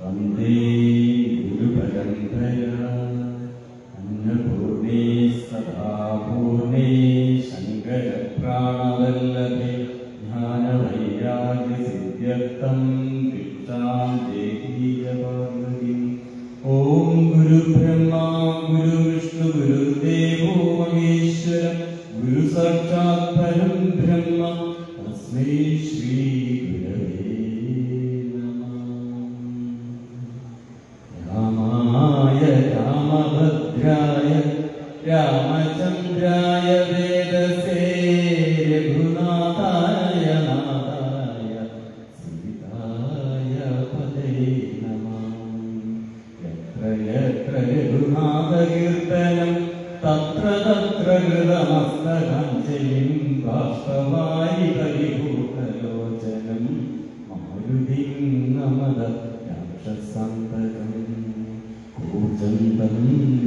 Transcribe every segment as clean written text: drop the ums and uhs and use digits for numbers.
വന്ദേ ഗുരുപരമ്പര അന്നപൂർണേ സദാപൂർണേ ശങ്കരപ്രാണവല്ലഭേ ജ്ഞാനവൈരാഗ്യസിദ്ധ്യർത്ഥം ഭിക്ഷാം ദേഹി ജപാർവതി. ഓം ഗുരുബ്രഹ്മാ ഗുരുവിഷ്ണു ഗുരുദേവോ മഹേശ്വര ഗുരു സാക്ഷാത് പരം ബ്രഹ്മ തസ്മൈ ശ്രീ ഗുരവേ നമഃ. രാമായ രാമഭദ്രായ രാമചന്ദ്രായ വേദസേ രഘുനാഥായ നാഥായ സീതായ പതേ നമഃ. യത്ര യത്ര രഘുനാഥകീർത്തനം തത്ര തത്ര ഹൃതമസ്തകാഞ്ജലിം ബാഷ്പവാരി പരിഭൂതലോചനം മാരുതിം നമത രാക്ഷസാന്തകം. കൂജന്തം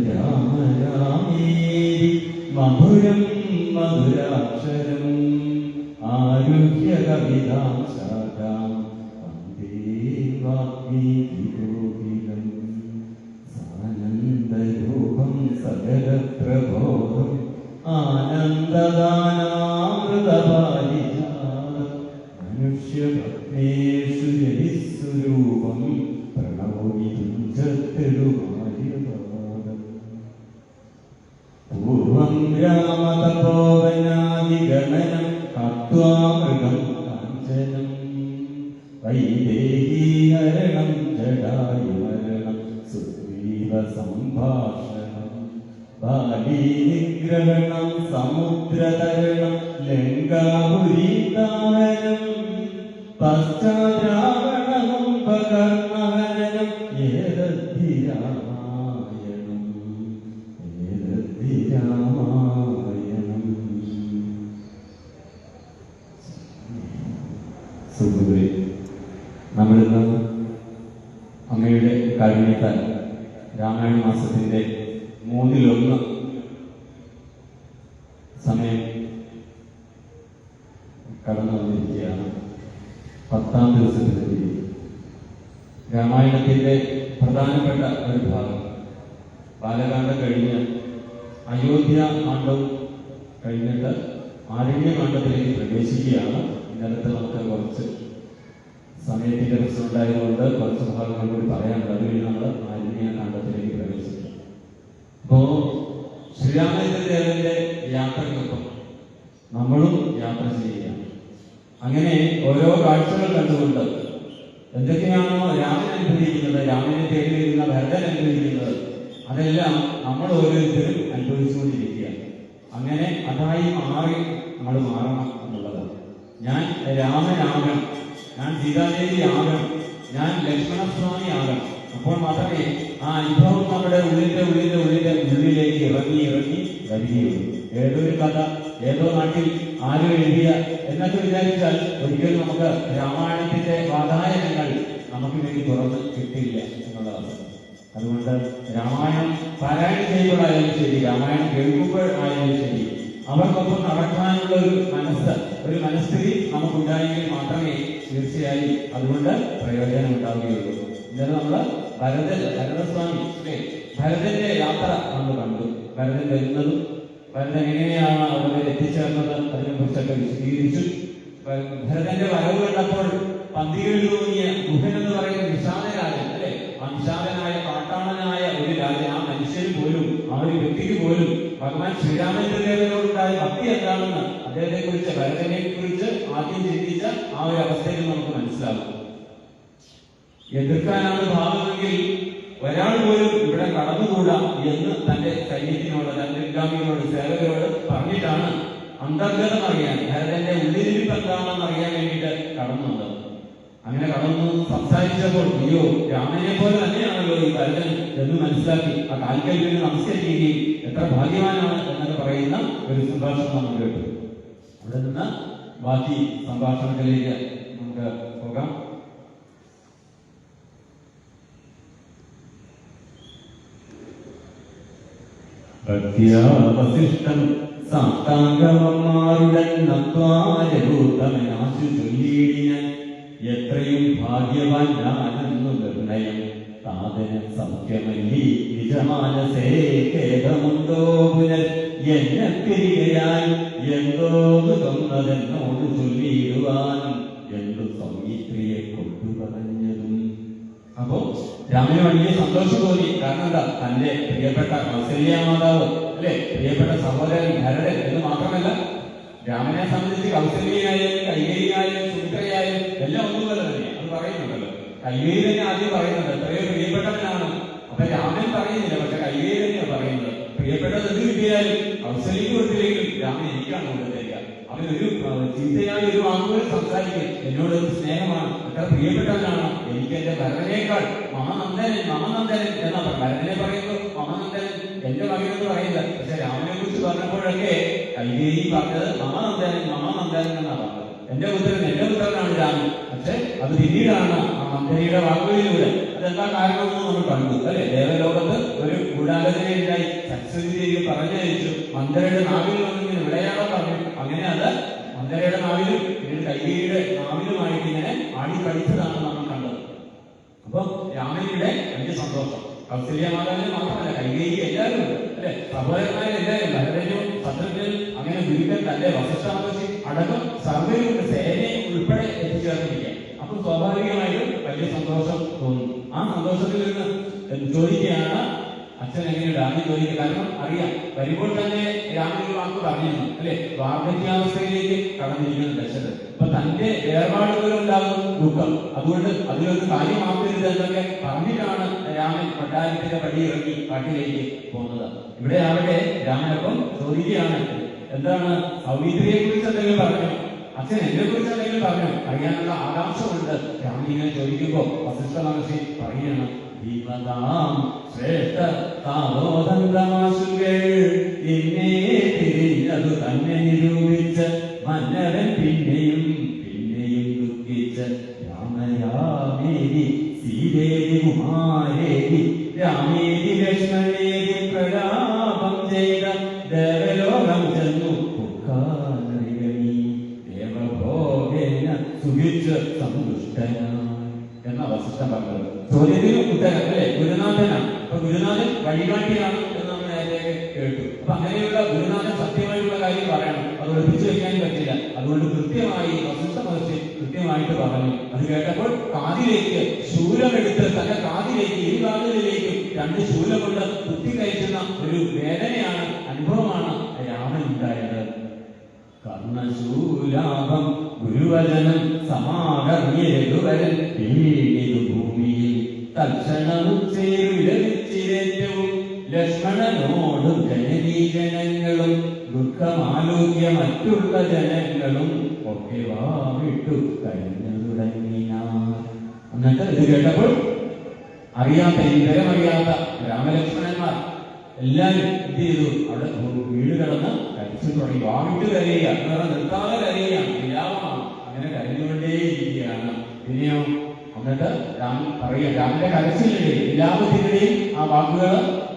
രാമ രാമേരി മധുരം മധുരാക്ഷരം ആരുഹ്യ കവിതാം ശാഖാം വന്ദേ വാഗ്മീതികോകിലം. സാനന്ദരൂപം സകലപ്രബോധം ആനന്ദദാനാമൃതപാരിജാതം മനുഷ്യഭക്തേഷു രവിസ്വരൂപം പ്രണവോമി തുഞ്ചത്തെടുമാര്യപാദം. പൂർവം രാമതപോവനാദിഗമനം കത്വാ മൃഗം കാഞ്ചനം വൈദേഹീഹരണം ജടായുമരണം സുഗ്രീവ സംഭാഷണം ബാലീനിഗ്രഹണം സമുദ്രതരണം ലങ്കാപുരീദാഹനം പശ്ചാദ്രാവണകുംഭകർണഹനനം ഏതദ്ധി രാമായണം ഏതദ്ധി രാമായണം. സുഹൃത്തുക്കളെ, നമ്മളിന്ന് അമ്മയുടെ കാരുണ്യത്താൽ രാമായണ മാസത്തിന്റെ 1/3 സമയം കടന്നു വന്നിരിക്കുകയാണ്. 10ാം ദിവസത്തിലെത്തി. രാമായണത്തിന്റെ പ്രധാനപ്പെട്ട ഒരു ഭാഗം ബാലകാണ്ഡം കഴിഞ്ഞ് അയോധ്യ കാണ്ഡം കഴിഞ്ഞിട്ട് ആരണ്യകാണ്ഡത്തിലേക്ക് പ്രവേശിക്കുകയാണ്. ഇന്നലത്തെ നമുക്ക് കുറച്ച് സമയത്തിന്റെ പ്രശ്നമുണ്ടായതുകൊണ്ട് കുറച്ച് ഭാഗങ്ങൾ കൂടി പറയാനുണ്ട്. അതുവഴി നമ്മൾ ആരണ്യകാണ്ഡത്തിലേക്ക് പ്രവേശിക്കും. അപ്പോ ശ്രീരാമചന്ദ്രദേവന്റെ യാത്രയ്ക്കൊപ്പം നമ്മളും യാത്ര ചെയ്യുകയാണ്. അങ്ങനെ ഓരോ കാഴ്ചകൾ കണ്ടുകൊണ്ട് എന്തൊക്കെയാണോ രാമൻ അനുഭവിക്കുന്നത്, രാമനെ തേടി വരുന്ന ഭരതൻ അനുഭവിക്കുന്നത്, അതെല്ലാം നമ്മൾ ഓരോരുത്തരും അനുഭവിച്ചുകൊണ്ടിരിക്കുകയാണ്. അങ്ങനെ അതായി മാറി നമ്മൾ മാറണം എന്നുള്ളതാണ്. ഞാൻ രാമനാകണം, ഞാൻ സീതാദേവി ആകണം, ഞാൻ ലക്ഷ്മണസ്വാമി ആകണം. അപ്പോൾ മാത്രമേ ആ അനുഭവം നമ്മുടെ ഉള്ളിലേക്ക് ഇറങ്ങി വരികയുള്ളൂ. ഏതൊരു കഥ ഏതോ നാട്ടിൽ ആരോ എഴുതിയ എന്നൊക്കെ വിചാരിച്ചാൽ ഒരിക്കലും നമുക്ക് രാമായണത്തിന്റെ വാതായനങ്ങൾ നമുക്ക് വേണ്ടി തുറന്ന് കിട്ടില്ല എന്നുള്ളതാണ്. അതുകൊണ്ട് രാമായണം പാരായണം ചെയ്യുമ്പോഴായാലും ശരി, രാമായണം കേൾക്കുമ്പോഴായാലും ശരി, അവർക്കൊപ്പം നടക്കാനുള്ള ഒരു മനസ്ഥിതി നമുക്കുണ്ടായെങ്കിൽ മാത്രമേ തീർച്ചയായും അതുകൊണ്ട് പ്രയോജനം ഉണ്ടാവുകയുള്ളൂ. ഇന്നലെ നമ്മള് ഭരതസ്വാമി ഭരതന്റെ യാത്ര നമ്മൾ കണ്ടു. ഭരതൻ വരുന്നതും ഭരതൻ എങ്ങനെയാണ് അവിടെ എത്തിച്ചേർന്നത് അതിനെ കുറിച്ചൊക്കെ വിശദീകരിച്ചു. ഭരതന്റെ വരവ് കണ്ടപ്പോൾ പന്തികളിൽ തോന്നിയ ഗുഹൻ എന്ന് പറയുന്ന വിഷാദരാജൻ, അല്ലെ, ആ വിഷാദനായ കാട്ടാളനായ ഒരു രാജൻ, ആ മനുഷ്യന് പോലും, ആ ഒരു വ്യക്തിക്ക് പോലും ഭഗവാൻ ശ്രീരാമചന്ദ്രദേവനോടുണ്ടായ ഭക്തി എന്താണെന്ന് അദ്ദേഹത്തെ കുറിച്ച്, ഭരതനെ കുറിച്ച് ആദ്യം ചിന്തിച്ച ആ ഒരു അവസ്ഥയിൽ നമുക്ക് മനസ്സിലാകും. എതിർക്കാനാണ് ഭാവമെങ്കിൽ ഒരാൾ പോലും ഇവിടെ കടന്നുകൂടാ എന്ന് തന്റെ സൈന്യത്തിനോട്, തന്റെ പിൻഗാമികളോട്, സേവകരോട് പറഞ്ഞിട്ടാണ് അന്തർഗതം അറിയാൻ, ഭരതന്റെ ഉള്ളിലിരിപ്പ് എന്താണെന്ന് അറിയാൻ വേണ്ടിയിട്ട് കടന്നു വന്നത്. അങ്ങനെ കടന്നു സംസാരിച്ചപ്പോൾ അയ്യോ, രാമനെ പോലെ തന്നെയാണല്ലോ ഈ ഭരതൻ എന്ന് മനസ്സിലാക്കി ആ കാൽക്കൽ വീണ് നമസ്കരിക്കുകയും എത്ര ഭാഗ്യവാനാണ് എന്നൊക്കെ പറയുന്ന ഒരു സംഭാഷണം നമ്മൾ കേട്ടു. അവിടെ നിന്ന് ബാക്കി സംഭാഷണത്തിലേക്ക് നമുക്ക് പോകാം. ഭക്തിയാവശിഷ്ടം സാഷ്ടാംഗമമാരുടൻ നത്വാരഭൂതമനാശു ചൊല്ലിയിടിനാൻ എത്രയും ഭാഗ്യവാൻ ഞാനെന്നു നിർണയം താതന സൗഖ്യമല്ലി നിജമാനസേ ഖേദമുണ്ടോ പുനർ എന്നെ പിരികയാൽ എന്തോന്നു തന്നതെന്നോട് ചൊല്ലിയിടുവാൻ എന്തു സൗമിത്രിയെ കൊണ്ടു പറഞ്ഞതും. അപ്പോ രാമന് വലിയ സന്തോഷം തോന്നി. കാരണം എന്താ, തന്റെ പ്രിയപ്പെട്ട കൗസല്യ മാതാവ് അല്ലെ, പ്രിയപ്പെട്ട സഹോദരൻ ഭരതൻ എന്ന് മാത്രമല്ല, രാമനെ സംബന്ധിച്ച് കൗസല്യയായാലും കൈകേയിയായാലും സുമിത്രയായാലും എല്ലാം ഒന്നുപോലെ തന്നെ. അത് പറയുന്നുണ്ടല്ലോ, കൈകേയി തന്നെ ആദ്യം പറയുന്നുണ്ട് എത്രയോ പ്രിയപ്പെട്ടവനാണ്. അപ്പൊ രാമൻ പറയുന്നില്ല, പക്ഷെ കൈകേയി തന്നെയാണ് പറയുന്നത്. പ്രിയപ്പെട്ടത് എന്ത് കിട്ടിയാലും കൗസല്യക്ക് കൊടുത്തില്ലെങ്കിലും രാമൻ എനിക്കാണ് കൊണ്ടുതരിക. അവനൊരു ചിന്തയായ ഒരു വാക്കുകൾ സംസാരിക്കും, എന്നോട് സ്നേഹമാണ്, എത്ര പ്രിയപ്പെട്ടവനാണ്, എനിക്ക് എന്റെ ഭരതനേക്കാൾ മഹാനന്ദനൻ മഹാനന്ദനൻ എന്നാ ഭരതനെ പറയുമ്പോൾ മഹാനന്ദനൻ എന്റെ മകനെന്ന് പറയുന്നത്. പക്ഷെ രാമനെ കുറിച്ച് പറഞ്ഞപ്പോഴൊക്കെ കൈകേയി പറഞ്ഞത് മഹാനന്ദനൻ മഹാനന്ദനൻ എന്നാ പറഞ്ഞത്. എന്റെ പുത്രനാണ് രാമൻ. പക്ഷെ അത് പിന്നീടാണ് ആ മന്ത്രിയുടെ വാക്കുകളിലൂടെ. അതെന്താ കാരണമെന്ന് നമ്മൾ കണ്ടു അല്ലെ. ദേവലോകത്ത് ഒരു ഗൂഢാലോചന ഉണ്ടായി, സരസ്വതി ദേവി പറഞ്ഞയച്ചു, മന്ത്രിയുടെ നാവിൽ വന്നിങ്ങനെ വിളയാടോ പറഞ്ഞു. അങ്ങനെ അത് മന്ത്രിയുടെ നാവിലും പിന്നീട് കൈകേയിയുടെ നാവിലുമായിട്ട് ഇങ്ങനെ ആടി കളിച്ചതാണ് നമ്മൾ കണ്ടത്. അപ്പൊ രാമനിയുടെ വലിയ സന്തോഷം കൗസല്യ മാതാവിന് മാത്രമല്ല, കൈകേയി എല്ലാവരും ഉണ്ട് അല്ലെ, സഹോദരന്മാരെല്ലാവരും ഭരതനും ശത്രുഘ്നനും അങ്ങനെ ഗുരുക്കൻ തന്റെ വസിഷ്ഠാമഹർഷി അടക്കം സർവ്വയും സേനയും ഉൾപ്പെടെ എത്തിച്ചേർന്നിരിക്കുക. അപ്പൊ സ്വാഭാവികമായിട്ടും വലിയ സന്തോഷം തോന്നി. ആ സന്തോഷത്തിൽ നിന്ന് ചോദിക്കുകയാണ് അച്ഛൻ എങ്ങനെയുണ്ട് ആദ്യം ചോദിക്കുക. കാരണം അറിയാം, വരുമ്പോൾ തന്നെ രാമനൊരു വാക്ക് പറഞ്ഞിരുന്നു അല്ലെ, വാർദ്ധക്യാവസ്ഥയിലേക്ക് കടന്നിരിക്കുന്ന ദശരഥൻ. അപ്പൊ തന്റെ വേർപാടുകളുണ്ടാകും ദുഃഖം, അതുകൊണ്ട് അതിലൊന്ന് കാര്യമാക്കരുത് എന്നൊക്കെ പറഞ്ഞിട്ടാണ് രാമൻ കൊട്ടാരത്തിന്റെ പടി ഇറങ്ങി കാട്ടിലേക്ക് പോകുന്നത്. ഇവിടെ അവിടെ രാമനൊപ്പം ചോദിക്കുകയാണ്, എന്താണ് സൗമിത്രിയെ കുറിച്ച് എന്തെങ്കിലും പറഞ്ഞു, അച്ഛൻ എന്നെ കുറിച്ച് എന്തെങ്കിലും പറഞ്ഞു, അറിയാനുള്ള ആകാംക്ഷമുണ്ട്. രാമനിങ്ങനെ ചോദിക്കുമ്പോ വസിഷ്ഠ മഹർഷി പറയുകയാണ്, ഭീമതാം ശ്രേഷ്ഠ താവോദന്തമാശുകൾ എന്നെ തിരിഞ്ഞതു തന്നെ നിരൂപിച്ച് മന്നവൻ പിന്നെയും പിന്നെയും ദുഃഖിച്ച് രാമയാമേരി സീതേരി കുമാരേരി രാമേരി ലക്ഷ്മണേരി പ്രലാപം ചെയ്ത ദേവലോകം ചെന്നു ദേവഭോഗേന സുഖിച്ച് സന്തുഷ്ടനായി എന്ന വസിഷ്ഠൻ പറഞ്ഞത്. ചോദ്യത്തിന് ഉത്തരം അല്ലെ, ഗുരുനാഥനാണ്. അപ്പൊ ഗുരുനാഥൻ വഴികാട്ടിയാണ് എന്ന് നമ്മൾ നേരത്തെ കേട്ടു. അപ്പൊ അങ്ങനെയുള്ള ഗുരുനാഥൻ സത്യമായിട്ടുള്ള കാര്യം പറയണം, അത് ഒളിപ്പിച്ചു വെക്കാൻ പറ്റില്ല. അതുകൊണ്ട് കൃത്യമായി വസിഷ്ഠ മഹർഷി കൃത്യമായിട്ട് പറഞ്ഞു. അത് കേട്ടപ്പോൾ കാതിലേക്ക് ശൂലമെടുത്ത് തന്റെ കാതിലേക്ക് ഇരു കാതുകളിലേക്കും രണ്ട് ശൂലം കൊണ്ട് കുത്തിക്കയറ്റുന്ന ഒരു വേദനയാണ്, അനുഭവമാണ് രാമൻ ഉണ്ടായത്. കർണശൂലാഭം ഗുരുവചനം സമാകർണ്യരുവരൻ പീഡിതു ഭൂമിയിൽ തൽക്ഷണവും ചേരുലവിച്ചിരേറ്റവും ലക്ഷ്മണനോടും ജനനീജനങ്ങളും ദുഃഖമാലോക്യ മറ്റുള്ള ജനങ്ങളും ഒക്കെ വാവിട്ടു കഴിഞ്ഞു തുടങ്ങിനാർ. എന്നിട്ട് ഇത് കേട്ടപ്പോൾ അറിയാത്ത വിവരമറിയാത്ത രാമലക്ഷ്മണന്മാർ എല്ലാവരും എന്ത് ചെയ്തു, അവിടെ വീട് കിടന്ന് കരച്ചു തുടങ്ങി. വാവിട്ട് കരയുക എന്ന് പറഞ്ഞാൽ നിർത്താതെ കരയുകയാണ്, വിലാപമാണ്. അങ്ങനെ കരഞ്ഞുകൊണ്ടേയിരിക്കുകയാണ്. പിന്നെയോ എന്നിട്ട് രാമൻ പറയുക, രാമന്റെ കരച്ചിലിടയിൽ വിലാപത്തിനിടയിൽ ആ വാക്കുകൾ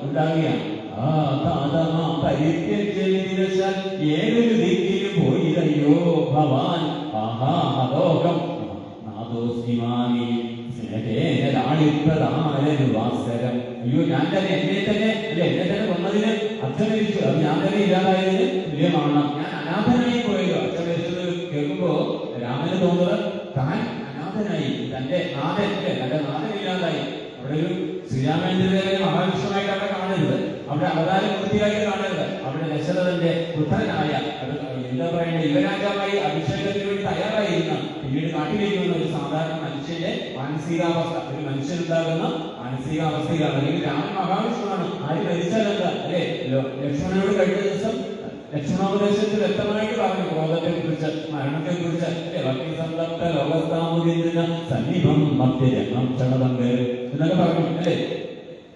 ഉണ്ടാകുകയാണ്. ആ താതമാ പരിത്യജനിരശാൽ ഏതൊരു ദിക്കിലും പോയില്ലയോ ഭവാൻ ആഹാ അലോകം നാദോസ്മിമാനി സ്നേഹേനാളിപ്പതാരരുവാസരം. അയ്യോ ഞാൻ തന്നെ എന്നെ തന്നെ കൊന്നതിന് അച്ഛൻ മരിച്ചു, അത് ഞാൻ തന്നെ ഇല്ലാതായതിന് തുല്യമാണ്. ഞാൻ അനാഥനായി പോയല്ലോ. അച്ഛൻ മരിച്ചത് കേൾക്കുമ്പോ രാമന് തോന്നുന്നത് താൻ അനാഥനായി, തന്റെ നാഥൻ ഇല്ലാതായി. അവിടെ ഒരു ശ്രീരാമേന്ദ്രദേവനെ മഹാവിഷ്ണുവായിട്ട് അവിടെ കാണരുത്, അവിടെ അവതാരം വൃത്തിയായിട്ട് കാണരുത്. അവിടെ ദശരഥന്റെ പുത്രനായ എന്താ പറയണ്ടേ യുവരാജാവായി അഭിഷേകത്തിന് വേണ്ടി തയ്യാറായിരുന്ന പിന്നീട് കാട്ടിലേക്ക് വന്ന ഒരു സാധാരണ മനുഷ്യന്റെ മാനസികാവസ്ഥ, ഒരു മനുഷ്യനുണ്ടാകുന്ന മാനസികാവസ്ഥയാണ്. അല്ലെങ്കിൽ രാമൻ മഹാവിഷ്ണുവാണ്, ആര് മരിച്ചാലെന്താ അല്ലെ. ലക്ഷ്മണനോട് കഴിഞ്ഞ ദിവസം ലക്ഷ്മണോപദേശത്തിൽ വ്യക്തമായിട്ട് പറഞ്ഞു ക്രോധത്തെ കുറിച്ച്, മരണത്തെ കുറിച്ച് സന്നിഭം ഭക്തിരംഗം ക്ഷണതമ്പേ എന്നൊക്കെ പറഞ്ഞു അല്ലെ.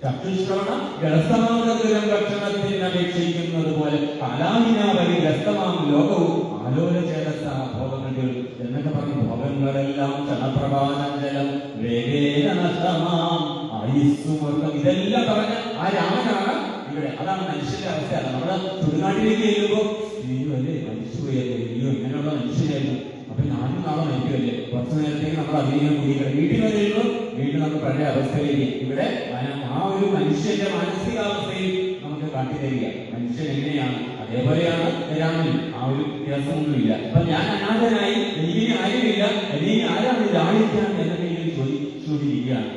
ചക്ഷുശ്രവണ ഗ്രസ്തമാകും ഭക്ഷണത്തിന് അപേക്ഷിക്കുന്നത് പോലെ കലാഹിനാവരി ഗ്രസ്തമാം ലോകവും ആലോചനചേതസ ഭോഗങ്ങൾ എന്നൊക്കെ പറഞ്ഞു. ഭോഗങ്ങളെല്ലാം ക്ഷണപ്രഭാനജലം വേഗേന നഷ്ടമാം ആയുസ്സുമൊക്കെ ഇതെല്ലാം പറഞ്ഞ ആ രാമനാണ് ഇവിടെ. അതാണ് മനുഷ്യന്റെ അവസ്ഥ. നമ്മുടെ ചുടുകാട്ടിലേക്ക് ചെല്ലുമ്പോ അയ്യോ അല്ലേ മനുഷ്യപോയല്ലേ, അയ്യോ ഇങ്ങനെയുള്ള മനുഷ്യനായിരുന്നു. അപ്പൊ ഞാനും നാളെ മരിക്കുമല്ലേ, കുറച്ചു നേരത്തേക്ക് നമ്മൾ അധികം കുടിക്കണം, വീട്ടിൽ വരുമ്പോൾ വീട്ടിൽ നമ്മൾ പഴയ അവസ്ഥയിലേക്ക്. ഇവിടെ ആ ഒരു മനുഷ്യന്റെ മാനസികാവസ്ഥയിൽ നമുക്ക് കാട്ടിത്തരിക മനുഷ്യൻ എങ്ങനെയാണ്. അതേപോലെയാണ് രാമൻ, ആ ഒരു വ്യത്യാസമൊന്നുമില്ല. അപ്പൊ ഞാൻ അനാഥനായി, എനിക്ക് ആരുമില്ല, അല്ലെങ്കിൽ ആരാണ് ലാളിക്കാൻ എന്നൊക്കെ ഇങ്ങനെ ചോദിച്ചിരിക്കുകയാണ്.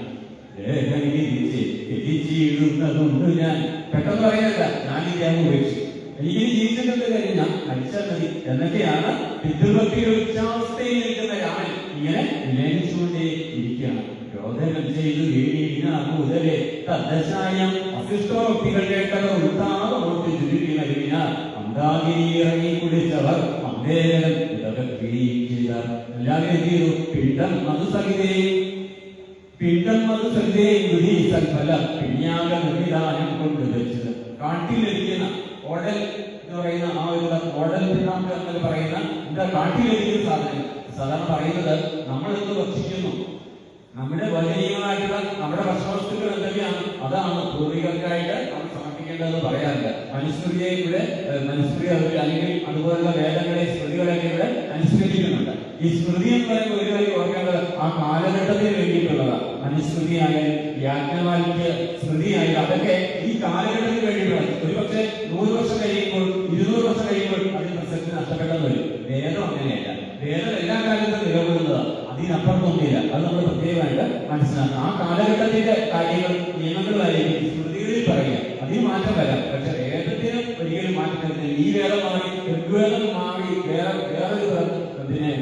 തിരിച്ചിടുന്നതുണ്ട് ഞാൻ, പെട്ടെന്ന് പറയുന്നില്ല, ഞാൻ ഇദ്ദേഹം ഉപേക്ഷിച്ചു, എനിക്ക് ജീവിച്ചിട്ടുണ്ട് കാര്യം, ഞാൻ മരിച്ചാൽ മതി എന്നൊക്കെയാണ് പിതൃഭക്തിയുടെ ഉച്ചാവസ്ഥയിൽ നിൽക്കുന്ന രാമൻ ഇങ്ങനെ വിലപിച്ചുകൊണ്ടേ ഇരിക്കുകയാണ്. രോധനം ചെയ്തു വീണീനാകുതലേ തദ്ദശായം അശിഷ്ടോക്തികൾ കേട്ടവർ ഉൾത്താറോട്ട് ചുരുക്കിനരുവിന അന്താഗിരി ഇറങ്ങി കുടിച്ചവർ അന്തേരം ഇതൊക്കെ ചെയ്താർ. എല്ലാവരും എന്ത് ചെയ്തു? പിണ്ടം മധുസഹിതേയും സൽഫല പിണ്യാക നിർവിധാനം കൊണ്ടുവച്ചത്. കാട്ടിലിരിക്കുന്ന ഓടൽ എന്ന് പറയുന്ന ആ ഒരു ഓടൽ പിണ്ണാക്ക് എന്നൊക്കെ പറയുന്ന എന്താ കാട്ടിലിരിക്കുന്ന സാധനം. സാധാരണ പറയുന്നത് നമ്മൾ എന്ത് ഭക്ഷിക്കുന്നു, നമ്മുടെ വചനീയമായിട്ടുള്ള നമ്മുടെ ഭക്ഷണവസ്തുക്കൾ എന്തൊക്കെയാണ്, അതാണ് പൂർവികർക്കായിട്ട് നമ്മൾ സമർപ്പിക്കേണ്ടതെന്ന് പറയാറില്ല. മനുസ്മൃതിയെ ഇവിടെ മനുസ്മൃതി അല്ലെങ്കിൽ അതുപോലുള്ള വേദങ്ങളെ സ്മൃതികളെയൊക്കെ ഇവിടെ അനുസ്മരിക്കുന്നുണ്ട്. ഈ സ്മൃതി എന്ന് പറയുമ്പോൾ ഒരു കാര്യം ഓർക്കേണ്ടത് ആ കാലഘട്ടത്തിന് വേണ്ടിയിട്ടുള്ളതാണ്. മനുസ്മൃതിയായാലും യാജ്ഞവൽക്യ സ്മൃതിയായാലും അതൊക്കെ ഈ കാലഘട്ടത്തിന് വേണ്ടിയിട്ടുള്ളത്. ഒരുപക്ഷെ 100 വർഷം കഴിയുമ്പോൾ 200 വർഷം കഴിയുമ്പോൾ അതിന് പ്രസക്തി നഷ്ടപ്പെട്ടെന്ന് വരും. വേദം അങ്ങനെയല്ല, വേദം എല്ലാ കാലത്തും നിലകൊള്ളുന്നതാണ്, അതിനപ്പുറത്തൊന്നുമില്ല. അത് നമ്മൾ പ്രത്യേകമായിട്ട് മനസ്സിലാക്കണം. ആ കാലഘട്ടത്തിന്റെ കാര്യങ്ങൾ നിയമങ്ങളായിരിക്കും സ്മൃതികളിൽ പറയുക, അതിന് മാറ്റം വരാം. പക്ഷെ വേദത്തിന് ഒരിക്കലും മാറ്റം വരുന്നില്ല. ഈ വേദം മാറി ഋഗ്വേദം മാറി വേറൊരു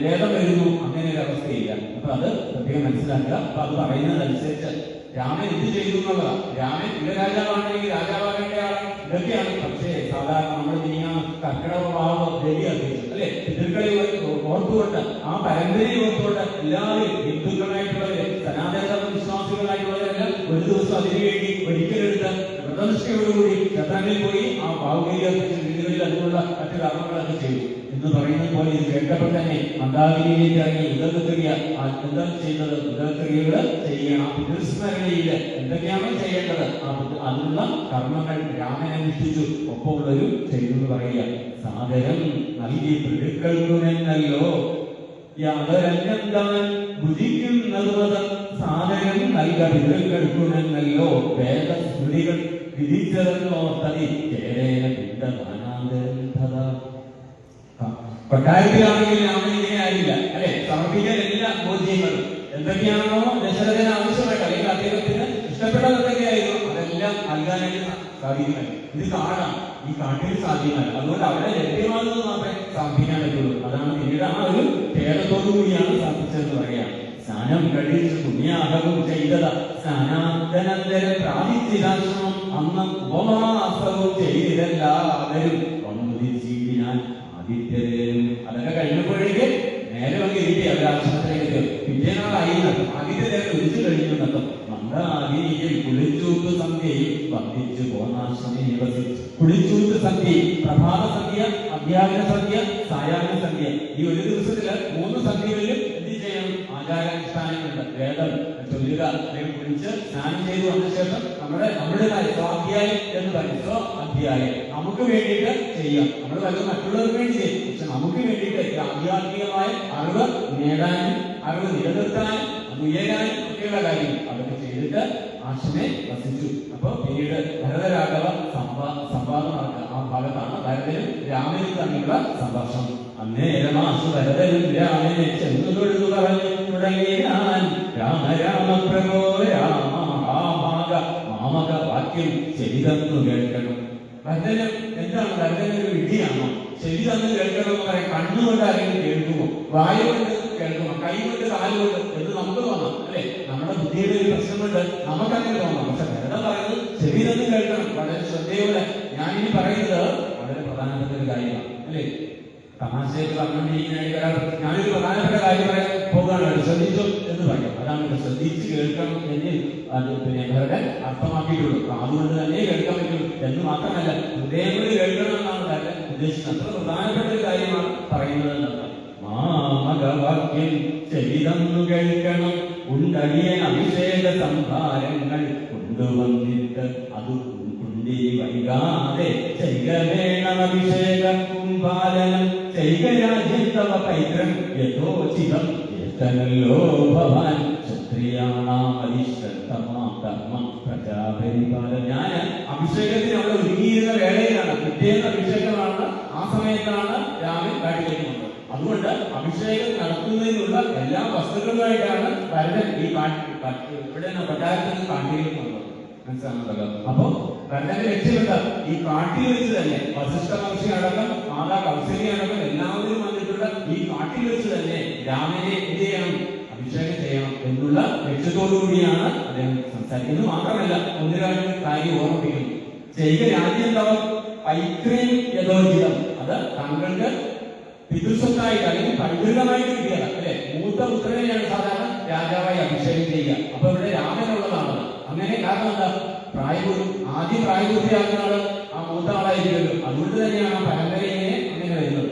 വേദം വരുന്നു, അങ്ങനെ ഒരു അവസ്ഥയില്ല. അപ്പൊ അത് പ്രത്യേകം മനസ്സിലാക്കുക. അപ്പൊ അത് പറയുന്നതനുസരിച്ച് രാമൻ എന്ത് ചെയ്തു എന്നുള്ളതാണ്. രാമൻ രാജാവാണെങ്കിൽ രാജാവാകേണ്ട ആളാണ്, ഇതൊക്കെയാണ്. പക്ഷേ സാധാരണ നമ്മൾ ചെയ്യുന്ന കർക്കിടക ഭാവം ബലി അർപ്പിച്ചു അല്ലെ, പിതൃക്കളെ ഓർത്തുകൊണ്ട് ആ പരമ്പരയെ ഓർത്തുകൊണ്ട് എല്ലാവരും ഹിന്ദുക്കളായിട്ടുള്ളവര് സനാതന വിശ്വാസികളായിട്ടുള്ളവരെല്ലാം ഒരു ദിവസം അതിനുവേണ്ടി ഒരിക്കലെടുത്ത് വ്രതനിഷ്ഠയോടുകൂടി ക്ഷേത്രങ്ങളിൽ പോയി ആ പാവബലി അർപ്പിച്ച് വീടുകളിൽ അതിനുള്ള മറ്റു കർമ്മങ്ങളൊക്കെ ചെയ്തു എന്ന് പറയുന്നത് പോലെ ഇത് കേട്ടപ്പോൾ തന്നെ മന്ദാകിനിയിലേക്ക് ഇറങ്ങി ഉദകക്രിയ എന്താ ചെയ്യുന്നത്, ഉദകക്രിയകള് ചെയ്യണം. പിതൃസ്മരണയിൽ എന്തൊക്കെയാണോ ചെയ്യേണ്ടത് അതിനുള്ള കർമ്മങ്ങൾ രാമൻ അനുഷ്ഠിച്ചു, ഒപ്പമുള്ളൊരു ചെയ്തു എന്ന് പറയുക. സാദരം നൽകി പിതൃക്കൾക്കുമെന്നല്ലോ യാതൊരന്യം ഭുജിക്കുന്നതുവത് സാദരം നൽക പിതൃക്കൾക്കുമെന്നല്ലോ വേദസ്മൃതികൾ വിധിച്ചതെന്നോ തതി കേരള പിണ്ടദാനാന്തരന്ധത. കൊട്ടാരത്തിലാണെങ്കിൽ രാമൻ ഇങ്ങനെ ആയില്ല അല്ലെ, സമർപ്പിക്കാൻ എല്ലാ ബോധ്യങ്ങളും എന്തൊക്കെയാണോ ദശരഥന് ആവശ്യമായിട്ട് അല്ലെങ്കിൽ അദ്ദേഹത്തിന് ഇഷ്ടപ്പെട്ടത് എന്തൊക്കെയായിരുന്നു അതെല്ലാം നൽകാനായിട്ട് സാധിക്കുമല്ല. ഇത് കാണാം, ഈ കാട്ടിൽ സാധ്യമല്ല. അതുകൊണ്ട് അവിടെ ലഭ്യമാകുന്നത് മാത്രമേ സാധിക്കാൻ പറ്റുള്ളൂ. അതാണ് പിന്നീട് ആ ഒരു ഖേദത്തോടു കൂടിയാണ് സാധിച്ചതെന്ന് പറയാം. സ്നാനം കഴിച്ച് പുണ്യാഹവും ചെയ്തത് സ്നാനാന്തരം പ്രാപിച്ചിരാശ്രമം അന്ന് ഉപവാസവും ചെയ്തിതെല്ലാവരും ഞാൻ അതൊക്കെ കഴിഞ്ഞപ്പോഴേക്ക് നേരെ വന്ന് ഇരുട്ടി അവരുടെ ആശ്രമത്തിലേക്ക് പിറ്റേനാളായിരുന്നു. ആദ്യത്തെ നേരം ഒഴിച്ചു കഴിഞ്ഞു മന്ദാഗിരിയിൽ കുളിച്ചൂത്ത് സന്ധ്യയിൽ വന്ദിച്ചു പോന്നാശ്രമം നിവസിച്ചു. കുളിച്ചൂത്ത് സന്ധ്യ, പ്രഭാത സന്ധ്യ, അധ്യാപന സന്ധ്യ, സായാഹ്ന സന്ധ്യ. ഈ ഒരു ദിവസത്തില് 3 സന്ധ്യകളിലും എന്ത് ചെയ്യണം? ആചാരാനുഷ്ഠാനങ്ങളുണ്ട്. വേദം ചൊല്ലുക, അല്ലെങ്കിൽ കുളിച്ച് സ്നാനം ചെയ്തു വന്ന ശേഷം നമ്മുടേതായ സ്വാധ്യായം എന്ന് പറയും. സ്വ അധ്യായം നമുക്ക് വേണ്ടിയിട്ട് ചെയ്യാം. നമ്മൾ വല്ലതും മറ്റുള്ളവർക്ക് വേണ്ടി ചെയ്യും, പക്ഷെ നമുക്ക് വേണ്ടിയിട്ട് ആധ്യാത്മികമായ അറിവ് നേടാനും അറിവ് നിലനിർത്താനും ഉയരാനും ഒക്കെയുള്ള കാര്യങ്ങൾ അതൊക്കെ ചെയ്തിട്ട് ആശ്രമെ വസിച്ചു. അപ്പൊ പിന്നീട് ഭരതരാഘവ സംവാദം നടക്കുക. ആ ഭാഗത്താണ് ഭരതനും രാമനും തമ്മിലുള്ള സംഭാഷണം. അന്നേരമാസു ഭരതനും രാമനെ ചെന്നു തൊഴുതു പറഞ്ഞു തുടങ്ങി ഞാൻ രാമ രാമ പ്രഭോ രാമ മഹാഭാഗ മാമക വാക്യം ചെവിതന്നു കേൾക്കണം. ഭരതന് എന്താണ്? ഭരതനൊരു വിധിയാണോ? ചെവി തന്നു കേൾക്കണം എന്ന് പറയാം. കണ്ണുകൊണ്ട് ആരെങ്കിലും കേൾക്കുമോ? വായു കൊണ്ട് കേൾക്കുമോ? കൈ കൊണ്ട് കാലുകൊണ്ട് എന്ന് നമുക്ക് തോന്നാം അല്ലെ. നമ്മുടെ ബുദ്ധിയുടെ ഒരു പ്രശ്നമുണ്ട്, നമുക്കങ്ങനെ തോന്നാം. പക്ഷെ ഭരതൻ പറയുന്നത് ചെവി തന്നു കേൾക്കണം, വളരെ ശ്രദ്ധയോടെ. ഞാനിനി പറയുന്നത് വളരെ പ്രധാനപ്പെട്ട ഒരു കാര്യമാണ് അല്ലെ. തമാശയൊക്കെ പറഞ്ഞുകൊണ്ടിരിക്കുന്ന ഞാനൊരു പ്രധാനപ്പെട്ട കാര്യം പറയാൻ പോകുകയാണ്, ശ്രദ്ധിച്ചു എന്ന് പറയും. അതാണ് ശ്രദ്ധിച്ച് കേൾക്കണം എന്ന് അത് ഭരതൻ അർത്ഥമാക്കിയിട്ടുള്ളൂ. അതുകൊണ്ട് തന്നെ കേൾക്കാൻ പറ്റുള്ളൂ എന്ന് മാത്രമല്ല, ഹൃദയം കൊണ്ട് കേൾക്കണം എന്നാണ് ഭരതൻ ഉദ്ദേശിക്കുന്നത്. അത്ര പ്രധാനപ്പെട്ട ഒരു കാര്യമാണ് പറയുന്നത് എന്നർത്ഥം. മാമകവാക്യം ചെവിതന്നു കേൾക്കണം, ഉണ്ടടിയൻ അഭിഷേക സംഭാരങ്ങൾ കൊണ്ടുവന്നിട്ട് അത് കുണ്ടി വൈകാതെ ചെയ്യ വേണം. അഭിഷേക കുംഭാലനം ചെയ്യ രാജ്യം തവ പൈതൃം യഥോചിതം ജ്യേഷ്ഠനല്ലോ ഭവാൻ ക്ഷത്രിയാണാം അതിശ്രദ്ധമാം കർമ്മം പ്രജാപരിപാലനം. ഞാൻ അഭിഷേകത്തിന് അവിടെ ഒരുങ്ങിയിരുന്ന വേളയിലാണ്, പിറ്റേന്ന് അഭിഷേകമാണ്, ആ സമയത്താണ് രാമൻ കാട്ടിലേക്ക് വന്നത്. അതുകൊണ്ട് അഭിഷേകം നടത്തുന്നതിനുള്ള എല്ലാ വസ്തുക്കളുമായിട്ടാണ് ഭരതൻ ഈ ഇവിടെ കൊട്ടാരത്തിൽ നിന്ന് കാട്ടിലേക്ക് വന്നത്. മനസ്സിലാകുന്നല്ലോ. അപ്പൊ ഭരതന്റെ ലക്ഷ്യമുണ്ട് ഈ കാട്ടിൽ വെച്ച് തന്നെ വസിഷ്ഠ മഹർഷി അടക്കം മാതാ കൗസല്യ അടക്കം എല്ലാവരും വന്നിട്ടുള്ള ഈ കാട്ടിൽ വെച്ച് തന്നെ രാമനെ എന്ത് ചെയ്യണം, അഭിഷേകം ചെയ്യണം എന്നുള്ള ലക്ഷ്യത്തോടു കൂടിയാണ് അദ്ദേഹം സംസാരിക്കുന്നത്. മാത്രമല്ല ഒന്ന് രണ്ട് കാര്യം ഓർമ്മിപ്പിക്കുന്നു. ചെയ്യുക രാജ്യം തവം പൈതൃം യഥോചിതം, അത് താങ്കൾക്ക് പിതൃസ്വത്തായിട്ട് അല്ലെങ്കിൽ പൈതൃകമായിട്ട് കിട്ടിയത് അല്ലെ. മൂത്ത പുത്രനെയാണ് സാധാരണ രാജാവായി അഭിഷേകം ചെയ്യുക. അപ്പൊ ഇവിടെ രാമനുള്ളതാണ് അങ്ങനെ. കാരണം എന്താ, ആദ്യം പ്രായപൂർത്തിയാകുന്ന ആള് ആ മൂത്ത ആളായിരിക്കുമല്ലോ. അതുകൊണ്ട് തന്നെയാണ് ആ പരമ്പരയെ അങ്ങനെ വരുന്നത്.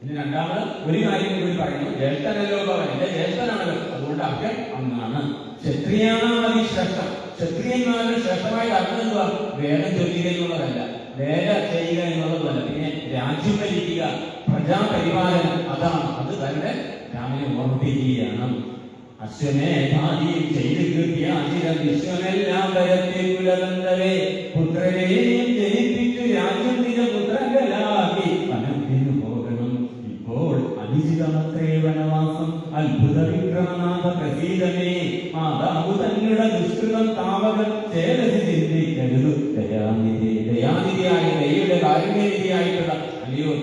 ഇനി രണ്ടാമത് ഒരു കാര്യം കൂടി പറയുന്നു, ജ്യേഷ്ഠനല്ലോ ഭവൻ, എന്റെ ജ്യേഷ്ഠനാണല്ലോ, അതുകൊണ്ട് അഭ്യൻ അങ്ങാണ്. ക്ഷത്രിയാണ് മതി ശ്രേഷ്ഠം. ക്ഷത്രിയന്മാരുടെ ശ്രേഷ്ഠമായ അർത്ഥം എന്തുവാ, വേദം ചൊല്ലുക എന്നുള്ളതല്ല, വേല ചെയ്യുക എന്നുള്ളതല്ല, പിന്നെ രാജ്യം ഭരിക്കുക, പ്രജാപരിപാലനം, അതാണ്. അത് തന്നെ രാമനെ ഓർമ്മിപ്പിക്കുകയാണ്. അശ്വമേധാദിയും ചെയ്ത് കിട്ടിയ അചിരം വിശ്വമെല്ലാം വരത്തിൽ കുലബന്ധവേ പുത്രനെയും ജനിപ്പിച്ചു രാജ്യം നിജ പുത്രകലാക്കി വനത്തിനു പോകണം. ഇപ്പോൾ അനുചിതമത്രേ വനവാസം അത്ഭുത വിക്രമനാഥ പ്രസീതമേ. മാതാവ് തങ്ങളുടെ ദുഷ്കൃതം താവകം ചേതസി ചിന്തിക്കരുത്. ദയാനിധിയായ ദയയുടെ കാരുണ്യനിധിയായിട്ടുള്ള അല്ലയോ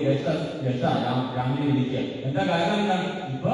രാമനെ വിളിക്കുക. എന്താ കാരണം എന്താണ്, ഇപ്പൊ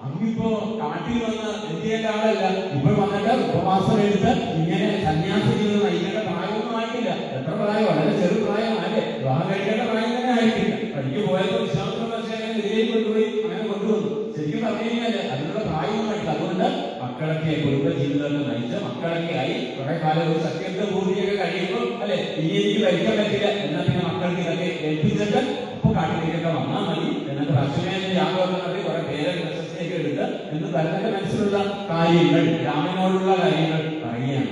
അങ്ങിപ്പോ കാട്ടിൽ വന്ന് എത്തിയേണ്ട ആളല്ല, ഇപ്പോൾ വന്നിട്ട് ഉപവാസം എടുത്ത് ഇങ്ങനെ സന്യാസം ചെയ്ത് നയിക്കേണ്ട പ്രായമൊന്നും ആയിട്ടില്ല. എത്ര പ്രായം, വളരെ ചെറു പ്രായമാല്ലേ, വിവാഹം കഴിക്കേണ്ട പ്രായം തന്നെ ആയിരിക്കില്ല. പഠിക്ക് പോയപ്പോ വിശ്വാസം പക്ഷേ ഇതിലേക്ക് കൊണ്ടുപോയി അങ്ങനെ കൊണ്ടുവന്നു. ശരിക്കും പറഞ്ഞു കഴിഞ്ഞാല് അതിനുള്ള പ്രായമൊന്നും ആയിട്ടില്ല. അതുകൊണ്ട് മക്കളൊക്കെ കുടുംബ ജീവിതമൊക്കെ നയിച്ച് മക്കളൊക്കെ ആയി കുറെ കാലം ഒരു സത്യത്തെ പൂർത്തിയൊക്കെ കഴിയുമ്പോൾ അല്ലെ ഇനി എനിക്ക് ഭരിക്കാൻ പറ്റില്ല എന്നാൽ പിന്നെ മക്കൾക്ക് ഇതൊക്കെ ഏൽപ്പിച്ചിട്ട് അപ്പൊ കാട്ടിലേക്കൊക്കെ വന്നാൽ മതി എന്നിട്ട് അശ്വമേധ യാഗമൊക്കെ നടത്തി കുറെ പേരെ പ്രശസ്തിയൊക്കെ എടുത്ത് എന്ന് ഭരതന്റെ മനസ്സിലുള്ള കാര്യങ്ങൾ, രാമനോടുള്ള കാര്യങ്ങൾ പറയുകയാണ്.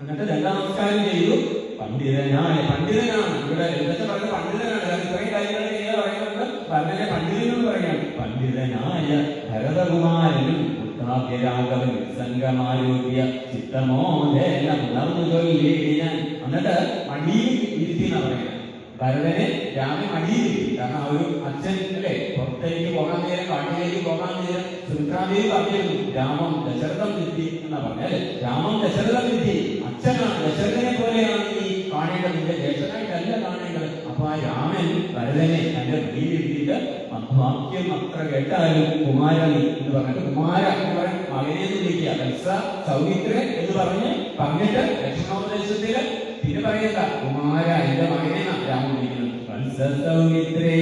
എന്നിട്ട് ദണ്ഡനമസ്കാരം ചെയ്തു. പണ്ഡിതനാണ് ഇവിടെ എന്തൊക്കെ പറഞ്ഞ പണ്ഡിതനാണ്. ഇത്രയും കാര്യങ്ങൾ ഇങ്ങനെ പറയുന്നത് ഭരതനെ പണ്ഡിതൻ എന്ന് പറയാണ്. പണ്ഡിതനായ ഭരതകുമാരനും രാഘവൻ സംഘമാരോഗ്യ ചിത്തമോദേന ഉണർന്നു ചൊല്ലിയാൻ. എന്നിട്ട് മടിയിൽ ഇരുത്തി എന്നാ പറയുന്നത്. ഭരതനെ രാമൻ മടിയിരിക്കും. കാരണം ആ ഒരു അച്ഛൻ അല്ലെ പുറത്തേക്ക് പോകാൻ നേരം, കാട്ടിലേക്ക് പോകാൻ നേരം സുമിത്രാദേവി പറഞ്ഞിരുന്നു രാമം ദശരഥം വിധി എന്നാ പറഞ്ഞാല്. രാമം ദശരഥം വിധി, അച്ഛനാണ്, ദശരഥനെ പോലെയാണ് നീ കാണേണ്ടത്, നിന്റെ ജ്യേഷ്ഠനായിട്ടല്ല കാണേണ്ടത്. അപ്പൊ ആ രാമൻ ഭരതനെ തന്റെ മടിയിലിരുത്തിയിട്ട് വാക്യം അത്ര കേട്ടാലും കുമാരനി എന്ന് പറഞ്ഞിട്ട് കുമാര എന്ന് പറഞ്ഞ മകനെ എന്ന് വിളിക്കുക. വത്സ സൗമിത്രൻ എന്ന് പറഞ്ഞിട്ട് ലക്ഷ്മണോപദേശത്തില് പിന്നെ പറയണ്ട കുമാര എന്റെ മകനെ രാമൻ വിളിക്കുന്നത്. വത്സ സൗമിത്രേ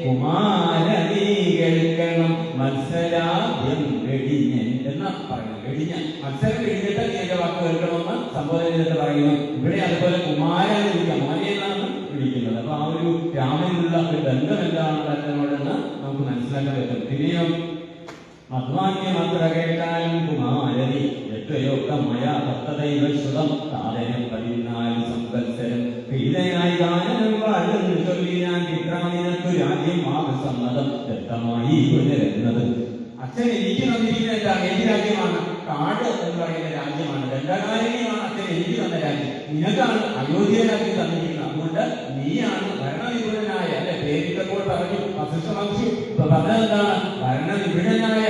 കുമാര നീ കേൾക്കണം മത്സരാദ്യം വെടിഞ്ഞൻ എന്നാ പറയുന്നത്. വെടിഞ്ഞ മത്സരം വെടിഞ്ഞിട്ട് നീ എന്റെ വാക്ക് കേൾക്കണമെന്ന് സംബോധന ചെയ്തിട്ട് പറയുന്നു. ഇവിടെ അതുപോലെ കുമാര എന്ന് വിളിക്കാം, മോനെ എന്നാണ് വിളിക്കുന്നത്. അപ്പൊ ആ ഒരു രാമനുള്ള ഒരു ബന്ധം എന്താണ് ഭരതനോടെന്ന് നമുക്ക് മനസ്സിലാക്കാൻ പറ്റും. പിന്നെയോ മധ്വാക്യമത്ര കേട്ടാലും കുമാരനി എത്രയൊക്കമയ ഭക്തദൈവ ശ്രുതം സാധനം 14 സംവത്സരം പ്രീതനായി ഗാനം വാഴുന്നു ചൊല്ലി ഞാൻ ചിത്രാമിനു രാജ്യം സമ്മതം വ്യക്തമായി പുനരുന്നത്. അച്ഛൻ എനിക്ക് തന്നിരിക്കുന്ന എന്താണ്, ഏത് രാജ്യമാണ്? കാട് എന്ന് പറയുന്ന രാജ്യമാണ്. ദണ്ഡകാരണ്യമാണ് അച്ഛൻ എനിക്ക് തന്ന രാജ്യം. നിനക്കാണ് അയോധ്യയിലാക്കി തന്നിരിക്കുന്നത്. അതുകൊണ്ട് നീയാണ് ഭരണനിപുണനായ അല്ലെ. പേരിട്ടപ്പോൾ പറഞ്ഞു വസിഷ്ഠ മഹർഷി. ഇപ്പൊ പറഞ്ഞതെന്താണ്, ഭരണനിപുണനായ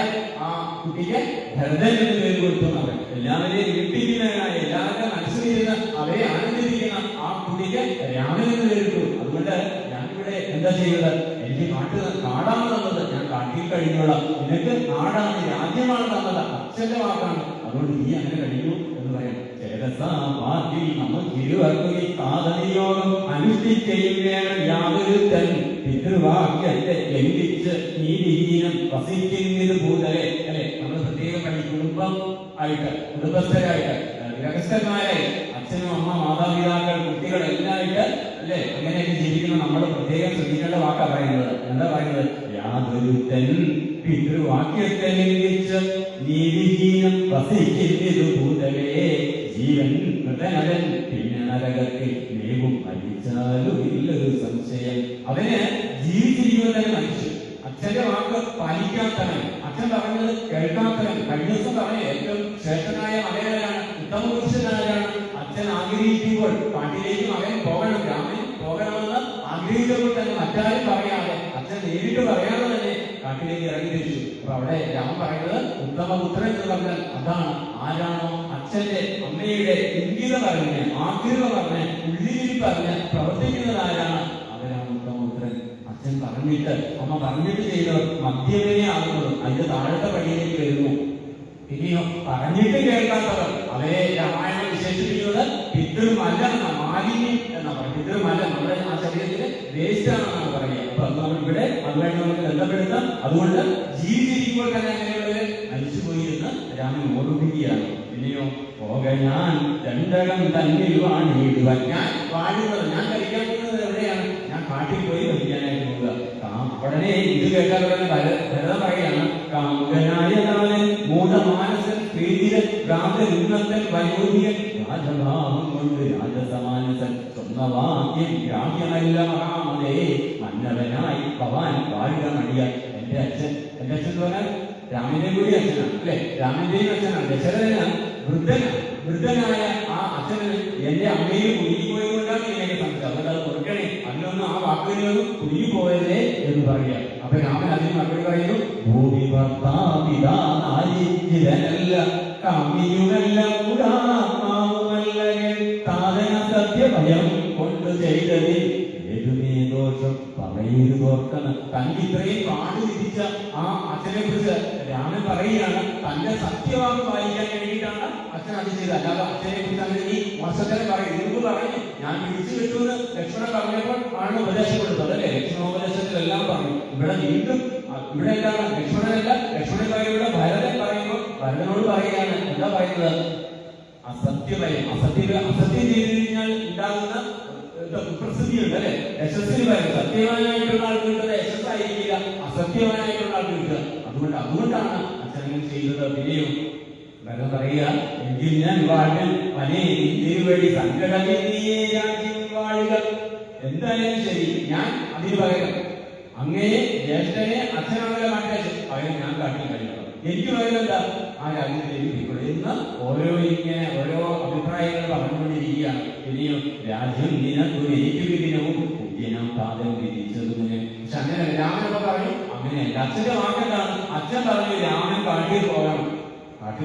ആ കുട്ടിക്ക് ഭരതൻ എന്ന് പേര് കൊടുത്തു എന്ന് പറയും. എല്ലാവരെയും വീട്ടിലിരിക്കുന്നതിനായ എല്ലാവരുടെ മനസ്സിലിരുന്ന് അവരെ ആനന്ദിപ്പിക്കുന്ന ആ കുട്ടിക്ക് രാമൻ എന്ന് പേരിട്ടു. അതുകൊണ്ട് ഞാനിവിടെ എന്താ ചെയ്യുന്നത്, എനിക്ക് നാടാണ് തന്നത്, ഞാൻ കാട്ടിൽ കഴിഞ്ഞോളാം. നിനക്ക് നാടാണ്, രാജ്യമാണ് തന്നത്, അച്ഛന്റെ വാക്കാണ്. അതുകൊണ്ട് നീ അങ്ങനെ കഴിയൂ എന്ന് പറയാം. ചേതസാപാർട്ടിൽ നമുക്ക് ഇരുവർക്കും ഈ സാധനയോഗം അനുഷ്ഠിക്കുകയും വേണം. യാതൊരുത്തൻ പിതൃവാക്യത്തെ ലംഘിച്ച് നീതിഹീനം വസിക്കുന്നത് ഭൂതലെ അല്ലെ. നമ്മൾ പ്രത്യേകം പഠി കുടുംബം ആയിട്ട്, കുടുംബസ്ഥരായിട്ട്, ഗൃഹസ്ഥന്മാരായി, അച്ഛനും അമ്മ മാതാപിതാക്കൾ കുട്ടികൾ എല്ലായിട്ട് അല്ലെ അങ്ങനെയൊക്കെ ജീവിക്കുന്ന നമ്മൾ പ്രത്യേകം ശ്രദ്ധിക്കേണ്ട വാക്കാ പറയുന്നത്. എന്താ പറയുന്നത്, യാതൊരുത്തൻ പിതൃവാക്യത്തെ ലംഘിച്ച് നീതിഹീനം വസിക്കുന്നത് ഭൂതലേ. ജീവൻ മൃതനവൻ പിന്നെ നരകത്തിൽ മേവും മരിച്ചാലും ഇല്ലൊരു സംശയം. അവന് ജീവിച്ചിരിക്കുമ്പോൾ തന്നെ മരിച്ചു. അച്ഛന്റെ വാക്ക് പാലിക്കാത്തവൻ, അച്ഛൻ പറഞ്ഞത് കേൾക്കാത്തവൻ. കഴിഞ്ഞ ദിവസം പറഞ്ഞ ഏറ്റവും ശ്രേഷ്ഠനായ മകനാണ്, ഉത്തമ പുരുഷനായാണ്. അച്ഛൻ ആഗ്രഹിക്കുമ്പോൾ കാട്ടിലേക്ക് മകൻ പോകണം, രാമൻ പോകണമെന്ന് ആഗ്രഹിച്ചപ്പോൾ തന്നെ മറ്റാരും പറയാതെ, അച്ഛൻ നേരിട്ട് പറയാതെ തന്നെ കാട്ടിലേക്ക് ഇറങ്ങി തിരിച്ചു. അപ്പൊ അവിടെ രാമൻ പറയുന്നത് ഉത്തമപുത്രൻ എന്ന് പറഞ്ഞാൽ അതാണ്. ആരാണോ അച്ഛന്റെ അമ്മയുടെ ഇംഗിതം പറഞ്ഞ്, ആഗ്രഹം പറഞ്ഞ്, ഉള്ളിൽ പറഞ്ഞ് പ്രവർത്തിക്കുന്നത് ആരാണ്, അവരാണ് ഉത്തമപുത്രൻ. അച്ഛൻ പറഞ്ഞിട്ട്, അമ്മ പറഞ്ഞിട്ട് ചെയ്തവർ മധ്യമേ ആകുന്നത് അതിന്റെ താഴത്തെ പടിയിലേക്ക് വരുന്നു. ഇനിയോ പറഞ്ഞിട്ട് കേൾക്കാത്തവർ, അവരെ രാമായണം വിശേഷിപ്പിക്കുന്നത് പിതൃമല എന്ന, മാലിന്യം എന്നാ പറയുന്നത്. പിതൃമല നമ്മുടെ ആ ശരീരത്തില് വേസ്റ്റ് ആണെന്നാണ് പറയുക. അപ്പൊ അത് നമ്മൾ ഇവിടെ അതുമായിട്ട് നമുക്ക് ബന്ധപ്പെടുത്താം. അതുകൊണ്ട് ജീവിച്ചിരിക്കുമ്പോൾ തന്നെ അങ്ങനെയുള്ളവര് മരിച്ചുപോയിരുന്ന് രാമൻ ഓർമ്മിപ്പിക്കുകയാണ്. ഇനിയോ പോക ഞാൻ രണ്ടകം തന്നിൽ വാണിടുവാൻ, ഞാൻ വാഴുന്നത്, ഞാൻ കഴിക്കാൻ പോകുന്നത് എവിടെയാണ്, ഞാൻ കാട്ടിൽ പോയി കഴിക്കാനായിട്ട് പോവുക. ഉടനെ ഇത് കേട്ടാൽ ഉടനെ ഭരതൻ പറയുകയാണ്, കാമുകനായ കാലൻ മൂഢമാനസൻ പ്രീതിരൻ ഭ്രാന്തരുന്നത്തൻ വയോധികൻ രാജഭാവം കൊണ്ട് രാജസമാനസൻ സ്വന്തവാക്യം ഗ്രാമ്യമല്ല മഹാമതേ മന്നവനായി ഭവാൻ വാഴുക മടിയ. എന്റെ അച്ഛൻ എന്ന് പറഞ്ഞാൽ രാമന്റെയും കൂടി അച്ഛനാണ് അല്ലെ, രാമന്റെയും അച്ഛനാണ്. ദശരഥനാണ് വൃദ്ധനായ ആ അച്ഛന് എന്റെ അമ്മയിൽ കുടുങ്ങിപ്പോയതുകൊണ്ടാണ് ഇങ്ങനെ സംശയം. അതുകൊണ്ട് അത് കൊടുക്കണേ, അതിനൊന്നും ആ വാക്കുകളിലൊന്നും കുടുങ്ങിപ്പോയതേ എന്ന് പറയുക. അപ്പൊ രാമൻ അതിന് മറുപടി പറയുന്നു, ഭൂമി ഭർത്താപിതാനാരില്ല കാമിയുമല്ല കൂടാത്മാവുമല്ല താതന സത്യഭയം കൊണ്ട് ചെയ്തതിൽ ഏതുമേ ദോഷം പറയരുതോർക്കണം. തനിക്ക് ഇത്രയും പാട് വിധിച്ച ആ അച്ഛനെ കുറിച്ച് രാമൻ പറയുകയാണ്, തന്റെ സത്യവാക്ക് പാലിക്കാൻ വേണ്ടിയിട്ടാണ് അച്ഛൻ അത് ചെയ്തത്. അല്ലാതെ അച്ഛനെ കുറിച്ച് അങ്ങനെ ഈ വർഷത്തിനെ പറയും. മുമ്പ് പറഞ്ഞു ഞാൻ പിടിച്ചു കിട്ടുമെന്ന് ലക്ഷ്മണൻ പറഞ്ഞപ്പോൾ ആണ് ഉപദേശം കൊടുത്തത് അല്ലെ, ലക്ഷ്മണോപദേശത്തിലെല്ലാം പറഞ്ഞു. ഇവിടെ വീണ്ടും ഇവിടെ എന്താണ്, ലക്ഷ്മണനല്ല, ലക്ഷ്മണൻ പറയുമ്പോൾ ഭരതൻ പറയുമ്പോൾ ഭരതനോട് പറയുകയാണ്, എന്താ പറയുന്നത്, അസത്യഭയം. അസത്യം ചെയ്തു കഴിഞ്ഞാൽ ഉണ്ടാകുന്ന പ്രസിദ്ധിയുണ്ട് അല്ലെ, യശസ്സിന് പറയുന്നത്. സത്യവാനായിട്ടുള്ള ആൾക്ക് കിട്ടുന്നത് യശസ്സായിരിക്കില്ല, അസത്യവാനായിട്ടുള്ള ആൾക്ക് കിട്ടുക. അതുകൊണ്ടാണ് അച്ഛനെ ചെയ്തത്. പിന്നെയും ഭരതൻ പറയുക, എങ്കിൽ ഞാൻ വാഴൻ പനേ തിരുവടി സങ്കടമില്ലേ രാജ്യം വാഴുക. എന്തായാലും ശരി, ഞാൻ അതിന് പകരം അങ്ങയെ ജ്യേഷ്ഠനെ അച്ഛനാണല്ലോ കാട്ടിയച്ഛൻ, പകരം ഞാൻ കാട്ടി കഴിയണം. എനിക്ക് പകരം എന്താ, ആ രാജ്യത്തിലേക്ക് എന്ന് ഓരോ അഭിപ്രായങ്ങൾ പറഞ്ഞുകൊണ്ടിരിക്കുകയാണ്. ഇനിയും രാജ്യം നിനക്കും എനിക്ക് വിധിനവും പുതിയനം പാദം വിധിച്ചതുമിന്. പക്ഷെ അങ്ങനെ രാമനൊക്കെ പറഞ്ഞു, അങ്ങനെയല്ല. അച്ഛന്റെ വാക്കെന്താണ്, അച്ഛൻ പറഞ്ഞു രാമൻ കാട്ടിൽ പോകണം, കാട്ടിൽ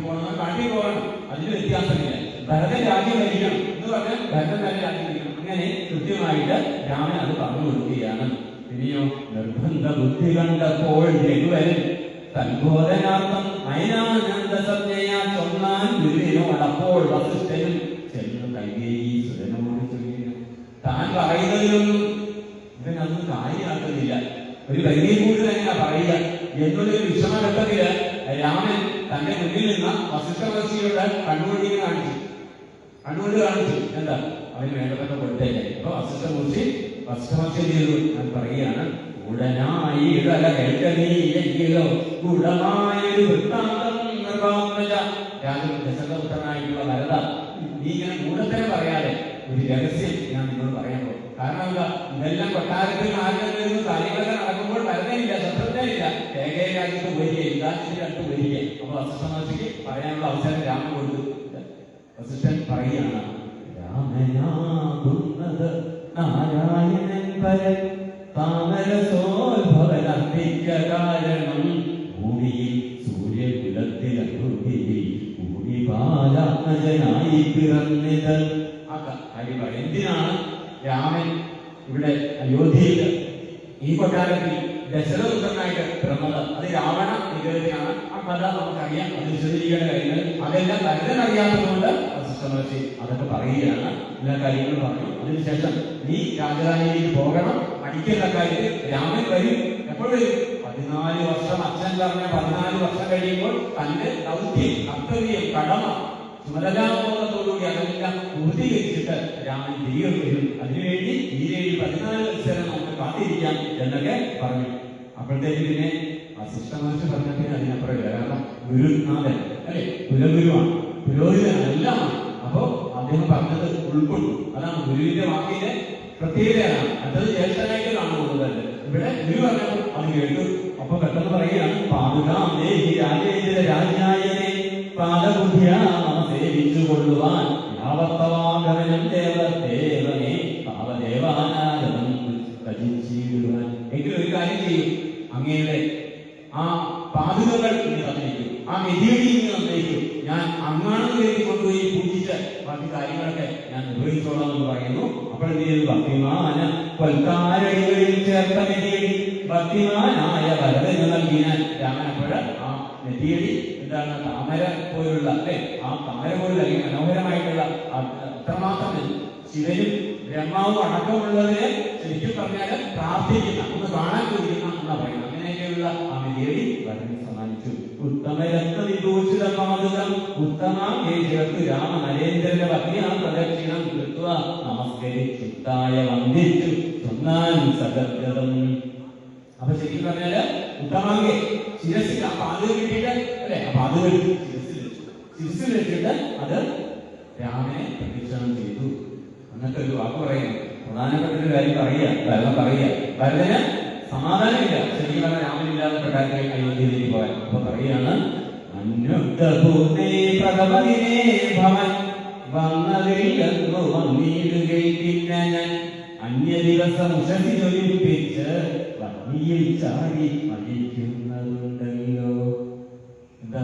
പോകണം, അതിന് വ്യത്യാസമില്ല. ഭരതൻ രാജ്യം ഭരിക്കണം എന്ന് പറഞ്ഞാൽ ഭരതൻ തന്നെ രാജ്യം ഭരിക്കണം. അങ്ങനെ കൃത്യമായിട്ട് രാമൻ അത് പറഞ്ഞു കൊടുക്കുകയാണ്. ഇനിയോ നിർബന്ധ ബുദ്ധി കണ്ടപ്പോൾ രഘുവരൻ തൻബോധനാർത്ഥം അയനാനന്ദ സജ്ഞയാ ചൊന്നാൻ ഗുരുവിനോടപ്പോൾ വസിഷ്ഠനും ചെന്ന് കൈകേയി സുരനോട് ചൊല്ലിയിരുന്നു. താൻ പറയുന്നതിലൊന്നും ഇവനൊന്നും കാര്യമാക്കുന്നില്ല. ഒരു കൈകേയി കൂടുതൽ എങ്ങനെയാ പറയുക എന്നുള്ളൊരു വിഷമഘട്ടത്തില് രാമൻ തന്റെ മുന്നിൽ നിന്ന് വസിഷ്ഠ മഹർഷിയുടെ കണ്ണുകൊണ്ട് കാണിച്ചു. എന്താ, അവന് വേണ്ടപ്പെട്ട കൊടുത്തേക്ക്. അപ്പൊ വസിഷ്ഠ മഹർഷി ചെയ്തു. ഞാൻ പറയുകയാണ്, ഉടനായി ഇടല കേൾക്കനീയെങ്കിലോ ഗുണമായൊരു വൃത്താന്തം ദശരഥപുത്രനായിട്ടുള്ള ഭരത, നീ ഇങ്ങനെ ഗൂഢത്തരം പറയാതെ ഒരു രഹസ്യം ഞാൻ നിന്നോട് പറയാൻ പോകും. കാരണം എന്താ, ഇതെല്ലാം കൊട്ടാരത്തിൽ ആരുന്നു കാര്യങ്ങളൊക്കെ നടക്കുമ്പോൾ ഭരതനില്ല, ശത്രുഘ്നനില്ല, ഏകൈക രാജ്യത്ത് വരിക, ഇതാച്ചിന്റെ അടുത്ത് വരിക. അപ്പൊ വസിഷ്ഠ മഹർഷിക്ക് പറയാനുള്ള അവസരം രാമൻ കൊടുത്തു. വസിഷ്ഠൻ പറയുകയാണ്, രാമനാകുന്നത് നാരായണൻ പരൻ താമരസോത്ഭവനർപ്പിക്ക കാരണം ഭൂമിയിൽ സൂര്യകുലത്തിലൂടി ഭൂമിപാലാത്മജനായി പിറന്നിത്. എന്തിനാണ് രാമൻ ഇവിടെ അയോധ്യയിൽ ഈ കൊട്ടാരത്തിൽ ദശരഥപുത്രനായിട്ട് പിറന്നത്? അത് രാവണ നിഗ്രഹത്തിനാണ്. ആ കഥ നമുക്കറിയാം, അത് വിശദീകരിക്കേണ്ട കാര്യങ്ങൾ അതെല്ലാം ഭരതൻ അറിയാത്തതുകൊണ്ട് വസിഷ്ഠ മഹർഷി അതൊക്കെ പറയുകയാണ്. എല്ലാ കാര്യങ്ങളും പറഞ്ഞു. അതിനുശേഷം നീ രാജധാനിയിലേക്ക് പോകണം, പഠിക്കുന്ന കാര്യത്തിൽ രാമൻ വരും. എപ്പോൾ വരും? 14 വർഷം. അച്ഛൻ പറഞ്ഞ 14 വർഷം കഴിയുമ്പോൾ തന്റെ ദൗത്യം, കർത്തവ്യം, കടമ, ചുമതലാബോധത്തോടുകൂടി അതെല്ലാം പൂർത്തീകരിച്ചിട്ട് രാമൻ തിരികെ വരും. അതിനുവേണ്ടി ഈ 14 വത്സരം നമുക്ക് കാത്തിരിക്കാം എന്നൊക്കെ പറഞ്ഞു. അപ്പോഴത്തേക്ക് പിന്നെ വസിഷ്ഠ മഹർഷി പറഞ്ഞപ്പോൾ അതിനപ്പുറം ഇല്ല. കാരണം ഗുരുനാഥൻ അല്ലെ, കുലഗുരുവാണ്, പുരോഹിതനാണ്, എല്ലാമാണ്. അപ്പോ അദ്ദേഹം പറഞ്ഞത് ഉൾക്കൊണ്ടു. അതാണ് ഗുരുവിന്റെ വാക്കിന്റെ പ്രത്യേകതയാണ്. അടുത്തത് ജ്യേഷ്ഠനായിട്ട് കാണുന്നത്. ഇവിടെ ഗുരു പറഞ്ഞപ്പോൾ അത് കേട്ടു. അപ്പൊ പെട്ടെന്ന് പറയുകയാണ്, പാതുകാം ദേഹി രാജേന്ദ്ര രാജ്ഞായനെ പാദബുദ്ധിയാ സേവിച്ചു കൊള്ളുവാൻ യാവത്തവാഗമനം ദേവദേവനെ പാവദേവാനാഗതം ഭജിച്ചിടുവാൻ. എങ്കിലും ഒരു കാര്യം ചെയ്യും, അങ്ങയുടെ ആ പാതുകകൾ ഇനി തന്നേക്കും, ആ മെതിയടി ഇനി തന്നേക്കും. ഞാൻ അങ്ങാണെന്ന് കരുതി കൊണ്ടുപോയി പൂജിച്ച് ബാക്കി കാര്യങ്ങളൊക്കെ ഞാൻ നിർവഹിച്ചോളാം എന്ന് പറയുന്നു. അപ്പോൾ എന്ത് ചെയ്തു? ഭക്തിമാന കൊൽക്കാരടികളിൽ ചേർത്ത മെതിയടി ഭക്തിമാനായ വരദന് നൽകി ഞാൻ. രാമനപ്പോഴ ആ മെതിയടി എന്താണ്? താമര പോലുള്ള അല്ലെ, ആ താമര പോലുള്ള അല്ലെങ്കിൽ മനോഹരമായിട്ടുള്ള അത്രമാത്രം ശിവനും ബ്രഹ്മാവും അടക്കമുള്ളതിനെ ശരിക്കും പറഞ്ഞാൽ പ്രാർത്ഥിക്കുന്ന, ഒന്ന് കാണാൻ ചോദിക്കുന്ന എന്നാ പറയുന്നത്. അങ്ങനെയൊക്കെയുള്ള ആ മെതിയടി വരദന് സമ്മാനിച്ചു. ഉത്തമ രക്തവിഭൂഷിത പാതുകം ഉത്തമ ചേർത്തു രാമ നരേന്ദ്രന്റെ ഭക്തിയാ പ്രദക്ഷിണം കൃത്വ നമസ്കരിച്ചുത്തായ വന്ദിച്ചു സുന്നാൻ സഗദ്ഗതം. അപ്പൊ ശരിക്കും പറഞ്ഞാല് ഉത്തമാങ്കെ ശിരസിൽ ആ പാതുക കിട്ടിയിട്ട് അല്ലെ, ആ പാതുക ശിരസിൽ വെച്ചിട്ട് അത് രാമനെ പ്രദക്ഷിണം ചെയ്തു. എന്നിട്ട് ഒരു വാക്ക് പറയുന്നു, പ്രധാനപ്പെട്ട ഒരു കാര്യം പറയുക. ഭരതന് സമാധാനമില്ല. ശരിക്കും പറഞ്ഞാൽ രാമനില്ലാതെ പ്രകാരം അയോധ്യയിലേക്ക് പോകാൻ. അപ്പൊ പറയുകയാണ്, അന്യ ദിവസം ഉഷതിയൊലിപ്പിച്ച് വന്നിയിൽ ചാടി മരിക്കുന്നതുണ്ടല്ലോ. എന്താ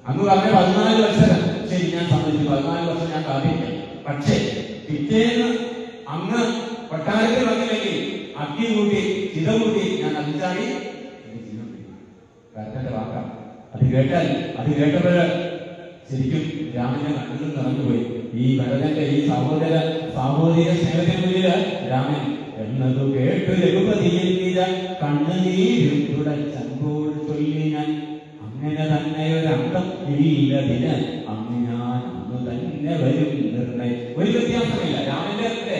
അങ്ങ് പറഞ്ഞ 14 വർഷം ശരി, ഞാൻ സമ്മതിച്ചു, 14 വർഷം ഞാൻ കാത്തിരിക്കാം. പക്ഷേ പിറ്റേന്ന് അങ്ങ് കൊട്ടാരത്തിൽ വന്നില്ലെങ്കിൽ അഗ്നി കൂട്ടി ചിത കൂട്ടി ഞാൻ അതിച്ചാടി കരന്റെ വാക്കാം. അത് കേട്ടപ്പോഴ് ശരിക്കും രാമന്റെ കണ്ണുകൾ നിറഞ്ഞുപോയി. ഈ ഭരതന്റെ ഈ സാഹോദര്യ സ്നേഹത്തിന് മുന്നില് രാമൻ എന്നതു കേട്ടു രഘുപതിയിൽ കണ്ണുനീരും തുടച്ചൻപോട് ചൊല്ലി ഞാൻ. അങ്ങനെ തന്നെ ഒരന്തം ഇല്ലതിന് അന്ന് ഞാൻ അന്ന് തന്നെ വരും നിർണയം. ഒരു വ്യത്യാസമില്ല.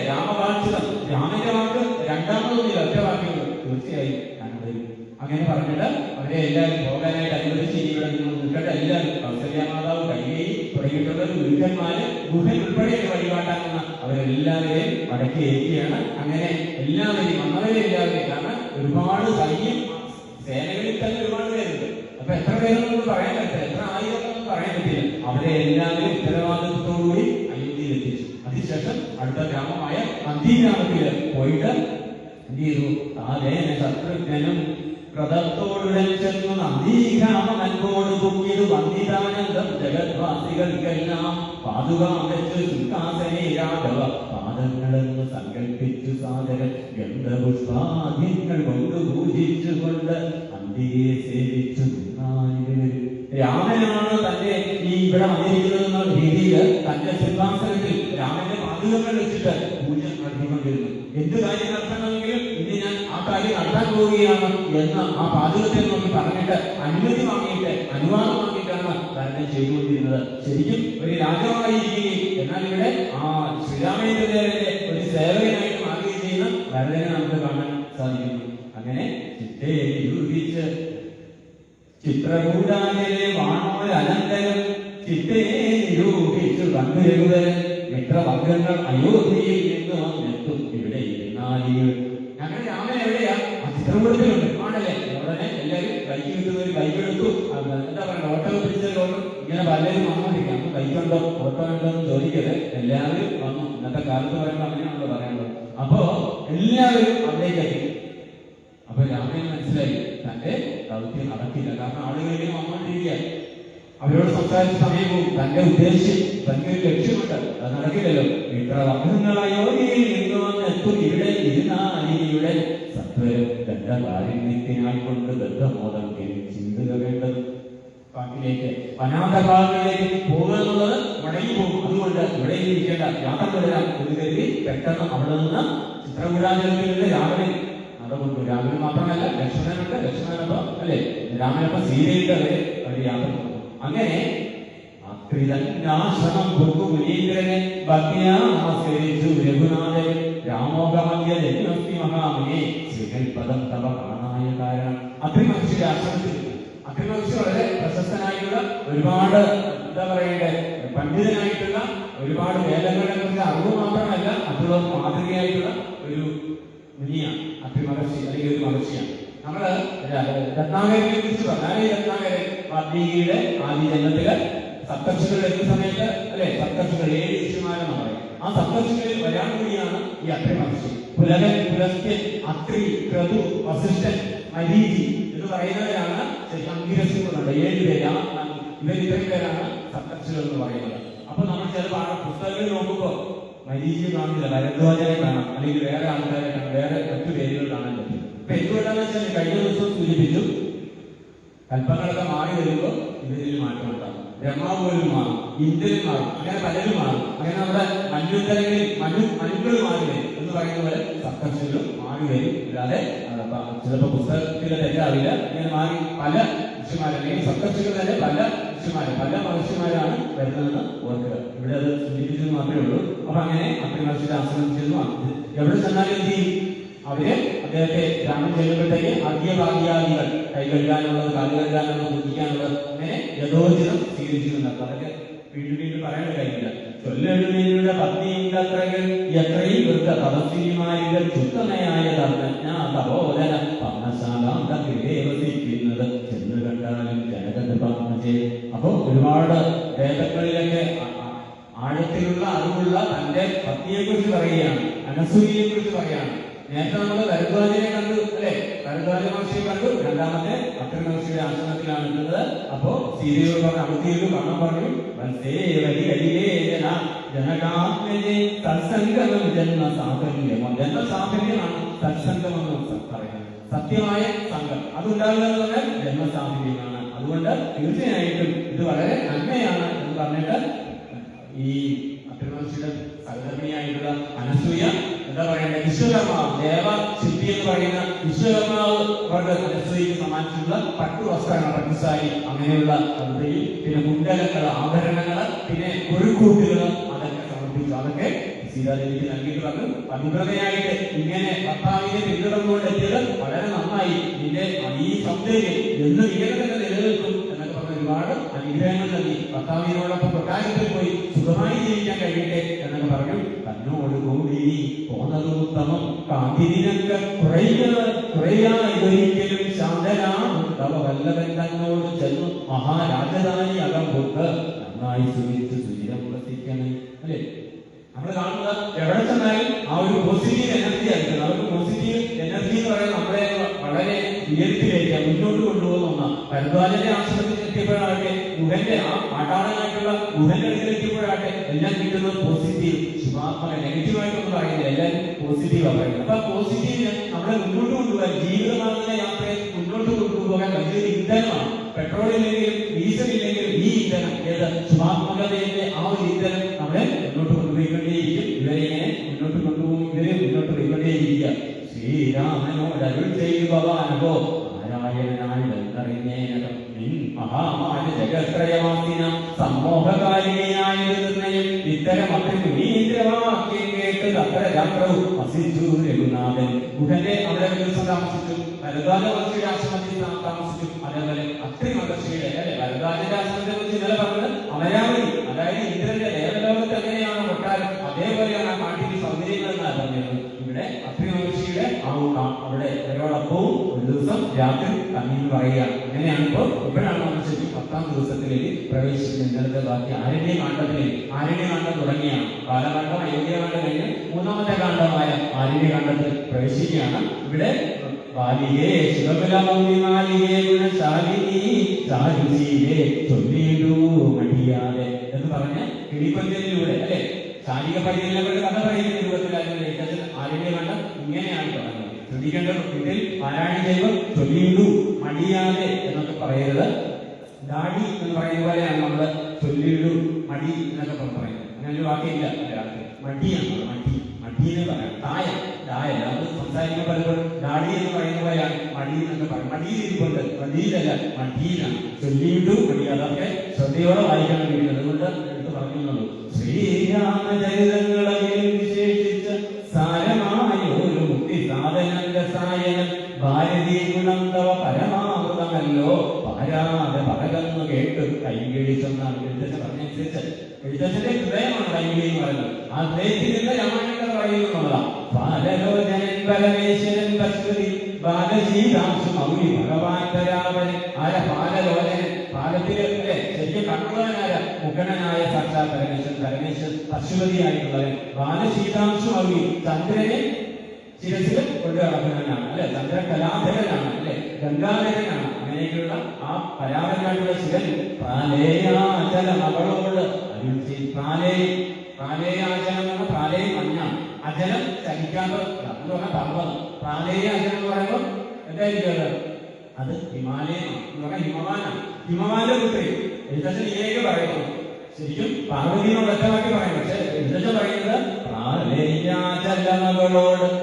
രാമവാക്യം രാമന്റെ വാക്ക് രണ്ടാമതൊന്നുമില്ല, ഒറ്റ വാക്കുകൾ. തീർച്ചയായും ഞാൻ വരും. അങ്ങനെ പറഞ്ഞിട്ട് അവരെ എല്ലാവരും പോകാനായിട്ട് അനുവദിച്ച് ഇവിടെ നിങ്ങൾ നിൽക്കട്ടെ. എല്ലാവരും കൗസല്യമാതാവ്, കൈകേയി തുടങ്ങിയിട്ടുള്ള ഗുരുക്കന്മാര്, ഗുഹൻ ഉൾപ്പെടെ വഴികാട്ടാനെന്ന് അവരെല്ലാവരെയും മടക്കി ഏൽക്കുകയാണ്. അങ്ങനെ എല്ലാവരെയും വന്നവരെ എല്ലാവരെയും, കാരണം ഒരുപാട് സൈന്യം സേനകളിൽ തന്നെ ഒരുപാട് പേരുണ്ട്. അപ്പൊ എത്ര പേരൊന്നും പറയാൻ പറ്റില്ല, എത്ര ആയിരം പറയാൻ പറ്റില്ല. അവരെ എല്ലാവരും ഉത്തരവാദിത്വത്തോടുകൂടി അയോധ്യയിൽ എത്തിച്ചു. അതിനുശേഷം അടുത്ത ഗ്രാമമായ നന്ദീഗ്രാമത്തിൽ പോയിട്ട് എന്ത് ചെയ്തു? താലേന ശത്രുഘ്നും വ്രതത്തോടുടൻ ചെന്നു നന്ദീഗ്രാമം അൻപോട് പൊക്കിയത് വന്ദിതാനന്ദം ജഗദ്വാസികൾക്കെല്ലാം പാതുകാം വെച്ച് സുഖാസനെ രാഘവ പാദങ്ങളെന്ന് സങ്കൽപ്പിച്ചു സാദരൻ ഗന്ധപുഷ്പാദ്യങ്ങൾ കൊണ്ട് പൂജിച്ചുകൊണ്ട് അന്തിയെ സേവിച്ചു. രാമനാണ് തന്റെ ഈ ഇവിടെ വന്നിരിക്കുന്നത് രീതിയിൽ തന്റെ സിംഹാസനത്തിൽ രാമന്റെ പാതുകങ്ങൾ വെച്ചിട്ട് പൂജ നടത്തിക്കൊണ്ടിരുന്നു. എന്ത് കാര്യം നടത്തണമെങ്കിലും ഇനി ഞാൻ ആ കാര്യം നടത്താൻ പോവുകയാണ് എന്ന് ആ പാതുകത്തെ നോക്കി പറഞ്ഞിട്ട് അനുമതി വാങ്ങിയിട്ട് അനുവാദം വാങ്ങിയിട്ടാണ് തന്നെ ചെയ്തുകൊണ്ടിരുന്നത്. ശരിക്കും ഒരു രാജാവായിരിക്കുകയും എന്നാൽ ഇവിടെ ആ ശ്രീരാമചന്ദ്രദേവന്റെ ഒരു സേവകനായിട്ട് മാറുകയും ചെയ്യുന്ന ഭരതനെ നമുക്ക് കാണാൻ സാധിക്കുന്നു. അങ്ങനെ ചിട്ടയെ നിരൂപിച്ച് ചിത്രകൂടാനിലെ വാണോരനന്തരം ചിട്ടയെ നിരൂപിച്ചു കണ്ടു രഘുവരൻ മിത്രവർഗങ്ങൾ അയോധ്യയിൽ നിന്ന് വന്നെത്തും ഇവിടെ ഇരുന്നാലികൾ. അങ്ങനെ രാമൻ എവിടെയാ? ആ ചിത്രകൂടത്തിലുണ്ട് ആണല്ലേ. ഉടനെ എല്ലാവരും കൈക്ക് കിട്ടുന്ന ഒരു കൈക്കെടുത്തു. എന്താ പറയുക, ഓട്ടോ പിടിച്ചവരോട് ഇങ്ങനെ പലരും വന്നോണ്ടിരിക്കും. അപ്പൊ കൈക്കുണ്ടോ ഓട്ടോ ഉണ്ടോ എന്ന് ചോദിക്കരുത്. എല്ലാവരും വന്നു. ഇന്നത്തെ കാലത്ത് പറയുമ്പോൾ അങ്ങനെയാണല്ലോ പറയേണ്ടത്. അപ്പോ എല്ലാവരും അവിടേക്ക് എത്തി. അപ്പൊ രാമന് മനസ്സിലായി തന്റെ ദൗത്യം നടക്കില്ല. കാരണം ആളുകളിലും വന്നോണ്ടിരിക്കുക. അവരോട് സംസാരിച്ച സമയം പോകും. തന്റെ ഉദ്ദേശം, തന്റെ ഒരു ലക്ഷ്യമുണ്ട്, അത് നടക്കില്ലല്ലോ. മിത്രവർഗങ്ങളായോഗ്യയിൽ നിന്ന് വന്നെത്തും ഇവിടെ ഇരുന്നാലിയുടെ സത്വരം തന്റെ കാരുണ്യത്തിനായി കൊണ്ട് ബദ്ധമോദം ചിന്തുക വേണ്ടത്. കാട്ടിലേക്ക് അനാഥകാലിലേക്ക് പോകുക എന്നുള്ളത് മടങ്ങി പോകും. അതുകൊണ്ട് ഇവിടെ ഇരിക്കേണ്ട, യാത്ര തുടരാൻ ഒരു കരുതി പെട്ടെന്ന് അവിടെ നിന്ന് ചിത്രകൂടാചരത്തിൽ നിന്ന് രാവിലെ നടകൊണ്ടു. രാവിലെ മാത്രമല്ല, ലക്ഷ്മണനുണ്ട്. ലക്ഷ്മണനൊപ്പം അല്ലെ, രാമനൊപ്പം സീതയുടെ വരെ അവർ യാത്ര പോകും. അങ്ങനെ അത്രിതന്നാശ്രമം പൊക്കു മുനീന്ദ്രനെ ഭക്തിയാ നമസ്കരിച്ചു രഘുനാഥൻ രാമോകമധ്യ ജന്മി മഹാമുനെ ശ്രീകൽപദം തവ കാണായ കാരണം. അത്രി മഹർഷിയുടെ ആശ്രമത്തിൽ, അത്രി മഹർഷി വളരെ പ്രശസ്തനായിട്ടുള്ള, ഒരുപാട് എന്താ പറയണ്ടേ, പണ്ഡിതനായിട്ടുള്ള, ഒരുപാട് വേദങ്ങളെ കുറിച്ച് അറിവ് മാത്രമല്ല മറ്റുള്ള മാതൃകയായിട്ടുള്ള ഒരു മുനിയാണ്, അത്രി മഹർഷി അല്ലെങ്കിൽ ഒരു മഹർഷിയാണ്. നമ്മള് രത്നാകരനെ കുറിച്ച് പറഞ്ഞാൽ ഈ രത്നാകരൻ വാൽമീകിയുടെ ആദ്യ ജന്മത്തില് സപ്തർഷികൾ എത്തുന്ന സമയത്ത് അല്ലെ, സപ്തർഷികൾ 7 ഋഷിമാരെന്ന് പറയും. ആ സപ്തർഷികളിൽ വരാൻ കൂടിയാണ് ഈ അത്രി മഹർഷി. പുലകൻ, പുലസ്ത്യൻ, അത്രി, ക്രതു, വസിഷ്ഠൻ, മരീചി എന്ന് പറയുന്നവരാണ് അംഗിരസുകളുണ്ട്. 7 പേര്. ഇവരിത്രയും പേരാണ് സപ്തർഷികൾ എന്ന് പറയുന്നത്. അപ്പൊ നമ്മൾ ചില പുസ്തകങ്ങളിൽ നോക്കുമ്പോൾ മരീചി കാണില്ല, ഭരദ്വാജനെ കാണാം, അല്ലെങ്കിൽ വേറെ ആൾക്കാരെ കാണാം, വേറെ മറ്റു പേരുകൾ കാണാൻ പറ്റും. ഇപ്പൊ എന്തുകൊണ്ടാന്ന് വെച്ചാൽ കഴിഞ്ഞ ദിവസം സൂചിപ്പിച്ചു, കൽപ്പങ്ങളൊക്കെ മാറി വരുമ്പോൾ ഇവരിൽ മാറ്റം ഉണ്ടാകും. ബ്രഹ്മാവ് പോലും മാറും, ഇന്ദ്രൻ മാറും, അങ്ങനെ പലരും മാറും. അങ്ങനെ നമ്മുടെ മനുത്തരങ്ങളിൽ മനുക്കൾ മാറി വരും എന്ന് പറയുന്ന പോലെ സപ്തർഷികളും മാറി വരും. അല്ലാതെ ചിലപ്പോൾ പുസ്തകത്തിലെ തെറ്റാവില്ല. ഇങ്ങനെ മാറി പല ഋഷിമാരല്ലെങ്കിൽ സപ്തർഷികൾ തന്നെ പല ഋഷിമാര്, പല മഹർഷിമാരാണ് വരുന്നതെന്ന് ഓർക്കുക. ഇവിടെ അത് സൂചിപ്പിച്ചത് മാത്രമേ ഉള്ളൂ. അപ്പൊ അങ്ങനെ അത്രി മഹർഷിയുടെ ആശ്രമം ചെന്നു. എവിടെ ചെന്നാലും എന്ത് ചെയ്യും? അവര് അദ്ദേഹത്തെ ഗ്രാമം ചെല്ലുമ്പോഴത്തേക്ക് അർഘ്യഭാഗ്യാദികൾ, കൈ കഴുകാനുള്ളത്, കാല് കഴുകാനുള്ളത്, കുടിക്കാനുള്ളത്, അങ്ങനെ യഥോചിതം സ്വീകരിച്ചിരുന്നത്. അതൊക്കെ വീണ്ടും വീണ്ടും പറയേണ്ട കാര്യമില്ല. ചൊല്ലെഴുന്നേരുടെ പത്നിയുണ്ടത്രകൾ എത്രയും വൃത്ത തപസ്വിമാരികൾ ചുത്തമയായ തപോധന പർണശാലാന്തേവസിക്കുന്നത് ചെന്ന് കണ്ടാലും ജനകൃപാമജേ. അപ്പോ ഒരുപാട് വേദങ്ങളിലൊക്കെ ആഴത്തിലുള്ള അറിവുള്ള തന്റെ പത്നിയെ കുറിച്ച് പറയുകയാണ്, അനസൂയയെ കുറിച്ച് പറയുകയാണ്. നേരത്തെ നമ്മൾ ഭരദ്വാജനെ കണ്ടു അല്ലെ, ഭരദ്വാജ മഹർഷിയെ കണ്ടു. രണ്ടാമത്തെ അത്രി മഹർഷിയുടെ ആശ്രമത്തിലാണ് എത്തുന്നത്. അപ്പോ സീതയോട് പറഞ്ഞ അമിതയോട് കാണാൻ പറഞ്ഞു, തത്സംഗമം ജന്മ സാഫല്യം. ജന്മ സാഫല്യമാണ് തത്സംഗം എന്ന് പറയുന്നത്. സത്യമായ സംഘം അതുണ്ടാകുക എന്ന് പറഞ്ഞാൽ ജന്മ സാഫല്യമാണ്. അതുകൊണ്ട് തീർച്ചയായിട്ടും ഇത് വളരെ നന്മയാണ് എന്ന് പറഞ്ഞിട്ട് ഈ അത്രി മഹർഷിയുടെ സഹധർമ്മിണിയായിട്ടുള്ള അനസൂയ എന്താ പറയണ്ടേ, വിശ്വകർമാവ്, ദേവ ശില്പി എന്ന് പറയുന്ന വിശ്വകർമാവ് അവരുടെ അനസൂയക്ക് സമ്മാനിച്ചിട്ടുള്ള പട്ടുവസ്ത്രങ്ങൾ, പട്ടുസാരി, അങ്ങനെയുള്ള അതുവഴി പിന്നെ കുണ്ടലങ്ങൾ, ആഭരണങ്ങൾ, പിന്നെ കുരുക്കൂട്ടുകൾ അതൊക്കെ സമർപ്പിച്ചു. അതൊക്കെ സീതാദേവിക്ക് നൽകിയിട്ട് പറഞ്ഞു, പതിവ്രതയായിട്ട് ഇങ്ങനെ ഭർത്താവിനെ പിന്തുടർന്നുകൊണ്ട് എത്തിയത് വളരെ നന്നായി, നിന്റെ ഈ സൗന്ദര്യം എന്നും ഇങ്ങനെ തന്നെ നിലനിൽക്കും എന്നൊക്കെ പറഞ്ഞ ഒരുപാട് അനുഗ്രഹങ്ങൾ നൽകി. ഭർത്താവിനോടൊപ്പം പ്രകാശത്തിൽ പോയി സുഖമായി ജീവിക്കാൻ കഴിയട്ടെ എന്നൊക്കെ പറഞ്ഞു. തന്നോട് കൂടി പോന്നതും ഉത്തമം, കാന്തിരിനൊക്കെ കുറയാതൊരിക്കലും ശാന്തനാണ് തവ വല്ലവൻ തന്നോട് ചെന്നു മഹാരാജധാനി അകമ്പുക്ക് നന്നായി സുഖിച്ച് സുചിരം പ്രസിക്കണം. അല്ലെ, നമ്മൾ കാണുന്നത് എവിടെ ചെന്നാലും ആ ഒരു പോസിറ്റീവ് എനർജി ആയിരിക്കും. അവർക്ക് പോസിറ്റീവ് എനർജി എന്ന് പറയുന്നത് നമ്മളെ വളരെ ഉയരത്തിലേക്ക് മുന്നോട്ട് കൊണ്ടുപോകുന്ന ഒന്നാണ്. ഭരദ്വാജന്റെ ആശ്രമത്തിൽ എത്തിയപ്പോഴാകട്ടെ, ഗുഹന്റെ ആ ആട്ടാളനായിട്ടുള്ള ഗുഹന്റെ അടുത്തെത്തിയപ്പോഴാകട്ടെ എല്ലാം കിട്ടുന്നത് പോസിറ്റീവ്, ശുഭാത്മക. നെഗറ്റീവായിട്ടൊന്നും പറയുന്നില്ല, എല്ലാവരും പോസിറ്റീവാണ് പറയുന്നത്. അപ്പൊ പോസിറ്റീവിന് നമ്മളെ മുന്നോട്ട് കൊണ്ടുപോകാൻ, ജീവിതമാർഗ യാത്രയെ മുന്നോട്ട് കൊണ്ടുപോകാൻ വലിയൊരു ഇന്ധനമാണ്. പെട്രോൾ ഇല്ലെങ്കിലും ഡീസൽ ഇല്ലെങ്കിലും ഈ ഇന്ധനം, ഏത് ശുഭാത്മകതയുടെ ആ ഒരു ഇന്ധനം നമ്മളെ മുന്നോട്ട് കൊണ്ടുപോയിക്കൊണ്ടേയിരിക്കും. ഇവരെ ഇങ്ങനെ മുന്നോട്ട് കൊണ്ടുപോകും, ഇവരെ മുന്നോട്ട് പോയിക്കൊണ്ടേയിരിക്കുക. ശ്രീരാമനോട് അരുൾ ചെയ്യുവാനോ നാരായണനായിടറിഞ്ഞേനകം മഹാമായ ജഗത്രയവാസിന സമ്മോഹകാരിണിയായ നിർണയം ഇത്തരം അത്രിമുനീന്ദ്രവാക്യം കേട്ട് അത്ര രാത്രവും വസിച്ചു രഘുനാഥൻ. ഗുഹന്റെ അവിടെ ഒരു ദിവസം താമസിച്ചു, ഭരദ്വാജ മഹർഷിയുടെ ആശ്രമത്തിൽ താമസിച്ചു. അതേപോലെ അത്രി മഹർഷിയുടെ അല്ലെ ഭരദ്വാജന്റെ ആശ്രമത്തെ കുറിച്ച് ഇന്നലെ പറഞ്ഞത് അമരാവതി, അതായത് ഇന്ദ്രന്റെ ദേവലോകത്ത് എങ്ങനെയാണ് കൊട്ടാരം അതേപോലെയാണ് ആ കാട്ടിന്റെ സൗന്ദര്യങ്ങൾ എന്നാണ് പറഞ്ഞത്. ഇവിടെ അത്രി മഹർഷിയുടെ അവിടെ അവരോടൊപ്പവും ഒരു ദിവസം രാത്രി തങ്ങിന്ന് പറയുകയാണ്. അങ്ങനെയാണ് ഇപ്പോഴാണ് നമ്മൾ ശരിക്കും 10ാം ദിവസത്തിലേക്ക് പ്രവേശിക്കുന്നത്. ഇന്നലത്തെ ബാക്കി ആരണ്യകാണ്ഡത്തിലേക്ക്, ആരണ്യകാണ്ഡം തുടങ്ങിയാണ്. ബാലകാണ്ഡം, അയോധ്യകാണ്ഡം കഴിഞ്ഞ് 3ാമത്തെ കാണ്ഡമായ ആരണ്യകാണ്ഡത്തിൽ പ്രവേശിക്കുകയാണ്. ഇവിടെ ബാലികേ ശിവകുലമൗലിമാലികേ ഗുണശാലിനി ചാരുശീലേ ചൊല്ലിടൂ മടിയാതെ എന്ന് പറഞ്ഞ് കിളിപ്പഞ്ചലിലൂടെ അല്ലെ ശാരീരിക പരിചയങ്ങളുടെ കഥ പറയുന്ന രൂപത്തിലായിരുന്നു ആരണ്യകാണ്ഡം. ഇങ്ങനെയാണ് തുടങ്ങുന്നത്. ശ്രദ്ധിക്കേണ്ട വീട്ടിൽ പാരായണം ചെയ്യുമ്പോൾ ചൊല്ലിടൂ മടിയാതെ എന്നൊക്കെ പറയരുത്. ഡാഡി എന്ന് പറയുന്ന പോലെയാണ് നമ്മള് ചൊല്ലിടൂ മടി എന്നൊക്കെ പറയുന്നത്. അങ്ങനെ ഒരു വാക്കില്ല ഒരാൾക്ക്. മടിയാണ് മടി, മടി എന്ന് പറയാം. ഡായ അത് സംസാരിക്കുമ്പോൾ പലപ്പോഴും ഡാഡി എന്ന് പറയുന്ന പോലെയാണ് മടി എന്നൊക്കെ പറയും. മടിയിലിരിപ്പുണ്ട്, മടിയിലല്ല മടിയിലാണ്. ചൊല്ലിടൂ മടി, അതൊക്കെ ശ്രദ്ധയോടെ വായിക്കാൻ കഴിയുന്നത്. അതുകൊണ്ട് എടുത്ത് പറഞ്ഞുള്ളൂ. ശ്രീരാമചരിതങ്ങളെയും വിശേഷിച്ച സാരമായ ഒരു മുക്തി സാധനം രസായനം ഭാരതീയ ഗുണം തവ പരമാമൃതമല്ലോ പാരാതെ പറകന്നു കേട്ടു കൈകിഴി എന്നാണ് എഴുത്തച്ഛൻ പറഞ്ഞനുസരിച്ച്. എഴുത്തച്ഛന്റെ ഹൃദയമാണ് വൈകിളി എന്ന് പറയുന്നത്. ആ ഹൃദയത്തിൽ നിന്ന് രാമായണത്തെ പറയുന്നതാണ്. ബാലലോചനൻ പരമേശ്വരൻ പശുപതി ബാലശീതാംശു മൗലി ഭഗവാൻ രാവണൻ. ആര ബാലലോചനൻ? പാലത്തില് അല്ലെ ശരിക്കും കണ്ണുള്ളവനായ മുഖനായ സാക്ഷാ പരമേശ്വരൻ പശുപതിയായിട്ടുള്ളവൻ. ബാലശീതാംശു മൗലി ചന്ദ്രനെ ശിരസിൽ കൊണ്ടു നടക്കുന്നവനാണ് അല്ലെ. ചന്ദ്രകലാധരനാണ് അല്ലെ, ഗംഗാധരനാണ്. അങ്ങനെയൊക്കെയുള്ള ആ പരാവരനായിട്ടുള്ള ശിവൻ പ്രാലേയാചല മകളോട് പ്രാലേയാചലം എന്ന പ്രാലേയം മഞ്ഞാണ്, അജലം ചലിക്കാത്ത എന്ന് പറഞ്ഞാൽ പർവ്വതം. പ്രാലേയാചലം എന്ന് പറയുമ്പോൾ എന്തായിരിക്കും അത് ഹിമാലയമാണ് എന്ന് പറഞ്ഞാൽ ഹിമവാനാണ്. ഹിമവാന്റെ പുത്രി എഴുത്തച്ഛൻ ഇങ്ങനെയൊക്കെ പറയുന്നു. ശരിക്കും പാർവതിയോട് ഒറ്റമാക്കി പറയും. പക്ഷെ എഴുത്തച്ഛൻ പറയുന്നത് പ്രാലേയാചലമകളോട്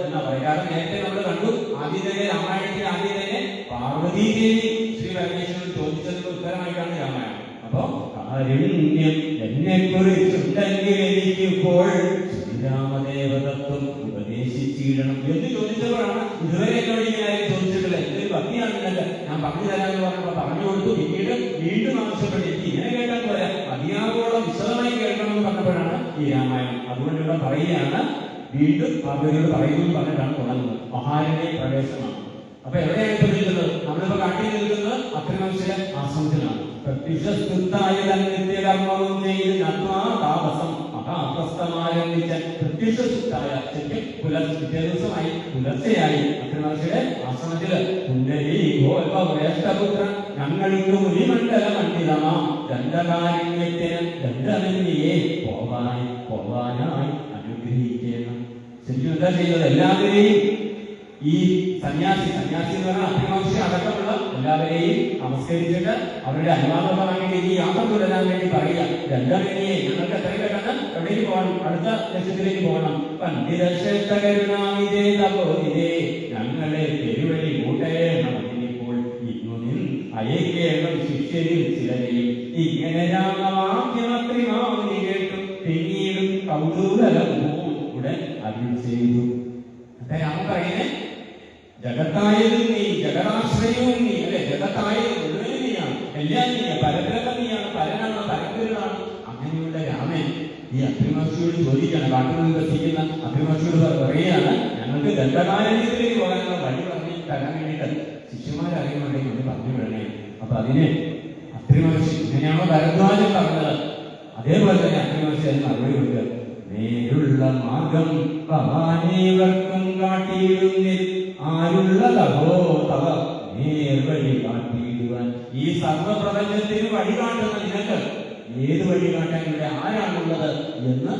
എന്നാ പറയും. കാരണം നേരത്തെ നമ്മൾ കണ്ടു ആദ്യം തന്നെ രാമായണത്തിൽ ആദ്യം തന്നെ പാർവതി ദേവി ശ്രീ പരമേശ്വരൻ ചോദിച്ചതിന് ഉത്തരമായിട്ടാണ് രാമായണം. അപ്പൊ കാരുണ്യം എന്നെ കുറിച്ചുണ്ടെങ്കിൽ എനിക്കിപ്പോൾ ശ്രീരാമദേവതത്വം ഉപദേശിച്ചിടണം എന്ന് ചോദിച്ചപ്പോഴാണ് ഇതുവരെ എന്നോട് ഇങ്ങനെ ചോദിച്ചിട്ടില്ല. എന്തൊരു ഭക്തിയാണെന്നല്ല ഞാൻ പറഞ്ഞു തരാമെന്ന് പറഞ്ഞപ്പോ പറഞ്ഞു കൊടുത്തു. പിന്നീട് വീണ്ടും ആവശ്യപ്പെട്ടു എനിക്ക് ഇങ്ങനെ കേട്ടാൽ പോരാ, മതിയാവോളം വിശദമായി കേൾക്കണമെന്ന് പറഞ്ഞപ്പോഴാണ് ഈ രാമായണം. അതുകൊണ്ട് ഇവിടെ പറയുകയാണ്, വീണ്ടും പാർവതിയോട് പറയുന്നു പറഞ്ഞിട്ടാണ് തുടങ്ങുന്നത്. മഹാരണ്യ പ്രവേശനമാണ്. അപ്പൊ എവിടെയാണ് ഇപ്പൊ നിൽക്കുന്നത്? നമ്മളിപ്പോ കാട്ടി നിൽക്കുന്നത് അക്രമശില ആശ്രമത്തിലാണ്. നിത്യകർമ്മവും ചെയ്ത് താപസം മഹാപ്രസ്ഥമാരംഭിച്ച പ്രത്യക്ഷശുദ്ധായ പിറ്റേ ദിവസമായി പുലർച്ചെയായി അക്രമശിലെ ആശ്രമത്തില് പുത്രൻ ഞങ്ങൾക്ക് മുനിമണ്ഡല മണ്ഡിതമാ ദണ്ഡകാരണ്യത്തിന് ദണ്ഡമന്യെ പോവാനായി അനുഗ്രഹിക്കണം. ശരിക്കും എന്താ ചെയ്യുന്നത്? എല്ലാവരെയും ഈ സന്യാസി എന്ന് പറഞ്ഞാൽ അഭിമാംശ അടക്കമുള്ള എല്ലാവരെയും നമസ്കരിച്ചിട്ട് അവരുടെ അനുവാദം വാങ്ങിയിട്ട് ഈ യാത്ര തുടരാൻ വേണ്ടി പറയുക. രണ്ടറിയെ ഞങ്ങൾക്ക് എത്രയും പെട്ടെന്ന് എവിടേക്ക് പോകണം? അടുത്ത ലക്ഷ്യത്തിലേക്ക് പോകണം. പണ്ഡിതേ ഞങ്ങളെ പെരുവഴി കൂട്ടേണം. ഇപ്പോൾ ഇന്നുനിൽ അയക്കേണം ശിഷ്യരിൽ ചിലരെയും. ഇങ്ങനെ രാമവാക്യമത്രിമാവിനി കേട്ടു പിന്നീടും കൗതൂഹലവും ഉടൻ അരുൾ ചെയ്തു. രാമൻ പറയുന്നത് ജഗത്തായതും നീ, ജഗതാശ്രയവും നീ അല്ലെ. ജഗത്തായത് മുഴുവനും നീയാണ്, എല്ലാം നീ, പരബ്രഹ്മ നീയാണ്, പരനാണ്, പരമ്പരനാണ്. അങ്ങനെയുള്ള രാമൻ ഈ അഭിമർശിയോട് ചോദിക്കുകയാണ്. കാട്ടുകളിൽ വസിക്കുന്ന അഭിമർശിയോട് പറയുകയാണ്, ഞങ്ങൾക്ക് ദണ്ഡകാരണ്യത്തിലേക്ക് പോകാനുള്ള വഴി പറഞ്ഞു തരാൻ വേണ്ടിയിട്ട് ശിഷ്യന്മാരറിയുന്നുണ്ടെങ്കിൽ ഒന്ന് പറഞ്ഞു വിടണേ. അപ്പൊ അതിന് അഭിമർശി ഇങ്ങനെയാണോ ഭരദ്വാജൻ പറഞ്ഞത്, അതേപോലെ തന്നെ അഭിമർശി അതിന് മറുപടി കൊടുക്കുക. നേരുള്ള മാർഗം ഭവാനേവർക്കും കാട്ടിയിടുന്നിൽ ആരുള്ളതോ തവ നേർവഴി കാട്ടിയിടുവാൻ. ഈ സർവപ്രപഞ്ചത്തിന് വഴികാട്ടുന്ന നിനക്ക് ഏത് വഴി കാട്ടാൻ ഇവിടെ ആരാണുള്ളത് എന്ന്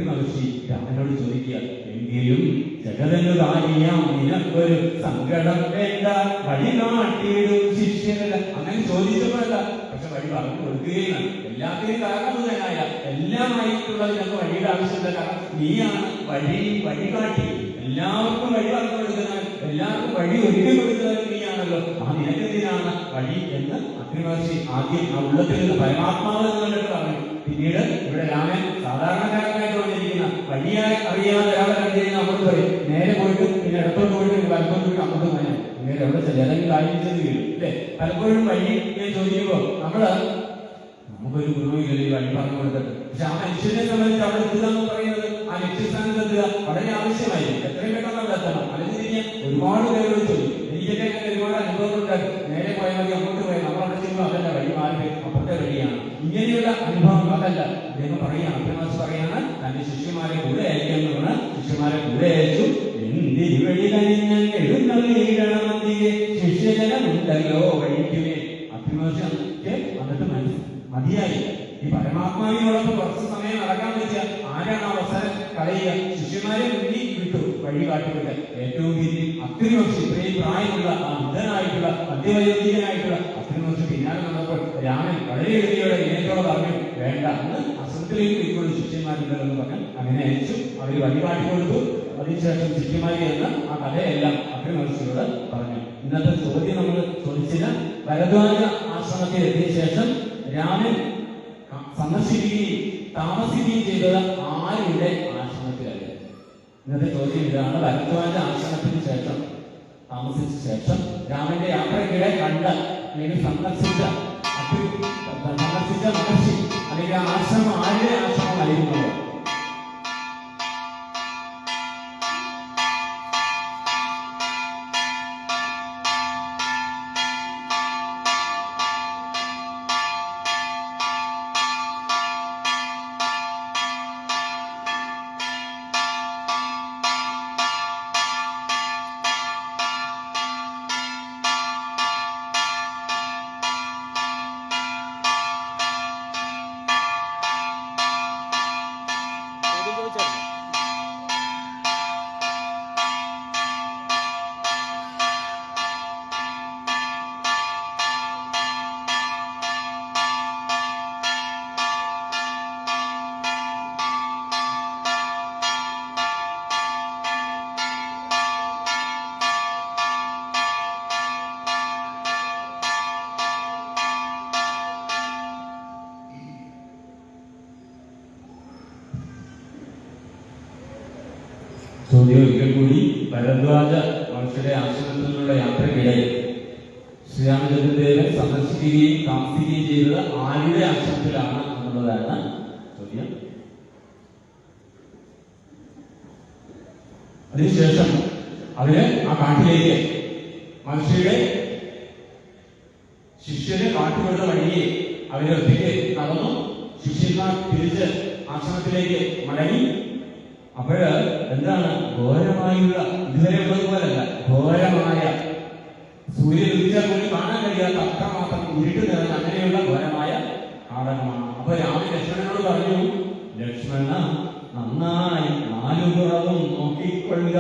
മഹർഷി രാമനോട് ചോദിക്കുക. എങ്കിലും ജഗതനു കാര്യാം നിനക്കൊരു സങ്കടം വേണ്ട, വഴി കാട്ടിയിടും ശിഷ്യനല്ല. അങ്ങനെ ചോദിച്ചപ്പോഴല്ല, പക്ഷെ വഴി പറഞ്ഞു കൊടുക്കുകയാണ്. എല്ലാത്തിനും കാരണമുതലായ എല്ലാമായിട്ടുള്ള നിനക്ക് വഴിയുടെ ആവശ്യമില്ല. കാരണം നീയാണ് വഴികാട്ടി. എല്ലാവർക്കും വഴി പറഞ്ഞു കൊടുക്കുന്നവൻ, എല്ലാവർക്കും വഴി ഒരുക്കി കൊടുക്കുന്നവൻ നീയാണല്ലോ. ആ നിനക്കെന്തിനാണ് വഴി എന്ന് അഗ്നിമഹർഷി ആദ്യം ആ ഉള്ളത്തിൽ നിന്ന് പരമാത്മാവ് കണ്ടിട്ട് പറഞ്ഞു. പിന്നീട് ഇവിടെ രാമൻ സാധാരണക്കാരനായിട്ട് വന്നിരിക്കുന്ന വഴിയായി അറിയാതെ ഒരാളെ കണ്ടിരുന്ന അങ്ങോട്ട് പറയും, നേരെ പോയിട്ട് പിന്നെ ഇടത്തോട്ട് പോയിട്ട് വലത്തോട്ട് പോയിട്ട് അങ്ങോട്ട് പോയാൽ നേരെ എവിടെ ഏതെങ്കിലും കാര്യം ചെയ്ത് വീഴും അല്ലെ. പലപ്പോഴും വഴി ചോദിക്കുമ്പോ നമുക്കൊരു ഗുണമില്ല വഴി പറഞ്ഞു കൊടുത്തിട്ട്. പക്ഷെ ആ മനുഷ്യനെ സംബന്ധിച്ച് അവിടെ എത്തുക എന്ന് പറയുന്നത്, ആ ലക്ഷ്യസ്ഥാനത്ത് എത്തുക വളരെ ആവശ്യമായിരിക്കും. എത്രയും പെട്ടെന്ന് അവിടെ എത്തണം. അല്ലെങ്കിൽ തിരിഞ്ഞ് ഒരുപാട് പേരോട് ചോദിക്കും. എനിക്കൊക്കെ അങ്ങനെ ഒരുപാട് അനുഭവങ്ങളുണ്ട്. നേരെ പോയാൽ മതി, അങ്ങോട്ട് പോയാൽ നമ്മൾ അവിടെ ചെയ്യുമ്പോൾ അതല്ല, വഴി മാറി അപ്പുറത്തെ വഴിയാണ്. ഇങ്ങനെയുള്ള അനുഭവം അതല്ല. അദ്ദേഹം പറയുകയാണ്, അഭിമാസ് പറയാണ്, തന്റെ ശിഷ്യന്മാരെ കൂടെ അയക്കാന്ന് പറഞ്ഞാൽ ശിഷ്യന്മാരെ കൂടെ അയച്ചു. എന്തിരുവഴി കഴിഞ്ഞാൽ എഴുന്നള്ളിയിടണമെന്നിಗೆ ശിഷ്യജനമുണ്ടല്ലോ വഴിക്കുമേ. അഭിമാസക്ക് എന്നിട്ട് മതിയായി. ഈ പരമാത്മാവിനോടൊപ്പം കുറച്ച് സമയം നടക്കാൻ പറ്റിയ ആരാണ് അവസരം കളയുക? ശിഷ്യന്മാരെ മുന്നിൽ വിട്ടു വഴി കാട്ടിവിട്ട്. ഏറ്റവും വലിയ അഗ്നിമഹർഷി, ഇത്രയും പ്രായമുള്ള ആ ബുദ്ധനായിട്ടുള്ള മധ്യവയോധികനായിട്ടുള്ള അഗ്നിമഹർഷി പിന്നാലെ നടന്നപ്പോൾ രാമൻ വളരെ എഴുതിയോടെ വിനയത്തോടെ പറഞ്ഞു, വേണ്ട, അന്ന് അസത്തിലേക്ക് ഇരിക്കുന്ന ശിഷ്യന്മാരുണ്ടല്ലോ പറഞ്ഞ് അങ്ങനെ അയച്ചു. അവർ വഴി കാട്ടിക്കൊടുത്തു. അതിനുശേഷം ശിഷ്യന്മാരി എന്ന് ആ കഥയെല്ലാം അഗ്നിമഹർഷിയോട് പറഞ്ഞു. ഇന്നത്തെ ചോദ്യം നമ്മൾ ചോദിച്ചില്ല. ഭരദ്വാജ ആശ്രമത്തിൽ എത്തിയ ശേഷം രാമൻ സന്ദർശിക്കുകയും താമസിക്കുകയും ചെയ്തത് ആരുടെ ആശ്രമത്തിലല്ല? ഇന്നത്തെ ചോദ്യം ഇതാണ്. ഭരദ്വാജ ആശ്രമത്തിന് ശേഷം താമസിച്ച ശേഷം രാമന്റെ യാത്രയ്ക്കിടെ കണ്ട അല്ലെങ്കിൽ സന്ദർശിച്ച ചോദ്യം ഒരിക്കൽ കൂടി. ഭരദ്വാജ മഹർഷിയുടെ ആശ്രമത്തിൽ നിന്നുള്ള യാത്രക്കിടയിൽ ശ്രീരാമചന്ദ്രദേവൻ സന്ദർശിക്കുകയും താമസിക്കുകയും ചെയ്തത് ആരുടെ ആശ്രമത്തിലാണ് എന്നുള്ളതാണ് ചോദ്യം. അതിനുശേഷം അവര് ആ കാട്ടിലേക്ക് മഹർഷിയുടെ ശിഷ്യരെ കാട്ടുകൊടുത്ത വഴിയെ അവരൊറ്റയ്ക്ക് നടന്നു. ശിഷ്യന്മാർ തിരിച്ച് ആശ്രമത്തിലേക്ക് മടങ്ങി. അപ്പോഴ് എന്താണ് ഘോരമായുള്ള, ഇതുവരെ ഉള്ളതുപോലല്ല, ഘോരമായ സൂര്യൻ ഉദിച്ചാൽ പോലും കാണാൻ കഴിയാത്ത അത്രമാത്രം ഇരുട്ട് നിറഞ്ഞ അങ്ങനെയുള്ള ഘോരമായ കാടകമാണ്. അപ്പൊ രാമൻ ലക്ഷ്മണനോട് പറഞ്ഞു, ലക്ഷ്മണ നന്നായി നാലുപുറവും നോക്കിക്കൊള്ളുക.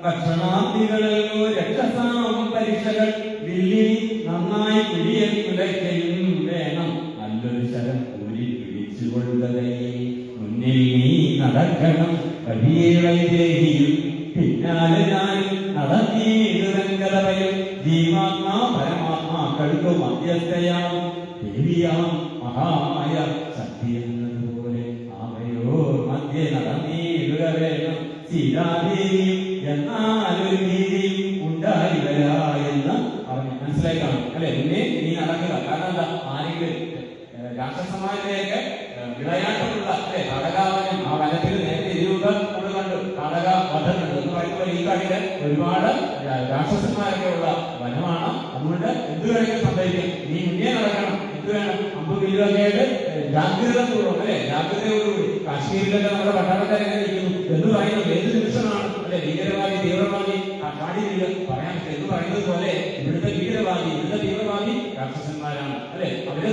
ഭക്ഷണാർത്ഥികളല്ലോ രക്തസാം പരീക്ഷകൾ വില്ലി നന്നായി പിടിയെ തുലയ്ക്കയും വേണം. നല്ലൊരു ശരം കൂലി പിടിച്ചുകൊള്ളുകയെ മുന്നിൽ നീ നടക്കണം. വഴിയെ വൈദേഹിയും പിന്നാലെ ഞാൻ നടന്നീടുവങ്കലവയും ജീവാത്മാ പരമാത്മാക്കൾക്ക് മധ്യസ്ഥയാവും ദേവിയാം മഹാമായ ശക്തി എന്നതുപോലെ അവയോ മധ്യ നടന്നീടുക വേണം. സീതാദേവി എന്നാലൊരു നീതിയും ഉണ്ടായി വരാ എന്ന് പറഞ്ഞു. മനസ്സിലായി കാണും അല്ലെ? പിന്നെ നീ നടക്കുക. കാരണം എന്താ, ആരെങ്കിലും രാക്ഷസമാരിലേക്ക് വിളയാട്ടമുള്ള അല്ലെ കാടകാവനം, ആ വനത്തിൽ നേരത്തെ ഇരുപത് നമ്മൾ കണ്ടു, കാടക വധം കണ്ടു എന്ന് പറയുമ്പോൾ ഈ കാട്ടില് ഒരുപാട് രാക്ഷസന്മാരൊക്കെ ഉള്ള വനമാണ്. അതുകൊണ്ട് എന്ത് വേണമെങ്കിലും സംഭവിക്കും. നീ മുന്നേ നടക്കണം. എന്ത് വേണം, അമ്പ് വില്ലുവൊക്കെയായിട്ട് ജാഗ്രത പൂർവ്വം അല്ലെ, ജാഗ്രതയോടുകൂടി. കാശ്മീരിലൊക്കെ നമ്മുടെ പട്ടാളക്കാരെങ്ങനെ ഇരിക്കുന്നു എന്ന് പറയുന്നത് ഏത് നിമിഷമാണ് അല്ലെ, ഭീകരവാദി തീവ്രവാദി കാടില്ല പറയാൻ എന്ന് പറയുന്നത് പോലെ ഇവിടുത്തെ ഭീകരവാദി, ഇവിടുത്തെ തീവ്രവാദി രാക്ഷസന്മാരാണ് അല്ലെ. അവര്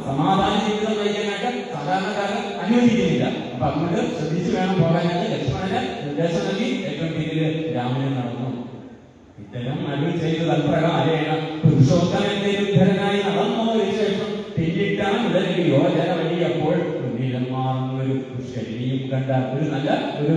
സമാധാന ജീവിതം നയിക്കാനായിട്ട് സാധാരണക്കാരൻ അനുവദിക്കുന്നില്ല. അപ്പൊ അതുകൊണ്ട് ശ്രദ്ധിച്ചു വേണം പോകാനായിട്ട് ലക്ഷ്മണന് നിർദ്ദേശം നൽകി ഏറ്റവും പിന്നില് രാമനെ നടന്നു. ഇത്തരം അരുൾ ചെയ്ത് തൽപ്രകാരേണ പുരുഷോത്തമനായി നടന്നതിനു ശേഷം പിന്നിട്ടാൻ ഉടനെ യോജന വഴിയപ്പോൾ നീലം മാറുന്നൊരു ശരീരം കണ്ട ഒരു നല്ല ഒരു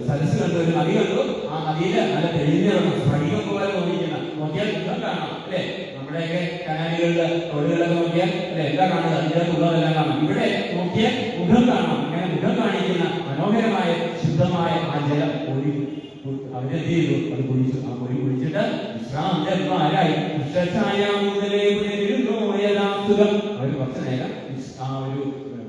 സരസ് കണ്ടു, ഒരു നദി കണ്ടു. ആ നദിയില് നല്ല തെളിഞ്ഞിറങ്ങും സ്ഫടികം പോലെ തോന്നിക്കുന്ന നോക്കിയാൽ മുഖം കാണാം അല്ലെ. നമ്മുടെയൊക്കെ കനാലുകളില് തൊഴിലുകളൊക്കെ നോക്കിയാൽ അല്ലെ എല്ലാം കാണുക, അതിൻ്റെ ഉള്ളതെല്ലാം കാണാം. ഇവിടെ നോക്കിയാൽ മുഖം കാണാം. അങ്ങനെ മുഖം കാണിക്കുന്ന മനോഹരമായ ശുദ്ധമായ ആ ജലം ഒഴി അവരെന്ത് ചെയ്തു, അത് കുടിച്ചു. ആ പൊരി കുടിച്ചിട്ട് വിശ്രാന്തന്മാരായി അവർ കുറച്ചു നേരം ആ ഒരു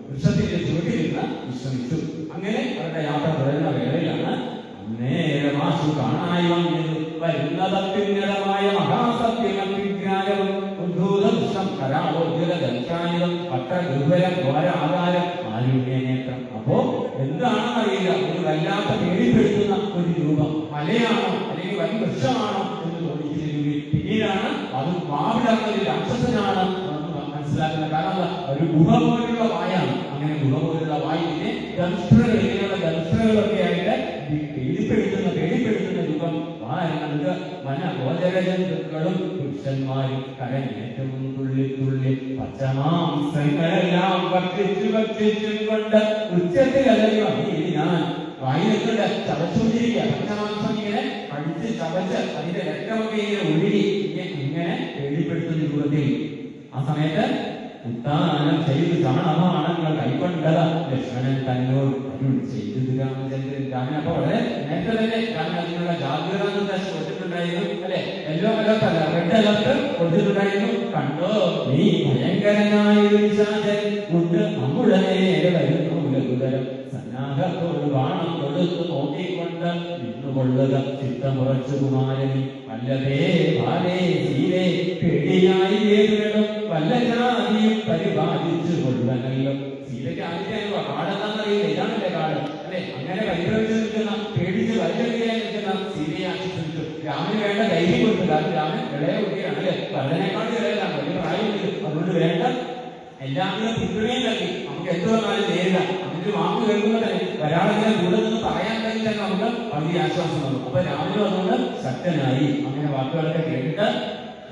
വൃക്ഷത്തിന്റെ ചുവട്ടിലിരുന്ന് വിശ്രമിച്ചു. അങ്ങനെ അവരുടെ യാത്ര തുടരുന്ന വേളയിലാണ് അന്നേരമാശു കാണായി വന്നത് വരുന്നതത്യുന്നതമായ മഹാസത്യമത്വിജ്ഞാനവും ഉദ്ധൂതം കരാവോജ്വല ദർശാനിതം പട്ടഗുരുവരം ഘോരാകാരം ആരുണ്യനേത്രം. അപ്പോ എന്താണെന്ന് അറിയില്ല, ഒരു വല്ലാത്ത പേടിപ്പെടുത്തുന്ന ഒരു രൂപം. മലയാണോ അല്ലെങ്കിൽ വൻ വൃക്ഷമാണോ എന്ന് തോന്നിച്ചിരുന്നെങ്കിൽ പിന്നീടാണ് അത് മാവിടാത്ത ഒരു രാക്ഷസനാണ് മനസ്സിലാക്കുന്നത്. കാരണം ഒരു ഗുഹ പോലുള്ള വായാണ്. അങ്ങനെ ഗുഹ പോലുള്ള വായിന്റെ ദംഷ്ട്രകൾ, ഇങ്ങനെയുള്ള ദംഷ്ട്രകളൊക്കെ ആയിട്ട് പേടിപ്പെടുത്തുന്ന രൂപം വായനകൾക്ക് വനഗോചരജന്തുക്കളും പുരുഷന്മാരും കരഞ്ഞേറ്റവും തുള്ളി തുള്ളി പച്ചമാംസങ്ങളെല്ലാം ഭക്ഷിച്ചും കൊണ്ട് ഉച്ചത്തിലല്ലോ ഞാൻ വായിലൊക്കെ ചവച്ചുകൊണ്ടിരിക്കുക. പച്ചമാംസം ഇങ്ങനെ കടിച്ച് ചവച്ച് അതിന്റെ രക്തമൊക്കെ ഇങ്ങനെ ഒഴുകി ഇങ്ങനെ പേടിപ്പെടുത്തുന്ന രൂപത്തിൽ. ആ സമയത്ത് ഉത്താനം ചെയ്ത് ചാണമാണങ്ങൾ കൈക്കൊണ്ടത് ലക്ഷ്മണൻ തന്നോട് അരുൾ ചെയ്തു രാമചന്ദ്രൻ. രാമൻ അപ്പൊ വളരെ നേരത്തെ തന്നെ രാമൻ അതിനുള്ള ജാഗ്രത നിർദ്ദേശം കൊടുത്തിട്ടുണ്ടായിരുന്നു അല്ലെ. യെല്ലോ അലർട്ട് അല്ല, റെഡ് അലർട്ട് കൊടുത്തിട്ടുണ്ടായിരുന്നു. കണ്ടോ നീ ഭയങ്കരനായ കൊണ്ട് നമ്മുടെ നേരെ വരുന്നു ലഘുതരം സന്നാഹത്തോട് ബാണം കൊടുത്തു നോക്കിക്കൊണ്ട് നിന്നുകൊള്ളുക ചിത്തമുറച്ചു കുമാരനി വല്ലതേ ഭാരേ സീരേ പേടിയായി ഏതുവിടും വല്ല ജാതിയും പരിപാലിച്ചു കൊള്ളുവനല്ലോ. സീതയ്ക്ക് ആദ്യമായിരുന്നു കാടെന്നാന്നറിയില്ല, ഇതാണല്ലേ കാട് അല്ലെ. അങ്ങനെ പരിഭ്രമിച്ചു നിൽക്കുന്ന, പേടിച്ച് വൈകല്യായി നിൽക്കുന്ന സീതയെ ആശ്വസിച്ചു. രാമന് വേണ്ട ധൈര്യം കൊടുത്തു. കാരണം രാമൻ ഇളയ കുട്ടിയാണ് അല്ലെ, ഭരതനേക്കാൾ ഇളയതാണ്, വലിയ പ്രായമില്ല. അതുകൊണ്ട് വേണ്ട എല്ലാവരും പിന്തുണയും നൽകി. നമുക്ക് എന്ത് വന്നാലും നേരിടാം. അതിന്റെ വാക്ക് കേൾക്കുമ്പോൾ തന്നെ ഒരാളിങ്ങനെ കൂടെ നിന്ന് പറയാൻ കഴിഞ്ഞാൽ നമുക്ക് വലിയ ആശ്വാസം വന്നു. അപ്പൊ രാമനും അതുകൊണ്ട് ശക്തനായി. അങ്ങനെ വാക്കുകളൊക്കെ കേട്ടിട്ട്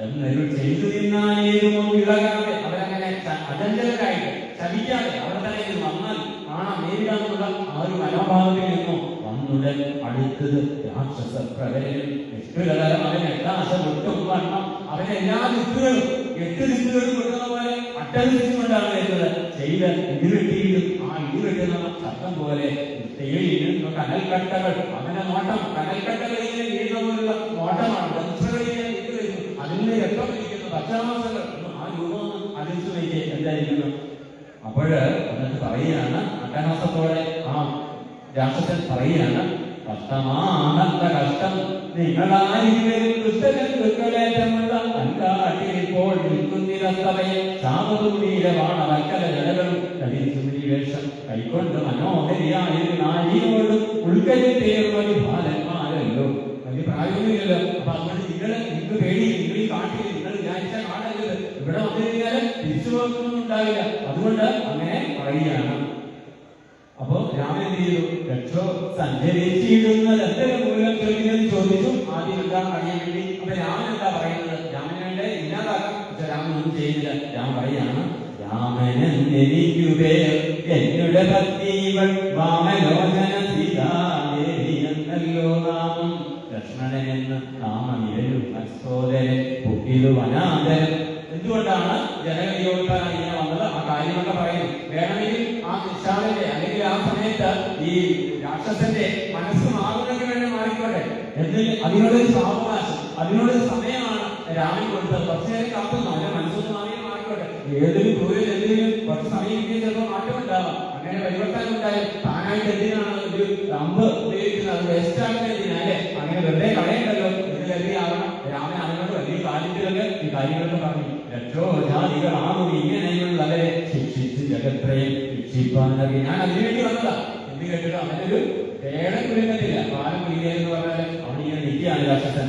എന്നൊരു ചെയ്തു തിന്നാനേരുമോ ഇളകാതെ അവരങ്ങനെ അജഞ്ചലരായിട്ട് ശപിക്കാതെ അവിടെ തന്നെ വന്നാൽ കാണാം നേരിടാനുള്ള ആ ഒരു മനോഭാവത്തിൽ നിന്നും വന്നുടൻ അടുത്തത് രാക്ഷസ പ്രകടനം. നിഷ്ഠുരതരം അവന് എട്ടാശം ഒട്ടും വണ്ണം അവന് എല്ലാ ദിക്കുകളും 8 ദിക്കുകളും കൊടുക്കുന്ന പോലെ അട്ടതിച്ചുകൊണ്ടാണ് വരുന്നത്. ചെയ്ത് ഇടിവെട്ടിയിട്ടും ആ ഇടിവെട്ടുന്ന ശബ്ദം പോലെ തേയിലും കനൽ കനൽക്കട്ടകൾ, അവന്റെ നോട്ടം കനൽക്കട്ടകളിൽ വീഴുന്ന പോലുള്ള നോട്ടമാണ്. വംശകളിൽ അതിന്റെ രക്തം ഇരിക്കുന്നു, പച്ചമാസങ്ങൾ ആ രൂപം ആലോചിച്ച് വയ്ക്കേ എന്തായിരിക്കുന്നു. അപ്പോഴ് എന്നിട്ട് പറയുകയാണ്, അട്ടഹാസത്തോടെ ആ രാക്ഷസൻ പറയുകയാണ്, കഷ്ടമാണല്ല കഷ്ടം നിങ്ങളായിരിക്കും ദുഃഖലേറ്റമുള്ള അല്ലാട്ടിപ്പോൾ നിൽക്കുന്നിരത്തവയെ ശാപതൂരീരമാണ് വക്കല ജലകളും വേഷം കൈക്കൊണ്ട് മനോഹരിയായ നാരിയോടും ഉൾക്കരി തേർവഴി ബാലന്മാരല്ലോ. വലിയ പ്രായോഗികല്ലോ. അപ്പൊ അതുകൊണ്ട് നിങ്ങൾക്ക് പേടി, നിങ്ങൾ ഈ കാട്ടിൽ നിങ്ങൾ വിചാരിച്ച കാടല്ലത്, ഇവിടെ വന്നു കഴിഞ്ഞാൽ തിരിച്ചു പോക്കൊന്നും ഉണ്ടാവില്ല. അതുകൊണ്ട് അങ്ങനെ പറയുകയാണ്. അപ്പോ രാമൻ എന്ത് ചെയ്തു? രക്ഷോ സഞ്ചരിച്ചിടുന്നത് എന്തെങ്കിലും മൂലം ചോദിച്ചു. ആദ്യം എന്താണ് അറിയാൻ വേണ്ടി. അപ്പൊ രാമൻ എന്താ പറയുന്നത്? രാമന് വേണ്ടി ഇല്ലാതാക്കാം. പക്ഷെ രാമൻ ഒന്നും ചെയ്യുന്നില്ല. രാമൻ പറയാണ്, രാമനെനിക്കുപേ എന്നുടെ ഭക്തിവൾ വാമലോചന സീതാദേവി എന്നല്ലോ നാമം. ലക്ഷ്മണനെന്ന് നാമമിരലും സോദരൻ പുക്കിലു വനാന്തരം. എന്തുകൊണ്ടാണ് ജനകയോട്ടാണ് ഇങ്ങനെ വന്നത്? ആ കാര്യമൊക്കെ പറയുന്നു. വേണമെങ്കിൽ ആ നിശാലിന്റെ അല്ലെങ്കിൽ ആ സമയത്ത് ഈ രാക്ഷസന്റെ മനസ്സ് മാറുന്നതിന് വേണ്ടി മാറിക്കോട്ടെ. എന്നിൽ അതിനോടൊരു സാവകാശം, അതിനോടൊരു സമയമാണ് രാമൻ കൊടുത്തത്. കുറച്ചു നേരം കാത്തുന്നു, അവന്റെ മനസ്സൊന്ന് മാറിക്കോട്ടെ. ഏതൊരു തൊഴിൽ എന്തെങ്കിലും കുറച്ച് സമയം ഇങ്ങനെ ചിലപ്പോൾ മാറ്റം ഉണ്ടാവാം. അങ്ങനെ പരിവർത്തനം ഉണ്ടായാൽ താനായിട്ട് എന്തിനാണ് ഒരു അമ്പ് ഉപയോഗിക്കുന്നത്? അത് വേസ്റ്റ് ആകുന്ന എന്തിനാല്ലേ? അങ്ങനെ വെറുതെ കളയണ്ടല്ലോ എന്ന് കരുതിയാവണം. രാമൻ അതിനോട് വലിയ കാര്യത്തിലൊക്കെ ഈ കാര്യങ്ങളൊക്കെ പറഞ്ഞു. രക്ഷോജാതികളാകും ഇങ്ങനെയുള്ളവരെ ശിക്ഷിച്ച് ജഗത്രയം ശിക്ഷിപ്പാനറി. ഞാൻ അതിനുവേണ്ടി വന്നതാ എന്ന് കേട്ടിട്ട് അവനൊരു വേറെ കുരുങ്ങത്തില്ല. പാലം കുരുങ്ങിയെന്ന് പറഞ്ഞാൽ അവനിങ്ങനെ നിൽക്കുകയാണ് രാക്ഷസൻ.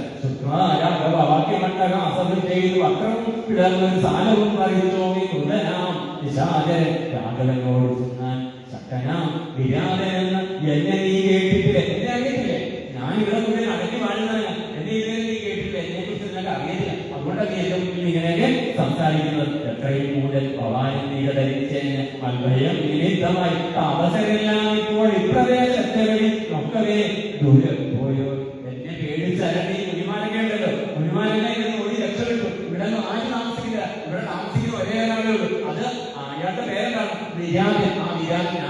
വാക്യമണ്ഡകാസനം ചെയ്തു അക്രമം പിടർന്നൊരു സാലവും പറയുന്നോമി കുലനാം നിശാചരൻ രാഘവനോട് ചെന്നാൽ ശക്തനാം വിരാതനെന്ന് എന്നെ നീ കേട്ടിട്ടില്ലേ? എന്നെ അറിയത്തില്ലേ? ഞാൻ ഇവിടെ മുഴുവൻ അടക്കി വാഴുന്നതല്ല. എന്നെ ഇതുവരെ നീ കേട്ടിട്ടില്ല. എന്നെ കുറിച്ച് നിനക്ക് അറിയത്തില്ല. അതുകൊണ്ടാണ് നീ എന്റെ മുന്നിൽ ഇങ്ങനെയൊക്കെ സംസാരിക്കുന്നത്. എത്രയും കൂടുതൽ ഭവാനും നീ ധരിച്ചതിന് മൽഭയം നിമിത്തമായി താമസരെല്ലാം ഇപ്പോൾ ഇപ്രദേശത്തെവഴി ഒക്കവേ ദൂരെ പോയോ. എന്നെ പേടിച്ചരട്ടി കുഞ്ഞുമാനൊക്കെ ഉണ്ടല്ലോ. കുഞ്ഞുമാനൊക്കെ ഇവിടെ ഓടി രക്ഷപ്പെട്ടു. ഇവിടെ ആരും താമസിക്കില്ല. ഇവിടെ താമസിക്കുന്ന ഒരേ ഒരാളേ ഉള്ളൂ. അത് അയാളുടെ പേരെന്താണ്? വിരാജൻ. ആ വിരാജൻ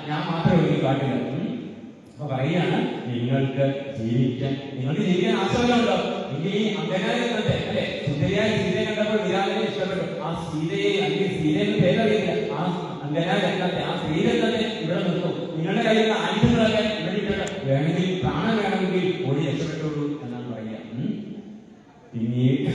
ഞാൻ മാത്രമേ ഉള്ളൂ കാട്ടില്ല. അപ്പൊ പറയുകയാണ്, നിങ്ങൾക്ക് ജീവിക്കാൻ ആശ്രയമുണ്ടോ? എങ്കിൽ ഈ അങ്കനാരിന്നത്തെ അല്ലെ സുന്ദരിയായ സീതയെ കണ്ടപ്പോൾ വിരാജനെ ഇഷ്ടപ്പെട്ടു. ആ സീതയെ അല്ലെങ്കിൽ സീതയെന്ന് പേരറിയില്ല. ആ അങ്കനാരത്തെ ആ സ്ത്രീരത്നത്തെ ഇവിടെ നിർത്തും. നിങ്ങളുടെ കയ്യിലുള്ള ആയുധങ്ങളൊക്കെ ഇവിടെ ഇട്ടിട്ട് വേണമെങ്കിൽ പ്രാണൻ വേണമെങ്കിൽ ഓടി രക്ഷപ്പെട്ടോളൂ എന്നാണ് പറയുക. പിന്നീട്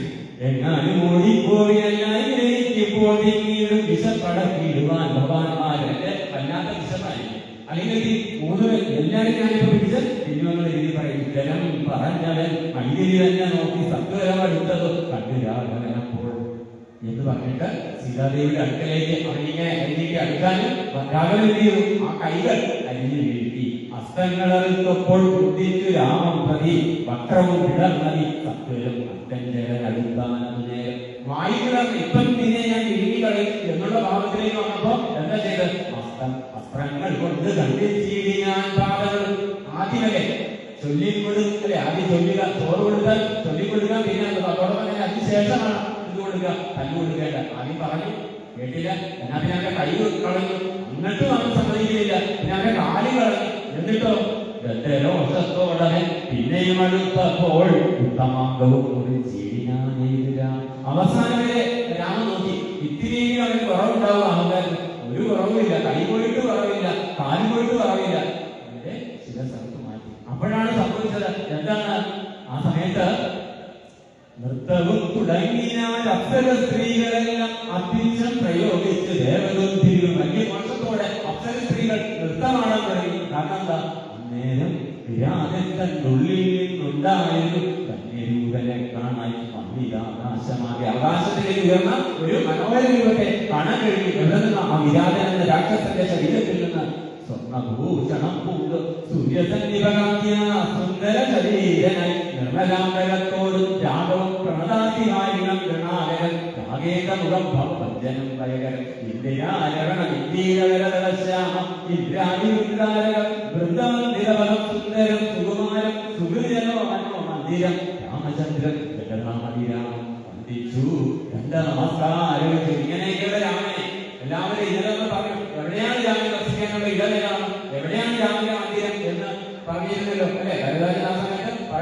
എങ്ങാനും ഓടിപ്പോയിപ്പോൾ പിന്നീടും വിശപ്പടക്കിടുവാൻ ഭഗവാന്മാരെ വല്ലാത്ത വിശപ്പായിരിക്കും. അല്ലെങ്കിൽ മൂന്ന് എല്ലാവരും ഞാനിപ്പോ പിടിച്ച് പിന്നുവെന്ന രീതി പറയും. ജനം പറഞ്ഞവൻ മൈതിരി തന്നെ നോക്കി സത്വരമെടുത്തത് കണ്ടു രാഘവനപ്പോൾ എന്ന് പറഞ്ഞിട്ട് സീതാദേവിയുടെ അടുക്കലേക്ക് അവനിങ്ങനെ അരിഞ്ഞേക്ക് അടുക്കാനും രാഘവൻ എന്ത് ചെയ്തു? ആ കൈകൾ അരിഞ്ഞു വീഴ്ത്തി. അസ്തങ്ങളെടുത്തപ്പോൾ കുത്തിച്ചു രാമം പ്രതി വക്രവും പിളർന്നതി സത്വരം അത്തഞ്ചരൻ അടുക്കാനും നേരം വായുകിളർന്ന് ഇപ്പം പിന്നെ ഞാൻ വിഴുങ്ങിക്കളയും എന്നുള്ള ഭാവത്തിലേക്ക് വന്നപ്പോ എന്താ ചെയ്തത്? അസ്ത്രങ്ങൾ കൊണ്ട് കണ്ടിച്ചീടി ഞാൻ പാതകൾ. ആദ്യമല്ലേ ചൊല്ലിക്കൊടുക്കല്ലേ? ആദ്യം ചൊല്ലുക, ചോറ് കൊടുക്കാൻ ചൊല്ലിക്കൊടുക്കാൻ, പിന്നെ അതോടൊപ്പം തന്നെ അതിനുശേഷമാണ് ഇത് കൊടുക്കുക, തല്ലു കൊടുക്കേണ്ട. ആദ്യം പറഞ്ഞു കേട്ടില്ല. എന്നാ പിന്നെ അവന്റെ കൈ കളഞ്ഞു. എന്നിട്ടും അവൻ സമ്മതിക്കുന്നില്ല. പിന്നെ അവന്റെ കാലി കളഞ്ഞു. എന്നിട്ടോ ോടവൻ പിന്നെയും അടുത്തപ്പോൾ ഉത്തമാംഗവും അവസാനം വരെ രാമൻ നോക്കി. ഇത്തിരിയും അവന് കുറവുണ്ടാവും അഹങ്കാരം. ഒരു കുറവുമില്ല. കൈ പോയിട്ട് കുറവില്ല, കാല് പോയിട്ട് കുറവില്ല. അവന്റെ ശിരസർത്ത് മാറ്റി. അപ്പോഴാണ് സംഭവിച്ചത് എന്താണ്? ആ സമയത്ത് നൃത്തവും തുടങ്ങിയാൽ അപ്സര സ്ത്രീകളെല്ലാം അത്യുച്ചം പ്രയോഗിച്ച് ദേവദുന്തിരിയും വലിയ മോശത്തോടെ അപ്സര സ്ത്രീകൾ നൃത്തമാടാൻ തുടങ്ങി. കാരണം എന്താ? അന്നേരം വിരാജനുള്ളിൽ നിന്നുണ്ടായിരുന്നു കന്യരൂപനെ കാണാൻ ആകാശമാകെ ആകാശത്തിലേക്ക് ഉയർന്ന ഒരു മനോഹര രൂപത്തെ കാണാൻ കഴിയും. എവിടെ നിന്ന്? ആ വിരാജൻ എന്ന രാക്ഷസന്റെ ശരീരത്തിൽ നിന്ന് സ്വർണഭൂഷണം പൂണ്ട് സൂര്യസന്നിപകാന്തിയ സുന്ദര ശരീരനായി നിർമ്മലാംബരത്തോടും രാഗവും പ്രണതാതിഹാരിണം ഗണാകരൻ രാഗേതമുഖം ഭവജനം ഭയകരൻ ഇന്ദിരാരണം ഇന്ദീരവരശ്യാമം ഇന്ദ്രാദിരുദ്രാരകം വൃന്ദമന്ദിരവനം സുന്ദരം സുകുമാരം സുഗുജനോ മനോ മന്ദിരം രാമചന്ദ്രൻ ജഗന്നാമതിരാമൻ വന്ദിച്ചു രണ്ട് നമസ്കാരം. ഇങ്ങനെയൊക്കെയുള്ള രാമനെ എല്ലാവരും ഇന്നലെ പറഞ്ഞു. എവിടെയാണ് രാമൻ വസിക്കാനുള്ള ഇടവേലാണ്? എവിടെയാണ് രാമന്റെ മന്ദിരം എന്ന് പറഞ്ഞിരുന്ന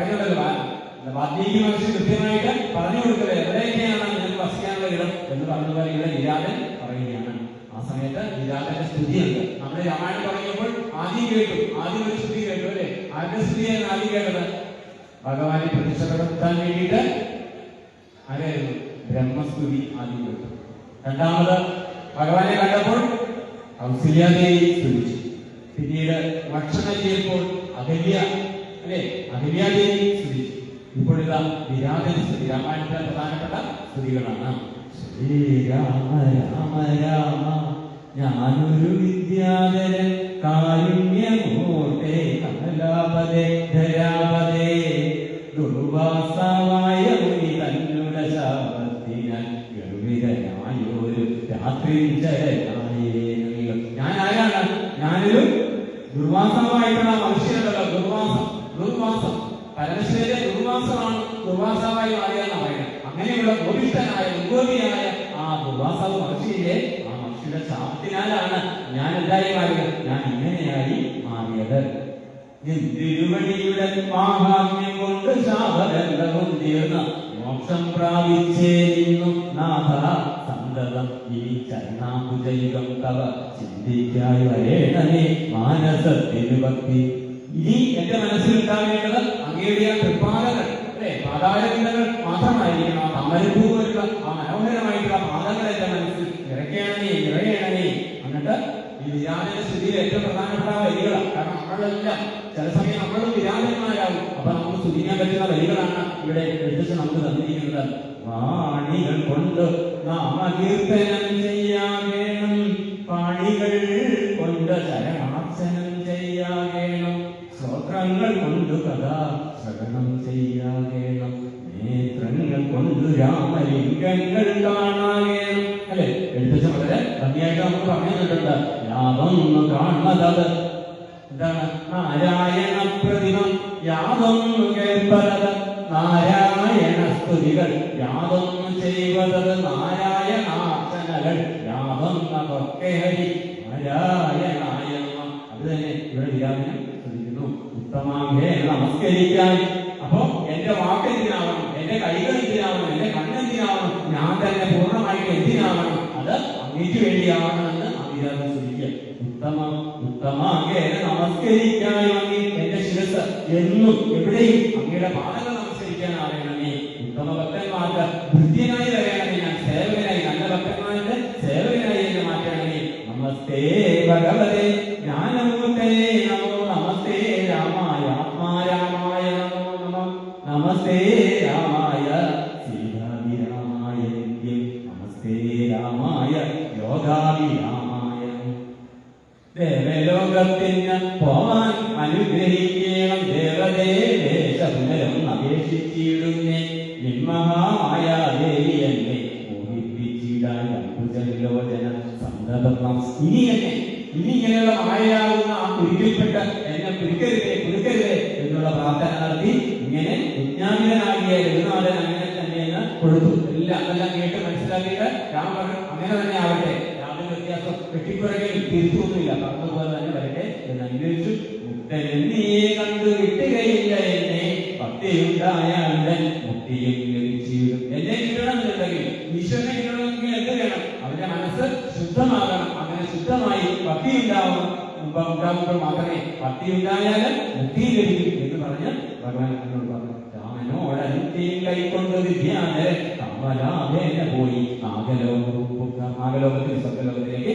പറയുന്നുണ്ടല്ലോ, വാൽമീകി മഹർഷി കൃത്യമായിട്ട് പറഞ്ഞു കൊടുക്കല് എവിടെയൊക്കെയാണ് നിങ്ങൾക്ക് വസിക്കാനുള്ള ഇടം എന്ന് പറഞ്ഞ പോലെ ഇവിടെ വിരാടൻ പറയുകയാണ്. ആ സമയത്ത് വിരാടന്റെ സ്തുതിയുണ്ട്. നമ്മുടെ രാമായണം തുടങ്ങിയപ്പോൾ ആദ്യം ഒരു സ്തുതി കേട്ടു അല്ലെ? ആരുടെ സ്തുതിയാണ് ആദ്യം കേട്ടത്? ഭഗവാനെ പ്രതിഷ്ഠപ്പെടുത്താൻ വേണ്ടിയിട്ട് ആരായിരുന്നു? ബ്രഹ്മസ്തുതി ആദ്യം കേട്ടു. രണ്ടാമത് ഭഗവാനെ കണ്ടപ്പോൾ കൗസല്യാദേവി സ്തുതിച്ചു. പിന്നീട് ഭക്ഷണം ചെയ്തപ്പോൾ അഹല്യാദേവി സ്തുതിച്ചു. ഇപ്പോഴിതാ വിരാടൻ സ്തുതി. രാമായണത്തിലെ പ്രധാനപ്പെട്ട സ്തുതികളാണ്. ശ്രീരാമ രാമ രാമ ഞാനൊരു വിദ്യാധരൻ കാരുണ്യമൂർത്തേ കമലാപദേ ധരാപദേ ദുർവാസമായ മുനി തന്നുടെ ശാപത്തിനാൽ ഗർഭിതനായൊരു രാത്രിഞ്ചരനായേ. ഞാൻ ആരാണ്? ഞാനൊരു ദുർവാസമായിട്ടുള്ള മനുഷ്യനുണ്ടല്ലോ, ദുർവാസം പരമശിവന്റെ ദുർവാസമാണ് ദുർവാസമായി മാറിയെന്നാണ് പറയുന്നത്. അങ്ങനെയുള്ള ഗോപിഷ്ഠനായ ഉദ്ഗോപിയായ ആ ദുർവാസാവ് മഹർഷിയിലെ ആ മഹർഷിയുടെ ശാപത്തിനാലാണ് ഞാൻ എന്തായി മാറിയത്? ഞാൻ ഇങ്ങനെയായി മാറിയത്. തിരുവടിയുടെ മാഹാത്മ്യം കൊണ്ട് ശാപബന്ധവും തീർന്ന് മോക്ഷം പ്രാപിച്ചേരുന്നു നാഥ സന്തതം ഈ ചരണാംബുജയുഗം തവ ചിന്തിക്കായി വരേണമേ മാനസത്തിനു ഭക്തി. ഇനി എന്റെ മനസ്സിൽ ഉണ്ടാവേണ്ടത് അങ്ങയുടെ ആ തൃപ്പാദങ്ങൾ അല്ലെ, പാതാളങ്ങൾ മാത്രമായിരിക്കണം. ആ കമ്മലഭൂപോലുള്ള ആ മനോഹരമായിട്ടുള്ള പാദങ്ങൾ എന്റെ മനസ്സിൽ നിറയ്ക്കണമേ. എന്നിട്ട് ഈ വിരാജന സ്ഥിതിയിൽ ഏറ്റവും പ്രധാനപ്പെട്ട വരികളാണ്. കാരണം നമ്മളെല്ലാം ചില സമയം നമ്മളും വിരാജന്മാരാകും. അപ്പൊ നമുക്ക് സ്തുതിക്കാൻ പറ്റുന്ന വരികളാണ് ഇവിടെ എടുത്ത് നമുക്ക് തന്നിരിക്കുന്നത്. വാണികൾ കൊണ്ട് നാമകീർത്തനം ചെയ്യാകേണം, പാണികൾ കൊണ്ട് ചരണാർച്ചനം ചെയ്യാകേണം, ശ്രോത്രങ്ങൾ കൊണ്ട് കഥാ ശ്രവണം ചെയ്യാകേണം, നേത്രങ്ങൾ കൊണ്ട് രാമലിംഗങ്ങൾ കാണാകേണം. അല്ലെ? എഴുത്തച്ഛൻ വളരെ ഭംഗിയായിട്ട് നമുക്ക് പറഞ്ഞിട്ടുണ്ട്. യാതൊന്നു കാണുന്നത് എന്താണ്? നാരായണ പ്രതിമം യാതൊന്നു കേൾപ്പത്, നാരായണ സ്തുതികൾ യാതൊന്നു ചെയ്വത്, നാരായണാർച്ചനകൾ യാതൊന്നതൊക്കെ ഹരി നാരായണായ. അത് തന്നെ ഇവിടെ വിരാമനം ശ്രദ്ധിക്കുന്നു. ഉത്തമാംഗേ നമസ്കരിക്കാൻ. അപ്പോ എന്റെ വാക്ക് എന്തിനാവണം? എന്റെ കൈകൾ എന്തിനാവണം? എന്റെ കണ്ണെന്തിനാവണം? ഞാൻ തന്നെ പൂർണ്ണമായിട്ട് എന്തിനാവണം? അത് അങ്ങേക്ക് വേണ്ടിയാവണമെന്ന് അഭിരാമം ശ്രദ്ധിക്കുക. ഉത്തമാംഗേ നമസ്കരിക്കാനും അങ്ങേ എന്റെ ശിരസ് എന്നും എവിടെയും അങ്ങയുടെ പാദങ്ങൾ നമസ്കരിക്കാൻ അറിയണമേ. ഉത്തമ ഭക്തന്മാർക്ക് ഭൃത്യനായി വരയണമേ. ഞാൻ സേവകനായി, നല്ല ഭക്തന്മാരുടെ സേവകനായി എന്നെ മാറ്റണമേ. നമസ്തേ ഭഗവതേ ജ്ഞാനമൂർത്തേ നമോ, നമസ്തേ രാമായ ആത്മാരാമായ നമോ നമ, നമസ്തേ രാമായ സീതാഭിരാമായ നിത്യം, നമസ്തേ രാമായ യോഗാഭിരാമായ. ദേവലോകത്തിന് പോവാൻ അനുഗ്രഹിക്കണം, ദേവദേവേശപുനരം അപേക്ഷിച്ചിടുന്നേ. നിന്മഹാമായ ദേവി എന്നെ മോഹിപ്പിച്ചിടാൻ അത്ഭുതലോചന സന്തതം. ഇനി ഇങ്ങനെയുള്ള മായയാവുന്ന ആ കുരുക്കിൽപ്പെട്ട എന്നെ കുരുക്കരുതേ എന്നുള്ള പ്രാർത്ഥന നടത്തി ഇങ്ങനെ വിജ്ഞാനിതനാകിയ രഘുനാഥൻ അങ്ങനെ തന്നെയെന്ന് കൊടുത്തു. അതെല്ലാം കേട്ട് മനസ്സിലാക്കിയിട്ട് രാമൻ പറഞ്ഞു അങ്ങനെ തന്നെ ആവട്ടെ, യാതൊരു വ്യത്യാസം വെട്ടിക്കുറകിൽ തിരിച്ചൊന്നുമില്ല, പറഞ്ഞതുപോലെ തന്നെ വരട്ടെ എന്ന് അന്വേഷിച്ചു. മുക്തനെന്നീയെ കണ്ടു വിട്ടുകയില്ല എന്നെ, ഭക്തിയുണ്ടായാൽ മുക്തിയും ലഭിച്ചിടും. എന്നെ കിട്ടണമെന്നുണ്ടെങ്കിൽ, ഈശ്വരനെ കിട്ടണമെങ്കിൽ എന്ത് വേണം? അവന്റെ മനസ്സ് ശുദ്ധമാകണം. അങ്ങനെ ശുദ്ധമായി ഭക്തി ഉണ്ടാകുമ്പോൾ മാത്രമേ ഭക്തി ഉണ്ടായാലും മുക്തി ലഭിക്കും എന്ന് പറഞ്ഞ് ഭഗവാൻ എന്നോട് പറഞ്ഞു. രാമനോടനുഷ്ഠയും കൈക്കൊണ്ട് വിദ്യാധരൻ കമലാഭേന പോയി നാഗലോകത്തിൽ സ്വർഗലോകത്തിലേക്ക്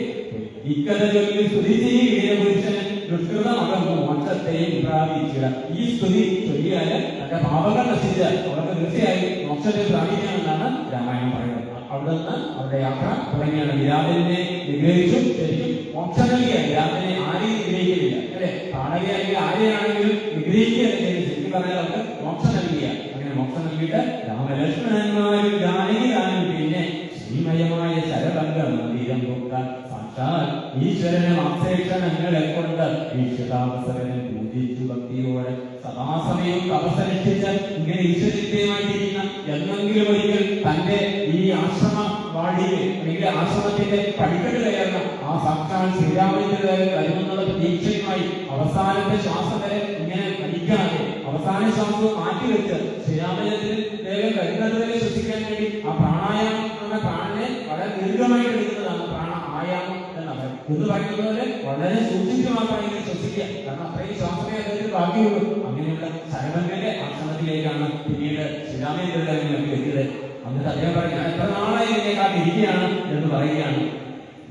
ഇക്കഥ ചൊല്ലി സ്തുതി ചെയ്യുന്ന പുരുഷന് ദുഷ്കൃതമകന്നു മോക്ഷത്തെയും പ്രാപിച്ചിട. ഈ സ്തുതി ചൊല്ലിയാല് തന്റെ പാപങ്ങൾ നശിച്ച് അവർക്ക് തീർച്ചയായും മോക്ഷത്തെ പ്രാപിക്കാമെന്നാണ് രാമായണം പറയുന്നത്. അവിടുന്ന് അവരുടെ യാത്ര തുടങ്ങിയാണ്. വിരാടനെ നിഗ്രഹിച്ചു. ശരിക്കും മോക്ഷം നൽകിയ വിരാടനെ ആരെയും നിഗ്രഹിക്കുന്നില്ല അല്ലെ? കാണുകയാണെങ്കിൽ ആരെയാണെങ്കിലും നിഗ്രഹിക്കുകയല്ല. ശരിക്കും പറഞ്ഞാൽ അവർക്ക് മോക്ഷം നൽകിയ. അങ്ങനെ മോക്ഷം നൽകിയിട്ട് രാമലക്ഷ്മണന്മാരും ജാനകിരാനും പിന്നെ ശ്രീമയമായ ശരഭംഗ മന്ദിരം പൊക്കാൻ സാക്ഷാൽ ഈശ്വരനെ മാംസേക്ഷണങ്ങളെ കൊണ്ട് ഈശ്വരാവസരനെ പൂജിച്ചു ഭക്തിയോടെ സദാസമയവും തപസ്സനുഷ്ഠിച്ച് ഇങ്ങനെ ഈശ്വരത്തെയുമായിട്ടിരിക്കുന്ന എന്നെങ്കിലും ഒരിക്കൽ തന്റെ ഈ ആശ്രമ വാടിയിൽ അല്ലെങ്കിൽ ആശ്രമത്തിന്റെ പടിക്കെട്ട് കയറുന്ന ആ സാക്ഷാൽ ശ്രീരാമചന്ദ്രൻ വരുമെന്നുള്ള പ്രതീക്ഷയുമായി അവസാനത്തെ ശ്വാസം വരെ ഇങ്ങനെ മരിക്കാതെ അവസാന ശ്വാസവും മാറ്റിവെച്ച് ശ്രീരാമചന്ദ്രൻ വേഗം വരുന്നതുവരെ ശ്വസിക്കാൻ വേണ്ടി ആ പ്രാണായാമം എന്ന പ്രാണനെ വളരെ ദീർഘമായിട്ട് എടുക്കുന്നതാണ് പ്രാണായാമം എന്നാണ്. എന്ന് പറയുന്നത് പോലെ വളരെ സൂക്ഷിച്ച് മാത്രം ഇങ്ങനെ ശ്വസിക്കുക. കാരണം അത്രയും ശ്വാസമേ അദ്ദേഹത്തിന് ബാക്കിയുള്ളൂ. അങ്ങനെയുള്ള ശരവന്റെ ആശ്രമത്തിലേക്കാണ് പിന്നീട് ശ്രീരാമചന്ദ്രൻ എത്തിയത്. എന്നിട്ട് അദ്ദേഹം പറയും, ഞാൻ എത്ര നാളായി ഇതിനെ കാത്തിരിക്കുകയാണ് എന്ന് പറയുകയാണ്.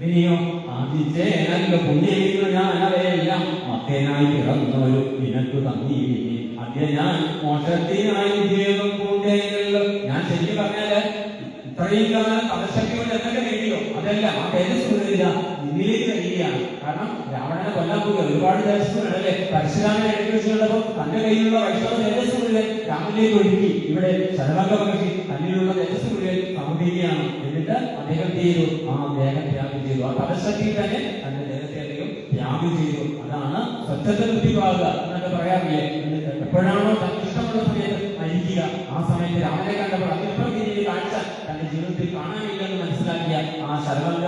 ഇനിയോ ആദിത്യ നല്ല പുണ്യമില്ല ഞാൻ അവയെല്ലാം മത്തേനായി പിറന്നൊരു നിനക്ക് തന്നിരിക്കും. അദ്യ ഞാൻ മോക്ഷത്തിനായി ഉദ്യോഗം പൂണ്ടേയല്ലോ. ഞാൻ ശരിക്കും പറഞ്ഞാല് ഇത്രയും കാലം തപശക്തി കൊണ്ട് എന്തൊക്കെ നേടിയോ അതെല്ലാം ആ തേജസ്സുകളില്ല നിന്നിലേക്ക് കഴിയുകയാണ്. കാരണം രാവണനെ കൊല്ലാൻ പോകുക ഒരുപാട് തേജസ്സുകളല്ലേ. പരശുരാമനെ എടുത്തു വെച്ചുകൊണ്ടപ്പോ തന്റെ കയ്യിലുള്ള വൈഷ്ണവ തേജസ്സുകളിലെ രാമനിലേക്ക് ഒഴുക്കി ഇവിടെ ശരവംഗ മഹർഷി തന്നിലുള്ള തേജസ്സുകളിൽ സമർപ്പിക്കുകയാണ്. എന്നിട്ട് അദ്ദേഹം ചെയ്തു ആ ദേഹം ത്യാഗം ചെയ്തു. ആ തപശക്തിയിൽ തന്നെ തന്റെ ദേഹത്തെ അദ്ദേഹം ത്യാഗം ചെയ്തു. അതാണ് സ്വച്ഛത ബുദ്ധിപാകുക എന്നൊക്കെ പറയാറില്ലേ. എപ്പോഴാണോ തനിക്ക് ഇഷ്ടമുള്ള സമയത്ത് മരിക്കുക, ആ സമയത്ത് രാമനെ കണ്ടപ്പോൾ അതിനപ്പുറം രീതിയിൽ കാഴ്ച തന്റെ ജീവിതത്തിൽ കാണാനില്ലെന്ന് മനസ്സിലാക്കിയ ആ ശരവംഗ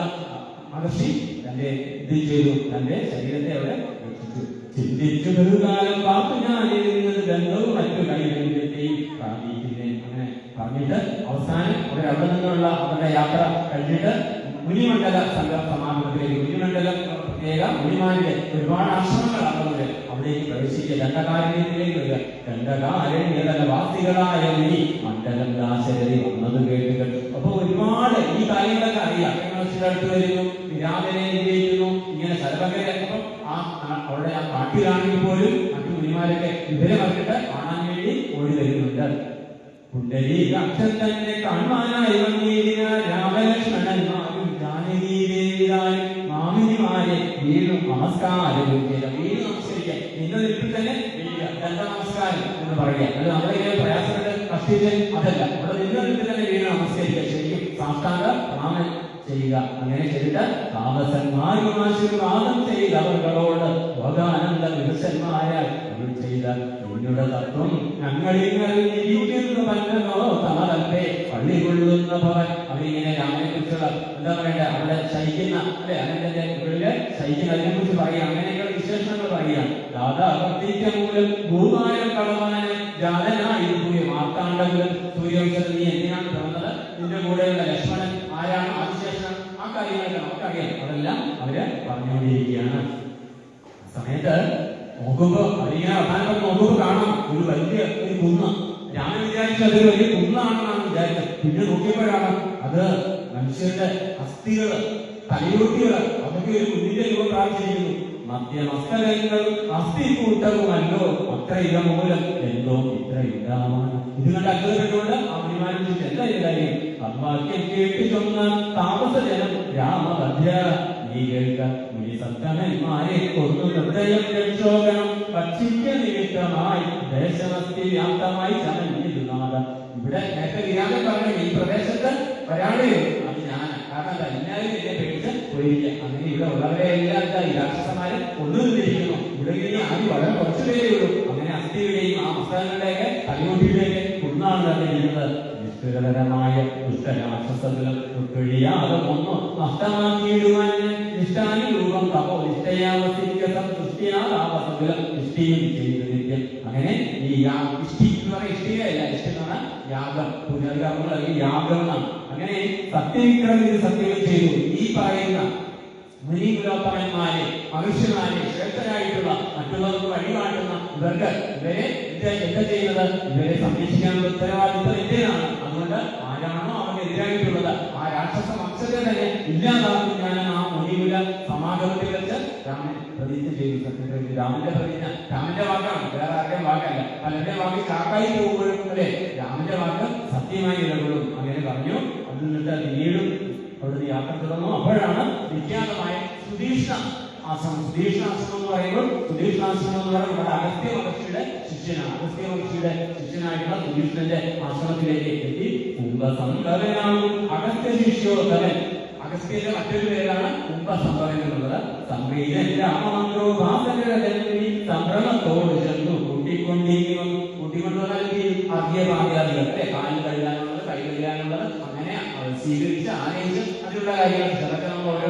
മഹർഷി തന്റെ ഇത് ചെയ്തു, തന്റെ ശരീരത്തെ അവിടെ രക്ഷിച്ചു. ചിന്തിച്ചു ബഹുകാലം കാത്തു ഞാനിരുന്നത് ഗന്ധവും മറ്റു കൈകളിലെയും പ്രാപിക്കുന്നേ. അങ്ങനെ പറഞ്ഞിട്ട് അവസാനം അവിടെ നിന്നുള്ള അവരുടെ യാത്ര കഴിഞ്ഞിട്ട് മുനിമണ്ഡല സമാഗമത്തിലേക്ക്, മുനിമണ്ഡലം പ്രത്യേക മുനിമാരുടെ ഒരുപാട് ആശ്രമങ്ങളാകുന്നത് അവിടേക്ക് പ്രവേശിക്കുക. ദണ്ഡകാരണ്യത്തിലേക്ക് വരിക. ദണ്ഡകാരണ്യവാസികളായ മുനി മണ്ഡലം ദാശരഥി വന്നത് കേട്ടുകൾ. അപ്പൊ ഒരുപാട് ഈ കാര്യങ്ങളൊക്കെ അറിയാം. അടുത്ത് വരുന്നു, വിരാതനെ നിഗ്രഹിക്കുന്നു, ഇങ്ങനെ ശരവങ്കരെ. അപ്പം അവിടെ ആ കാട്ടിലാണെങ്കിൽ പോലും മറ്റു മുനിമാരൊക്കെ ഇവരെ പറഞ്ഞിട്ട് കാണാൻ വേണ്ടി ഓടി വരുന്നുണ്ട്. കുണ്ടലി അക്ഷൻ തന്നെ കാണാനായി വന്നിരുന്ന രാമലക്ഷ്മണന്മാരും ജാനകീദേവിതായും മാമിനിമാരെ വീണ്ടും നമസ്കാരവും ചെയ്ത. വീണ്ടും നമസ്കരിക്കുക, നിന്റെ വീട്ടിൽ തന്നെ വീഴുക, ദണ്ഡ നമസ്കാരം എന്ന് പറയുക. അത് നമ്മളിങ്ങനെ പ്രയാസപ്പെട്ട് കഷ്ടിച്ച് അതല്ല, അവിടെ നിന്റെ വീട്ടിൽ തന്നെ വീണ്ടും നമസ്കരിക്കുക. ശരിക്കും സാഷ്ടാംഗ പ്രണാമം ചെയ്യുക. അങ്ങനെ ചെയ്തിട്ട് താമസന്മാരും ആശീർവാദം ചെയ്തവர்களോട് ഭഗവാനന്ദ വിമർശന്മാരാൽ ചെയ്ത നിങ്ങളുടെ തത്വം ഞങ്ങളിരിക്കുന്നു പന്നോ തമതല്ലേ പള്ളി കൊള്ളുന്ന ഭവൻ. അവരിങ്ങനെ രാമനെ കുറിച്ചുള്ള എന്താ പറയണ്ടേ, അവിടെ ശയിക്കുന്ന അല്ലെ അതിന്റെ ഉള്ളില് ശയിക്കുന്ന അതിനെ കുറിച്ച് പറയുക. അങ്ങനെയൊക്കെയുള്ള വിശേഷങ്ങൾ പറയുക. ദാദാ ഭക്തിക്ക് മൂലം ഭൂമാനം കളവാന് ജാതനായി മാർത്താണ്ഡകുലം സൂര്യവംശത്തിൽ നീ എന്തിനാണ് പിറന്നത്, നിന്റെ കൂടെയുള്ള ലക്ഷ്മണൻ ആരാണ്, ആദിശേഷൻ, ആ കാര്യങ്ങളൊക്കെ നമുക്കറിയാം. അതെല്ലാം അവര് പറഞ്ഞുകൊണ്ടിരിക്കുകയാണ്. സമയത്ത് നോക്കുമ്പോ അതിങ്ങനെ അവസാനം നോക്കുമ്പോ കാണാം ഒരു വലിയ ഒരു കുന്ന്. രാമൻ വിചാരിച്ചു അതൊരു വലിയ കുന്നാണെന്നാണ് വിചാരിച്ചത്. പിന്നെ നോക്കിയപ്പോഴാണ് അത് മനുഷ്യരുടെ അസ്ഥികള്, തലയോട്ടികള്, അതൊക്കെ ഒരു കുഞ്ഞിന്റെ രൂപം പ്രാപിച്ചിരിക്കുന്നു. മധ്യമസ്തകങ്ങൾ അസ്ഥി കൂട്ടവുമല്ലോ അത്ര ഇത മൂലം എന്തോ ഇത്ര ഇല്ലാമാണ്. ഇത് കണ്ട് അത്ഭുതപ്പെട്ടുകൊണ്ട് ആ മുനിമാരെ ചോദിച്ചു, എന്താ ഇത് കാര്യം? വാക്യം കേട്ടു ചൊന്ന താമസജനം രാമഭദ്ര നീ കേൾക്ക, മുനി സത്തമന്മാരെ കൊന്നു ഹൃദയം രക്ഷോകണം ഭക്ഷിക്ക നിമിത്തമായി ദേശമസ്തി വ്യാപ്തമായി ചമഞ്ഞിരുന്നാഥ. ഇവിടെ നേരത്തെ വിരാമൻ പറഞ്ഞു ഈ പ്രദേശത്ത് വരാണെയോ അത് ഞാൻ, കാരണം എല്ലാവരും എന്നെ പേടിച്ച് പോയിരിക്കുക. അങ്ങനെ ഇവിടെ ഉള്ളവരെ എല്ലാം ഈ രാക്ഷസന്മാരെ കൊണ്ടുവന്നിരിക്കുന്നു. ഇവിടെ ഇനി ആദ്യം വളരെ കുറച്ചു പേരേ ഉള്ളൂ. അങ്ങനെ അസ്ഥിയുടെയും ആ മസ്തകങ്ങളുടെയൊക്കെ തലയോട്ടിയുടെയൊക്കെ കുന്നാണ് തന്നിരിക്കുന്നത്. നിഷ്ഠുരകരമായ ദുഷ്ടരാക്ഷസങ്ങളും കഴിയാതെ ഒന്നും നഷ്ടമാക്കിയിടുവാൻ നിഷ്ഠാനുരൂപം തപോ നിഷ്ഠയാവസ്ഥിക്കും ദുഷ്ടിയാവസ്ഥകളും നിഷ്ഠയും ചെയ്തു നിത്യം. അങ്ങനെ ഈ ഇഷ്ടി എന്ന് പറയുന്ന ഇഷ്ടികയല്ല, ഇഷ്ടി എന്ന് പറഞ്ഞാൽ യാഗം, പുനർകർമ്മങ്ങൾ അല്ലെങ്കിൽ യാഗം എന്നാണ്. അങ്ങനെ സത്യവിക്രമിന് സത്യങ്ങൾ ചെയ്തു. ഈ പറയുന്ന മുനികുലോത്തമന്മാരെ മനുഷ്യന്മാരെ ശ്രേഷ്ഠരായിട്ടുള്ള മറ്റുള്ളവർക്ക് വഴികാട്ടുന്ന ഇവർക്ക് ഇവരെ എന്താ ചെയ്യുന്നത്? ഇവരെ സംരക്ഷിക്കാനുള്ള ഉത്തരവാദിത്വം എന്റേതാണ്. അതുകൊണ്ട് ആരാണോ അവർക്കെതിരായിട്ടുള്ളത് ആ രാക്ഷസ വംശത്തെ തന്നെ ഇല്ലാതാക്കും ഞാൻ. ആ മുനികുല സമാഗമത്തിൽ വെച്ച് രാമൻ പ്രതിജ്ഞ ചെയ്തു. സത്യത്തിൽ രാമന്റെ പ്രതിജ്ഞ രാമന്റെ വാക്കാണ്, വേറെ ആരുടെയും വാക്കല്ല. പലരുടെ വാക്ക് കാക്കായി പോകുമ്പോഴും അല്ലെ രാമന്റെ വാക്ക് സത്യമായി നിലകൊള്ളും. അങ്ങനെ പറഞ്ഞു. അതിൽ നിന്നിട്ട് പിന്നീടും അവിടുത്തെ യാത്ര തുടർന്നു. അപ്പോഴാണ് വിഖ്യാതമായ സുധീഷ്ണ ആശ്രമം. സുധീഷ്ണ ആശ്രമം എന്ന് പറയുമ്പോൾ സുധീഷ്ണാശ്രമം എന്ന് പറയുമ്പോൾ നമ്മുടെ അഗസ്ത്യ മഹർഷിയുടെ ശിഷ്യനാണ്. അഗസ്ത്യ മഹർഷിയുടെ ശിഷ്യനായിട്ടുള്ള സുധീഷ്ണന്റെ ആശ്രമത്തിലേക്ക് എത്തി. കുംഭസംഭവനാകും അഗസ്ത്യ ശിഷ്യോത്തമൻ. അഗസ്ത്യന്റെ മറ്റൊരു പേരാണ് കുംഭസംഭവൻ എന്നുള്ളത്. സംപ്രീതൻ രാമമന്ത്രോപാസകരജന്മി സംഭ്രമത്തോട് ചെന്നു കൂട്ടിക്കൊണ്ടിരിക്കും. കൂട്ടിക്കൊണ്ടുവന്നാൽ അർഘ്യപാദ്യാദികൾ അല്ലെ, കാലിൽ കഴുകാനുള്ളത്, കൈ കഴുകാനുള്ളത്, അങ്ങനെ സ്വീകരിച്ച് ആനയിച്ച് അതിലുള്ള കാര്യങ്ങൾ ചിലപ്പോൾ നമ്മൾ ഓരോ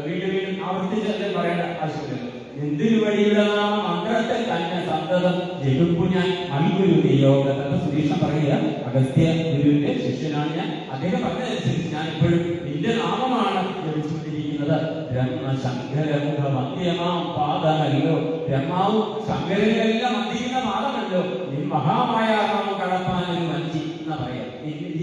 വീണ്ടും വീണ്ടും ആവർത്തിച്ച് പറയേണ്ട ആവശ്യമില്ല. എന്തിനു വഴിയുള്ള മന്ത്രത്തെ തന്നെ സന്തതം ജപിപ്പു ഞാൻ അൽഗുരു നിയോഗത്തെ സുരീഷം പറയുക. അഗസ്ത്യ ഗുരുവിന്റെ ശിഷ്യനാണ് ഞാൻ. അദ്ദേഹം പറഞ്ഞതനുസരിച്ച് ഞാൻ ഇപ്പോഴും നിന്റെ നാമമാണ് ജപിച്ചുകൊണ്ടിരിക്കുന്നത്. ബ്രഹ്മശങ്കരമുഖ മധ്യമാം പാദമല്ലോ, ബ്രഹ്മാവും ശങ്കരനെല്ലാം മന്ദിക്കുന്ന പാദമല്ലോ, നീ മഹാമായ നാമം കടപ്പാനൊരു വഞ്ചി എന്നാ പറയാ.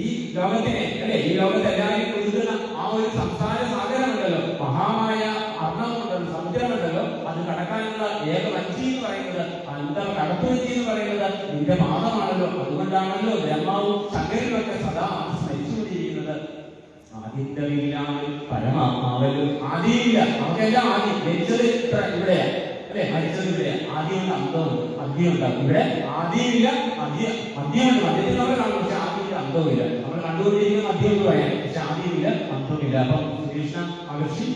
ഈ ലോകത്തിനെ അല്ലെ, ഈ ലോകത്തെ എല്ലാവരും ഒഴുകുന്ന ആ ഒരു സംസാര സാഗരമുണ്ടല്ലോ, മഹാമായ അർണമുണ്ടല്ലോ, സമുദ്രമുണ്ടല്ലോ, അത് കടക്കാനുള്ള ഏക വഞ്ചി എന്ന് പറയുന്നത്, എന്താ കടത്തുവഞ്ചി എന്ന് പറയുന്നത് നിന്റെ പാദമാണല്ലോ. അതുകൊണ്ടാണല്ലോ ബ്രഹ്മാവും ശങ്കരനൊക്കെ സദാ സ്മരിച്ചുകൊണ്ടിരിക്കുന്നത്. ആദിത്യമില്ലാതെ പരമാത്മാവല്ലോ, ആദിയില്ല, നമുക്കെല്ലാം ആദ്യം ജനിച്ചത് ഇവിടെയാ അല്ലെ, മരിച്ചത് ഇവിടെ. ആദ്യമുണ്ട്, അന്തവും മദ്യമുണ്ടാകും. ഇവിടെ ആദ്യമില്ല, മദ്യമുണ്ട്, മദ്യത്തിൽ നമ്മൾ കാണും, പക്ഷെ ആദ്യമില്ല, അന്തവുമില്ല. നമ്മൾ കണ്ടുകൊണ്ടിരിക്കുന്ന മദ്യം എന്ന് പറയാം, പക്ഷെ ആദ്യമില്ല, അന്തവുമില്ല. അപ്പം ശ്രീകൃഷ്ണ മഹർഷി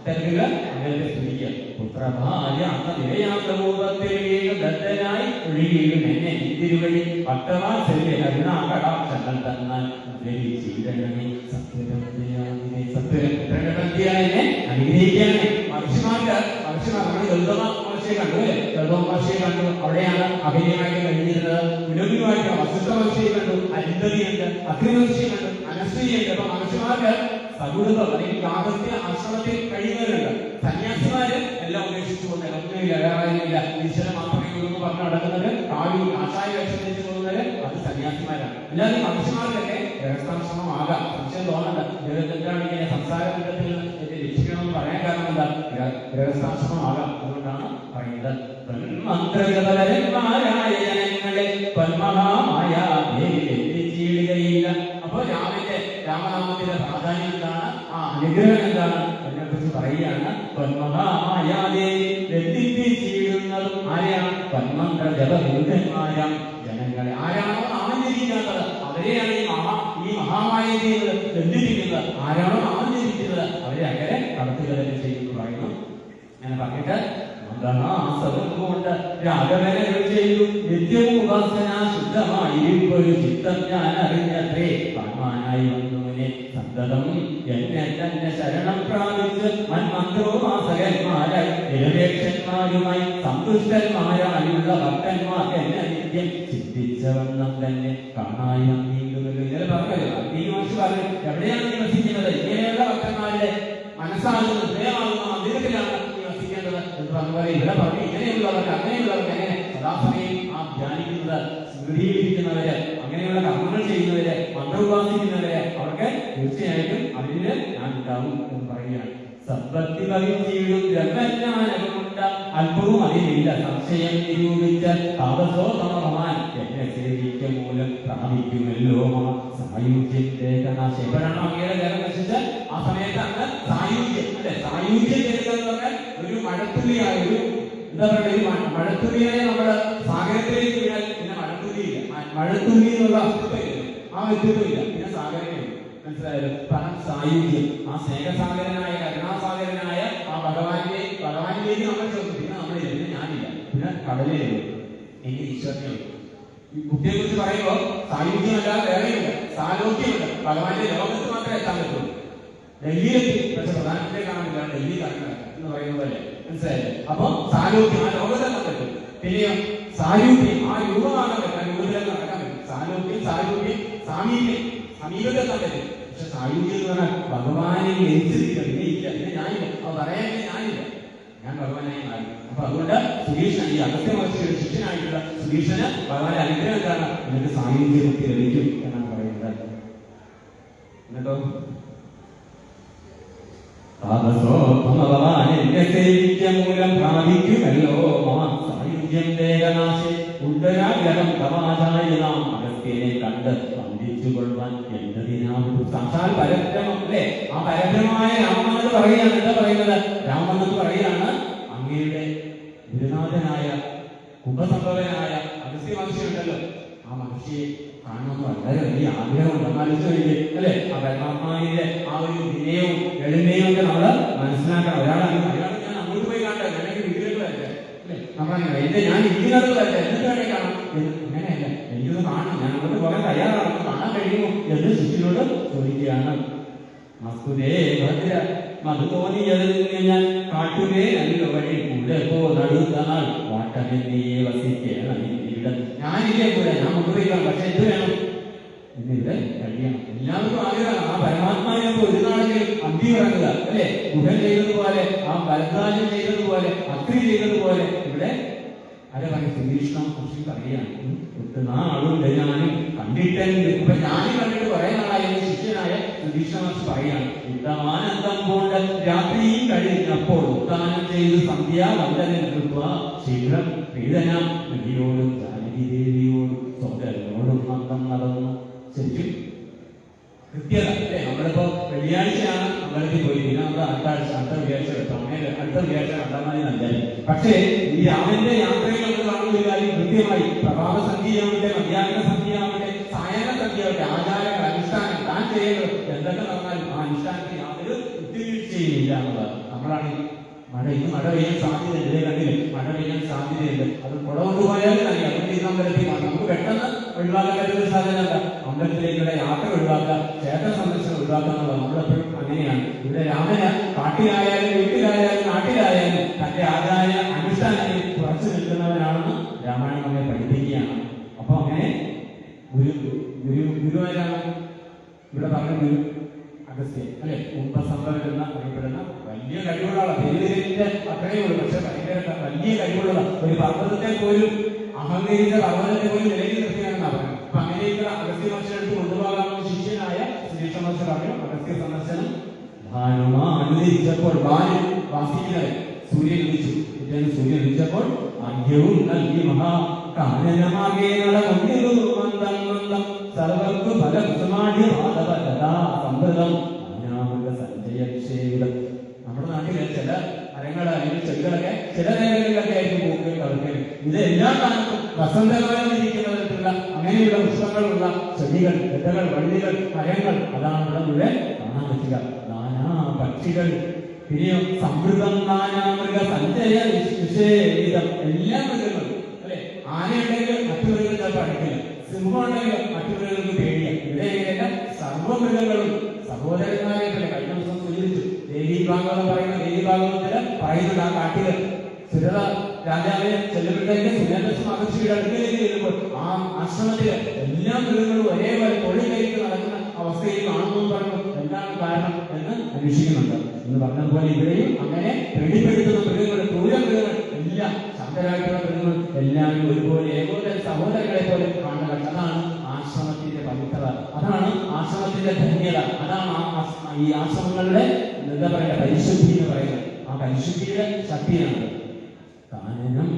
തെരഞ്ഞുക അദ്ദേഹത്തെ സ്തുതിക്കുക. പുത്രഭാര്യ അന്ന നിലയാന്തപൂർവ്വത്തിനായി ഒഴുകിയിടും എന്നെ ഇന്തിരുവഴി പട്ടവാ ചെറിയ കരുണാകടാക്ഷങ്ങൾ തന്നാൽ സത്വരത്തിനെ അനുഗ്രഹിക്കാനേ. മഹർഷിമാർ നമ്മൾ ഗൗതമ മഹർഷിയെ കണ്ടു അല്ലെ, ഗൗതമ മഹർഷിയെ കണ്ടു, അവിടെയാണ് അഭിനയമായിട്ട് കഴിഞ്ഞിരുന്നത്. പുനരുമായിട്ട് വസിഷ്ഠ മഹർഷിയെ കണ്ടു, അരുന്ധതിയുണ്ട്, അഗ്നി മഹർഷിയെ കണ്ടു, അനശ്വരിയുണ്ട്. അപ്പൊ മഹർഷിമാർക്ക് സകുടുംബം അല്ലെങ്കിൽ ഗാർഹസ്ഥ്യ ആശ്രമത്തിൽ കഴിയുന്നവരുണ്ട്. സന്യാസിമാര് എല്ലാം ഉപേക്ഷിച്ചുകൊണ്ട് ഒന്നുമില്ല, വേറെ ഇല്ല, ഈശ്വരൻ മാത്രമേ ഉള്ളൂ എന്ന് പറഞ്ഞ് നടക്കുന്നത്, കാഷായ വേഷം ധരിച്ചു പോകുന്നവര് അത് സന്യാസിമാരാണ്. അല്ലാതെ മനുഷ്യന്മാർക്കൊക്കെ ഗൃഹസ്ഥാശ്രമമാകാം. സംശയം തോന്നണ്ട, എന്താണ് ഇങ്ങനെ സംസാര ബന്ധത്തിൽ രക്ഷിക്കണമെന്ന് പറയാൻ കാരണം എന്താ, ഗൃഹസ്ഥാശ്രമമാകാം. അതുകൊണ്ടാണ് പറയുന്നത്. മന്ത്രഗതരന്മാരായ ജനങ്ങളെ പന്മഹാമായ അപ്പൊ രാമനാമത്തിന്റെ പ്രാധാന്യം എന്താണ്, ആ അനുഗ്രഹം എന്താണ് അതിനെ കുറിച്ച് പറയുകയാണ്. ചെയ്യുന്നതും ആരെയാണ്, പന്മന്ത്ര ജപവിരുദ്ധന്മാരാം ജനങ്ങളെ. ആരാണോ നാമം ജപിക്കാത്തത് അവരെയാണ് ഈ മഹാമായ ചെയ്യുന്നത്, ബന്ധിപ്പിക്കുന്നത്. ആരാണോ നാമം ജപിക്കുന്നത് അവരെ അങ്ങനെ കടത്തുക തന്നെ ചെയ്യുന്നു പറയുന്നു. അങ്ങനെ പറഞ്ഞിട്ട് കൊണ്ട് രാഘവനെ ചെയ്തു നിത്യവും ഉപാസന ശുദ്ധമായിരിക്കൊരു ചിത്തം ഞാൻ അറിഞ്ഞത്രേ. കാണാനായി വന്നുവിനെ സന്തതം എന്നെ തന്നെ ശരണം പ്രാപിച്ച് മന്മന്ത്രോപാസകന്മാരായി നിരപേക്ഷന്മാരുമായി സന്തുഷ്ടന്മാരായുള്ള ഭക്തന്മാർ എന്നെ നിത്യം ചിന്തിച്ചവണ്ണം തന്നെ കാണായി വന്നിട്ടുള്ളൂ. ഇന്നലെ പറഞ്ഞല്ലോ, ഈ മാഷ് പറഞ്ഞു എവിടെയാണ് നീ വസിക്കുന്നത്, ഇങ്ങനെയുള്ള ഭക്തന്മാരുടെ മനസ്സാകുന്ന ഹൃദയമാകുന്ന മന്ദിരത്തിലാണ് എന്ന് പറഞ്ഞ ഇവിടെ പറഞ്ഞു. ഇങ്ങനെയുള്ളവർക്ക് അങ്ങനെയുള്ളവർക്ക് എങ്ങനെ സദാസമയം ആ ധ്യാനിക്കുന്നത്, സ്മൃതിയിരിക്കുന്നവര്, അങ്ങനെയുള്ള കർമ്മങ്ങൾ ചെയ്യുന്നവര്, മന്ത്രോപാസിക്കുന്നവര്, അവർക്ക് തീർച്ചയായിട്ടും അതിന് ഞാൻ ഉണ്ടാവും എന്ന് പറയുകയാണ്. സമ്പത്തി വഹിച്ചിടും ബ്രഹ്മജ്ഞാനമുണ്ട അല്പവും അതിലില്ല സംശയം നിരൂപിച്ച താപസോതമമാൻ എന്നെ സേവിക്ക മൂലം പ്രാപിക്കുമല്ലോ സായുജ്യത്തെ കനാശം. എപ്പോഴാണ് അങ്ങയുടെ ദേഹം നശിച്ച് ആ സമയത്ത് അങ്ങ് സായുജ്യം അല്ലെ, സായുജ്യം ചെയ്യുക എന്ന് പറഞ്ഞാൽ ഒരു മഴത്തുള്ളിയായ ഒരു എന്താ പറയുക, മഴത്തുള്ളിയായ നമ്മുടെ സാഗരത്തിലേക്ക് വീണാൽ പിന്നെ മഴത്തുള്ളിയില്ല, മഴത്തുള്ളി എന്നുള്ള അസ്തിത്വമില്ല, ആ വ്യക്തിത്വമില്ല, പിന്നെ സാഗരമില്ല. മനസ്സിലായാലും പണം സായുജ്യം, ആ സ്നേഹസാഗരനായ കരുണാസാഗരനായ ആ ഭഗവാനിലേക്ക് നമ്മൾ ചോദിക്കും. പിന്നെ നമ്മളില്ല, പിന്നെ ഞാനില്ല, പിന്നെ കടലിലേ എനിക്ക് ഈശ്വരനെ. ഈ കുട്ടിയെ കുറിച്ച് പറയുമ്പോൾ സായുജ്യമല്ലാതെ വേറെയില്ല, സാലോക്യമുണ്ട്. ഭഗവാന്റെ ലോകത്ത് മാത്രമേ എത്താൻ പറ്റുള്ളൂ. ഡൽഹിയിലെത്തി, പക്ഷെ പ്രധാനമന്ത്രിയെ കാണാനില്ല, ഡൽഹി കാണുക എന്ന് പറയുന്ന പോലെ. മനസ്സിലായില്ലേ? അപ്പൊ സാലോക്യം ആ ലോകത്തെത്താൻ പറ്റും. പിന്നെയോ സായുജ്യം, ആ രൂപമാകാൻ പറ്റും, ആ രൂപത്തിലേക്ക് നടക്കാൻ പറ്റും. സാലോക്യം, സായുജ്യം, സാമീപ്യം, സമീപത്തെത്താൻ പറ്റും. പക്ഷെ സായുജ്യം എന്ന് പറഞ്ഞാൽ ഭഗവാനെ ലഭിച്ചിരിക്കുക, പിന്നെ ഇല്ല, പിന്നെ ഞാനില്ല, അത് പറയാൻ ഞാനില്ല, ഞാൻ ഭഗവാനായി മാറി. അപ്പൊ അതുകൊണ്ട് സുധീഷൻ, ഈ അഗസ്ത്യ മഹർഷിയുടെ ശിഷ്യനായിട്ടുള്ള സുധീഷന് ഭഗവാന്റെ അനുഗ്രഹം എന്താണ്, എന്നിട്ട് സായുജ്യമുക്തി ലഭിക്കും എന്നാണ് പറയുന്നത്. എന്നിട്ടോ മൂലം പ്രാപിക്കുമല്ലോ സായുജ്യം ദേഹനാശി ഉദ്ധരാഗ്രഹം തമാചാരിനാം അഗസ്ത്യനെ കണ്ട് വന്ദിച്ചുകൊള്ളുവാൻ എന്നതിനാവും സാക്ഷാൽ പരബ്രഹ്മം അല്ലെ, ആ പരബ്രഹ്മമായ രാമനെന്ന് പറയുകയാണ്. എന്താ പറയുന്നത്, രാമനെന്ന് പറയുകയാണ് അങ്ങയുടെ ഗുരുനാഥനായ ഉപസംഭവനായ അഗസ്ത്യ മഹർഷി ഉണ്ടല്ലോ, ആ മഹർഷിയെ കാണുമെന്ന് വളരെ വലിയ ആഗ്രഹമുണ്ട്. ആലോചിച്ച് അല്ലെ, ആ പരമാത്മാവിന്റെ ആ ഒരു വിനയവും എളിമയും ഒക്കെ നമ്മള് മനസ്സിലാക്കണം. അയാളാണ് ഞാൻ അങ്ങോട്ട് പോയി കാണട്ടെ, ഞാനൊക്കെ വീട്ടിലേക്ക് വരട്ടെ അല്ലെ, നമ്മളങ്ങനെ എന്റെ ഞാൻ ഇരിക്കുന്നത് വരട്ടെ, എന്നിട്ട് വേണേ കാണാം. അങ്ങനെയല്ല, എനിക്കൊന്ന് കാണണം, ഞാൻ അങ്ങോട്ട് പോകാൻ തയ്യാറാണ്, കാണാൻ കഴിയുമോ എന്ന് ശിഷ്യനോട് ചോദിക്കുകയാണ്. മധുതോന്നിയതിൽ ഞാൻ കാട്ടുകേ നല്ല വഴി കൂടെ രാജന്യെ വസിക്കണം ഇവിടെ. ഞാനില്ലേ കൂടെ, ഞാൻ മുൻപോയിക്കാം, പക്ഷെ എന്ത് വേണം? ഇന്നിവിടെ കഴിയണം. എല്ലാവർക്കും ആഗ്രഹമാണ് ആ പരമാത്മാവിനെ ഒരു നാളെങ്കിലും അന്തി ഇറങ്ങുക, അല്ലെ? ഗുഹൻ ചെയ്തതുപോലെ, ആ ഭരദ്വാജൻ ചെയ്തതുപോലെ, അക്രി ചെയ്തതുപോലെ ഇവിടെ ആരെ പറയും? ശ്രീകൃഷ്ണൻ കൃഷി പറയുകയാണ്. നാളുണ്ട് ഞാനും കണ്ടിട്ടുണ്ട്. ഇപ്പൊ ഞാനും കണ്ടിട്ട് കുറെ നാളായി. ശിഷ്യനായ ശ്രീകൃഷ്ണ പറയുകയാണ്, ഉത്തമാനന്ദം കൊണ്ട് രാത്രിയും കഴിഞ്ഞപ്പോൾ ഉത്താനം ചെയ്ത് സന്ധ്യാവന്ദനം കൃത്വ ശീഘ്രം പ്രീതനാം നദിയോടും ജാനകി ദേവിയോടും സോദരനോടും അന്തം നടന്നു. ശരിക്കും കൃത്യത അല്ലേ? നമ്മളിപ്പോ വെള്ളിയാഴ്ചയാണ് അമ്പലത്തിൽ പോയി, പിന്നെ നമ്മൾ അടുത്ത വ്യാഴ്ച വെക്കാം, അങ്ങനെ അടുത്ത വ്യാഴ്ച കണ്ടാൽ നല്ലത്. പക്ഷേ ഈ രാമന്റെ യാത്രയിൽ നമ്മൾ കാണുന്ന ഒരു കാര്യം കൃത്യമായി പ്രഭാത സന്ധ്യയാവട്ടെ, മധ്യാഹ്ന സന്ധ്യയാവട്ടെ, സായന സന്ധ്യയാവട്ടെ, ആചാരങ്ങൾ, അനുഷ്ഠാനം താൻ ചെയ്യുന്നത് എന്തൊക്കെ നടന്നാലും ആ അനുഷ്ഠാനത്തിൽ യാതൊരു വിട്ടുവീഴ്ചയില്ല എന്നുള്ളത്. നമ്മളാണ് ഇന്ന് മഴ പെയ്യാൻ സാധ്യതയുണ്ട്, ഇതേ കണ്ടില്ലേ? മഴ പെയ്യാൻ സാധ്യതയുണ്ട്. അത് കുട കൊണ്ടുപോയാലും അറിയാം. അതുകൊണ്ട് ഇന്ന് അമ്പലത്തിൽ നമുക്ക് പെട്ടെന്ന് ഒഴിവാക്കാൻ പറ്റുന്ന സാധനം എന്താ? അമ്പലത്തിലേക്കുള്ള യാത്ര ഒഴിവാക്കുക, ക്ഷേത്ര സന്ദർശനം ഒഴിവാക്കുക എന്നുള്ളത്. നമ്മളെപ്പോഴും അങ്ങനെയാണ്. ഇവിടെ രാമന് കാട്ടിലായാലും വീട്ടിലായാലും നാട്ടിലായാലും തന്റെ ആദായ അനുഷ്ഠാനങ്ങളിൽ കുറച്ചു നിൽക്കുന്നവനാണെന്ന് രാമായണം നമ്മെ പഠിപ്പിക്കുകയാണ്. അപ്പൊ അങ്ങനെ ഗുരുവാരാണ് ഇവിടെ പറഞ്ഞ ഗുരു അഗസ്ത്യൻ, അല്ലെ? കുംഭസംഭവൻ എന്ന് അറിയപ്പെടുന്ന വലിയ കഴിവുള്ള പേരിന്റെ അത്രയേ ഉള്ളൂ. പക്ഷെ ഭയങ്കര വലിയ കഴിവുള്ള ഒരു പർവ്വതത്തെ പോലും, അഹങ്കരിച്ച പർവ്വതത്തെ പോലും നിലയിൽ നിർത്തിയാണെന്നാ പറയുന്നത്. അപ്പൊ അങ്ങനെയുള്ള അഗസ്ത്യ മത്സരത്തിൽ കൊണ്ടുപോകാമെന്ന് ശിഷ്യനായ ശ്രീകൃഷ്ണ മത്സരം പറഞ്ഞു. അഗസ്ത്യ സന്ദർശനം അനുദിച്ചപ്പോൾ ബാലൻ വാസിക്കുന്നത് സൂര്യൻ ഉദിച്ചു. പിറ്റേന്ന് സൂര്യൻ ഉദിച്ചപ്പോൾ അർഘ്യവും നൽകി മഹാകാനനമാകെ നടകൊണ്ടിരു മന്ദം മന്ദം സർവർക്ക് ഫലമാഠ്യ സംഭൃതം അനാമൃത സഞ്ജയക്ഷേവിതം. നമ്മുടെ നാട്ടിലെ ചില മരങ്ങൾ അല്ലെങ്കിൽ ചെടികളൊക്കെ ചില നേരങ്ങളിലൊക്കെ ആയിരിക്കും പൂക്കൾ കളിക്കൽ. ഇത് എല്ലാ കാലത്തും വസന്തകാലത്തിരിക്കുന്നതരത്തിലുള്ള അങ്ങനെയുള്ള വൃക്ഷങ്ങളുള്ള ചെടികൾ, ലതകൾ, വള്ളികൾ, മരങ്ങൾ, അതാണ് ഇവിടെ മുഴുവൻ കാണാൻ പറ്റുക. നാനാ പക്ഷികൾ, പിന്നെയോ സമൃദ്ധം നാനാമൃഗ സഞ്ജയ വിഷേവിതം. എല്ലാ മൃഗങ്ങളും, അല്ലെ? ആനയുണ്ടെങ്കിൽ മറ്റു മൃഗങ്ങൾ ചിലപ്പോൾ അടുക്കില്ല, സിംഹമുണ്ടെങ്കിൽ മറ്റു മൃഗങ്ങൾക്ക് പേടിയ. ഇവിടെ ഇങ്ങനെയല്ല, സർവ്വമൃഗങ്ങളും സഹോദരന്മാരായിട്ടല്ലേ. കഴിഞ്ഞ ദിവസം സൂചിപ്പിച്ചു ദേവി ഭാഗവതം പറയുന്ന, ദേവി ഭാഗവതത്തില് പറയുന്നത് ആ കാട്ടില് സുരത രാജാവിനെ ചെല്ലുമ്പോഴത്തേക്ക് സുരേന്ദ്രസും ആകർഷിയുടെ അടുക്കലേക്ക് ചെല്ലുമ്പോൾ ആ ആശ്രമത്തില് എല്ലാ മൃഗങ്ങളും ഒരേപോലെ തൊഴിൽ കഴിച്ച് നടക്കുന്ന അവസ്ഥയിൽ കാണുന്നു പറഞ്ഞു. എന്താണ് കാരണം എന്ന് അന്വേഷിക്കുന്നുണ്ട്. എന്ന് പറഞ്ഞതുപോലെ ഇവിടെയും അങ്ങനെ വെളിപ്പെടുത്തുന്ന മൃഗങ്ങൾ, ക്രൂര മൃഗങ്ങൾ എല്ലാം, ശാന്തരായിട്ടുള്ള മൃഗങ്ങൾ എല്ലാവരും ഒരുപോലെ ഏകോദര സഹോദരങ്ങളെ പോലെ കാണുക. അതാണ് ആശ്രമത്തിന്റെ പവിത്രത, അതാണ് ആശ്രമത്തിന്റെ ധന്യത, അതാണ് ഈ ആശ്രമങ്ങളുടെ എന്താ പറയുക പരിശുദ്ധി എന്ന് പറയുന്നത്. ആ പരിശുദ്ധിയുടെ ശക്തിയാണ്. കാനനം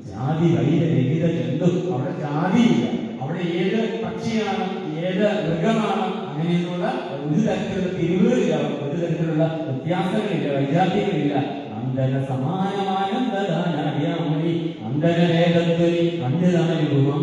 ജാതി വൈരഹിത ജന്തു. അവിടെ ജാതിയില്ല, അവിടെ ഏത് പക്ഷിയാണ്, ഏത് മൃഗമാണ്, അങ്ങനെയൊന്നുള്ള ഒരു തരത്തിലുള്ള തിരിവുകളില്ല, ഒരു തരത്തിലുള്ള വ്യത്യാസങ്ങളില്ല, വൈജാത്യങ്ങളില്ല. അന്തര സമാനമാനന്ദാനാര്യാമണി അന്തരവേദത്വനി അന്യതാനുഭവം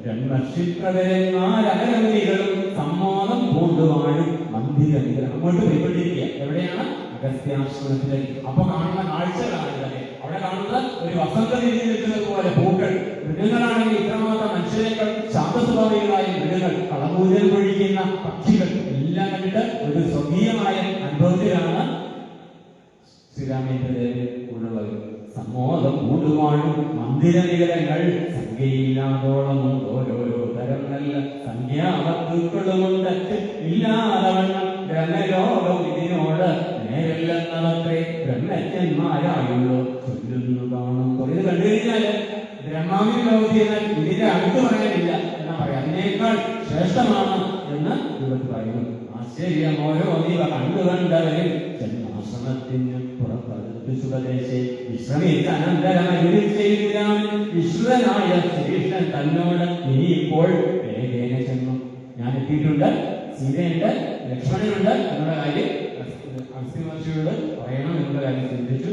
ബ്രഹ്മക്ഷിപ്രവരന്മാരകരവലികളും സമ്മോദം പൂണ്ടുവാഴും മന്ദിരങ്ങൾ. അങ്ങോട്ട് പോയിക്കൊണ്ടിരിക്കുക. എവിടെയാണ്? അഗസ്ത്യാശ്രമത്തിലേക്ക്. അപ്പൊ കാണുന്ന കാഴ്ചകളാണ് ഇതൊക്കെ. അവിടെ കാണുന്നത് ഒരു വസന്ത വിരിഞ്ഞു നിൽക്കുന്നത് പോലെ പൂക്കൾ. മൃഗങ്ങളാണെങ്കിൽ ഇത്രമാത്രം മനുഷ്യരെക്കാൾ ശാന്തസ്വഭാവികളായ മൃഗങ്ങൾ, കളപൂജൽ പൊഴിക്കുന്ന പക്ഷികൾ എല്ലാം കണ്ടിട്ട് ഒരു സ്വകീയമായ അനുഭവത്തിലാണ് ശ്രീരാമേന്ദ്ര ഉള്ളത്. സമ്മോദം കൂടുവാഴും മന്ദിര നികരങ്ങൾ സംഖ്യയില്ലാതോളം ഓരോരോ തരം നല്ല സംഖ്യാവസ്തുക്കളുമുണ്ട് ഇല്ലാതവണ്ണം ബ്രഹ്മലോകം ഇതിനോട് നേരില്ലെന്നവത്രേ ബ്രഹ്മജ്ഞന്മാരായുള്ളൂ ചൊല്ലുന്നു കാണുന്നു. ഇത് കണ്ടു കഴിഞ്ഞാല് ബ്രഹ്മാവിന്റെ ലോകത്തിൽ എന്നാൽ ഇതിന്റെ അടുത്ത് പറയാനില്ല എന്നാ പറയാം. അതിനേക്കാൾ ശ്രേഷ്ഠമാണ് എന്ന് ഇവർ പറയുന്നു. ആശ്ചര്യം ഓരോ നീവ കണ്ടുകണ്ടവരും ജന്മാശ്രമത്തിന് പുറപ്പെടുത്തു സുഖദേശേ വിശ്രമിച്ചനന്തരമായി വിശ്വനായ ശ്രീകൃഷ്ണൻ തന്നോട് ഇനിയിപ്പോൾ വേഗേന ചെന്നു. ഞാൻ എത്തിയിട്ടുണ്ട്, സീതയുണ്ട്, ലക്ഷ്മണനുണ്ട് എന്നുള്ള കാര്യം അഗസ്ത്യമഹർഷിയോട് പറയണം എന്നുള്ള കാര്യം ചിന്തിച്ചു.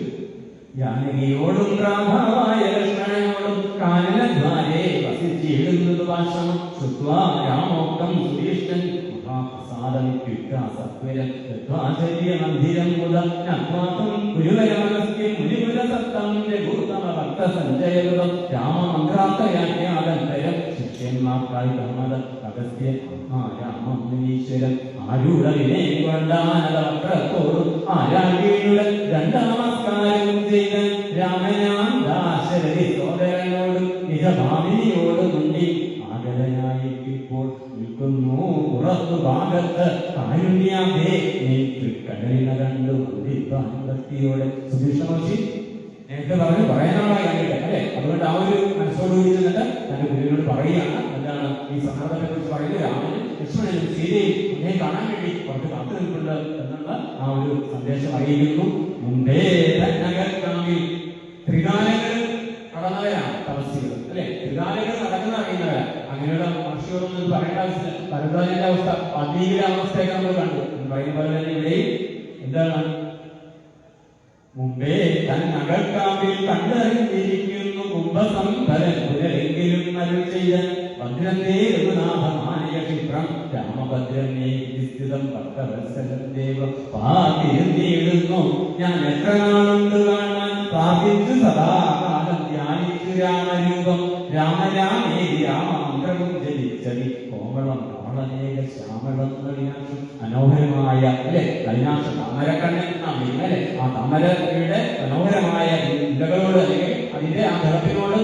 ജാനകിയോടും രാഘവായ ലക്ഷ്മണനോടും കാനനദ്വാരേ വസിച്ചിടുന്നത് വാശ്രമം ശ്രുത്വാ രാമോക്തം സുരീഷ്ടൻ മന്ദിരം രാമമന്ത്രാർത്ഥയാജ്ഞാനന്തരം ശിഷ്യ ശിഷ്യന്മാർക്കായി ധർമ്മത അഗസ്ത്യ രാമമുനീശ്വരൻ ആരൂഢവിനെ കൊണ്ടാനതോടും ആരാഗിയുടെ രണ്ടാമസ്കാരവും ചെയ്ത് രാമനാം ദാശരഥി സോദരനോടും നിജഭാമിനിയോടും മുണ്ടി ആഗതനായി ഇപ്പോൾ നിൽക്കുന്നു പുറത്തു ഭാഗത്ത് കാരുണ്യാഭേ കടലിന കണ്ടു ഭക്തിയോടെ സുധീക്ഷണമോശി നേരത്തെ പറഞ്ഞു പറയാനാളായി കണ്ടിട്ട് അല്ലെ. അതുകൊണ്ട് ആ ഒരു മനസ്സോടുകൂടി നിന്നിട്ട് തന്റെ ഗുരുവിനോട് പറയുകയാണ്. എന്താണ് ഈ സന്ദർഭത്തെ കുറിച്ച് പറയുന്നത്? രാമനും ലക്ഷ്മണനും സീതയും എന്നെ കാണാൻ വേണ്ടി പുറത്ത് കാത്തു നിൽക്കുന്നുണ്ട് എന്നുള്ള ആ ഒരു സന്ദേശം അറിയിക്കുന്നു. മുമ്പേ നഗരക്കാമിൽ ത്രികാലങ്ങൾ കടന്നവരാണ് തപസ്സികൾ അല്ലെ. ത്രികാലങ്ങൾ നടക്കുന്ന അറിയുന്നവരാണ്. അങ്ങനെയുള്ള മഹർഷികളൊന്നും പറയേണ്ട ആവശ്യമില്ല. ഭരദ്വാജന്റെ അവസ്ഥ പതിയിലെ അവസ്ഥയൊക്കെ നമ്മൾ കണ്ടു എന്ന് പറയുന്ന പോലെ തന്നെ ഇവിടെയും എന്താണ് മുമ്പേ തൻ നഗർക്കാമ്പിൽ കണ്ടറിഞ്ഞിരിക്കുന്നു കുംഭസംഭരൻ പുനരെങ്കിലും അരുൾ ചെയ്ത ഭദ്രന്റെ രഘുനാഥമാനയ ക്ഷിപ്രം രാമഭദ്രനെ സ്ഥിതം ഭക്തവത്സലം ദേവം പാതിരുന്നിടുന്നു ഞാൻ എത്ര നാളുണ്ട് കാണാൻ പ്രാപിച്ചു സദാകാലം ധ്യാനിച്ചു രാമരൂപം രാമരാമേരി രാമമന്ത്രവും ജലിച്ചതി കോമളം അനേക ശ്യാമളം കൈനാശം മനോഹരമായ അല്ലെ കൈനാശ താമരക്കണ്ണൻ അല്ലെ. ആ താമരയുടെ മനോഹരമായ ഇലകളോട് അല്ലെങ്കിൽ അതിന്റെ ആ നിറത്തിനോട്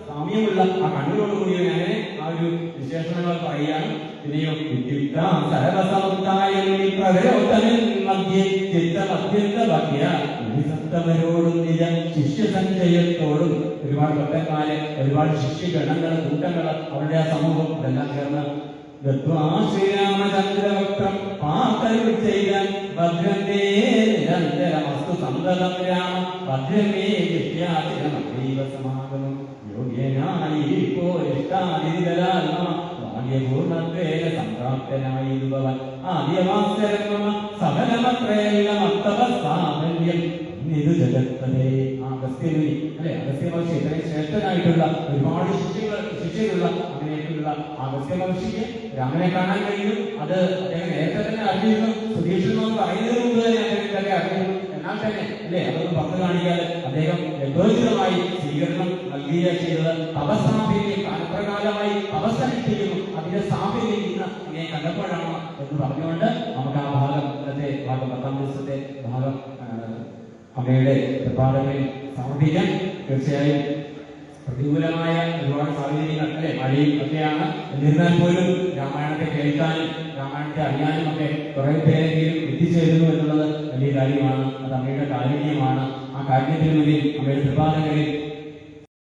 സാമ്യമുള്ള ആ കണ്ണിനോട് കൂടി അങ്ങനെ ആ ഒരു വിശേഷണങ്ങൾ പറയുകയാണ്. പിന്നെയോ സരവസമുദ്ധായോടും നിജ ശിഷ്യസഞ്ചയത്തോടും ഒരുപാട് ഭക്തന്മാര് ഒരുപാട് ശിഷ്യഗണങ്ങൾ കൂട്ടങ്ങൾ അവരുടെ ആ സമൂഹം ഇതെല്ലാം ചേർന്ന് ശ്രീരാമചന്ദ്രവക്രം പാത്തരുൾ ചെയ്യാൻ ഭദ്രന്റെ നിരന്തരമസ്തു സന്തതം രാമ ഭദ്രമേ വിദ്യാചിരമൈവ സമാഗമം യോഗ്യനായി ഇപ്പോ ഇഷ്ടാതിരിതലാത്മ ഭാഗ്യപൂർണത്വേന സംപ്രാപ്തനായി ഭവൻ ആദ്യമാസ്തരം മമ സഫലമത്രയല്ല മത്തവസാഫല്യം ഇത് ജഗത്തതേ. അഗസ്ത്യമുനി അല്ലെ അഗസ്ത്യ മഹർഷി ഇത്രയും ശ്രേഷ്ഠനായിട്ടുള്ള ഒരുപാട് ശിഷ്യരുള്ള അങ്ങനെയൊക്കെയുള്ള അഗസ്ത്യ മഹർഷിക്ക് രാമനെ കാണാൻ കഴിയും. അത് അദ്ദേഹം നേരത്തെ തന്നെ അറിഞ്ഞിരുന്നു. സുധീക്ഷണം എന്ന് പറയുന്നതിന് മുമ്പ് തന്നെ അദ്ദേഹത്തെ അറിഞ്ഞിരുന്നു. എന്നാൽ തന്നെ അല്ലെ അതൊന്നും പുറത്തു കാണിക്കാതെ അദ്ദേഹം യഥോചിതമായി സ്വീകരണം നൽകുക ചെയ്തത് തപസ്സാഫല്യം കാലപ്രകാലമായി തപസ്സനുഷ്ഠിക്കുന്നു അതിന്റെ സാഫല്യം ഇന്ന് അങ്ങനെ കണ്ടപ്പോഴാണ് എന്ന് പറഞ്ഞുകൊണ്ട് നമുക്ക് ആ ഭാഗം ഇന്നത്തെ ഭാഗം 10-ാം ദിവസത്തെ ഭാഗം അമ്മയുടെ പ്രഭാതങ്ങളിൽ സമർപ്പിക്കാൻ. തീർച്ചയായും പ്രതികൂലമായ ഒരുപാട് സാഹചര്യങ്ങൾ അല്ലെ മഴയും ഒക്കെയാണ്. എന്നിരുന്നാൽ പോലും രാമായണത്തെ കേൾക്കാനും രാമായണത്തെ അറിയാനും ഒക്കെ കുറെ പേരെങ്കിലും എത്തിച്ചേരുന്നു എന്നുള്ളത് വലിയ കാര്യമാണ്. അത് അമ്മയുടെ കാരുണ്യമാണ്. ആ കാരുണ്യത്തിന് മുന്നിൽ അമ്മയുടെ പ്രഭാതങ്ങളിൽ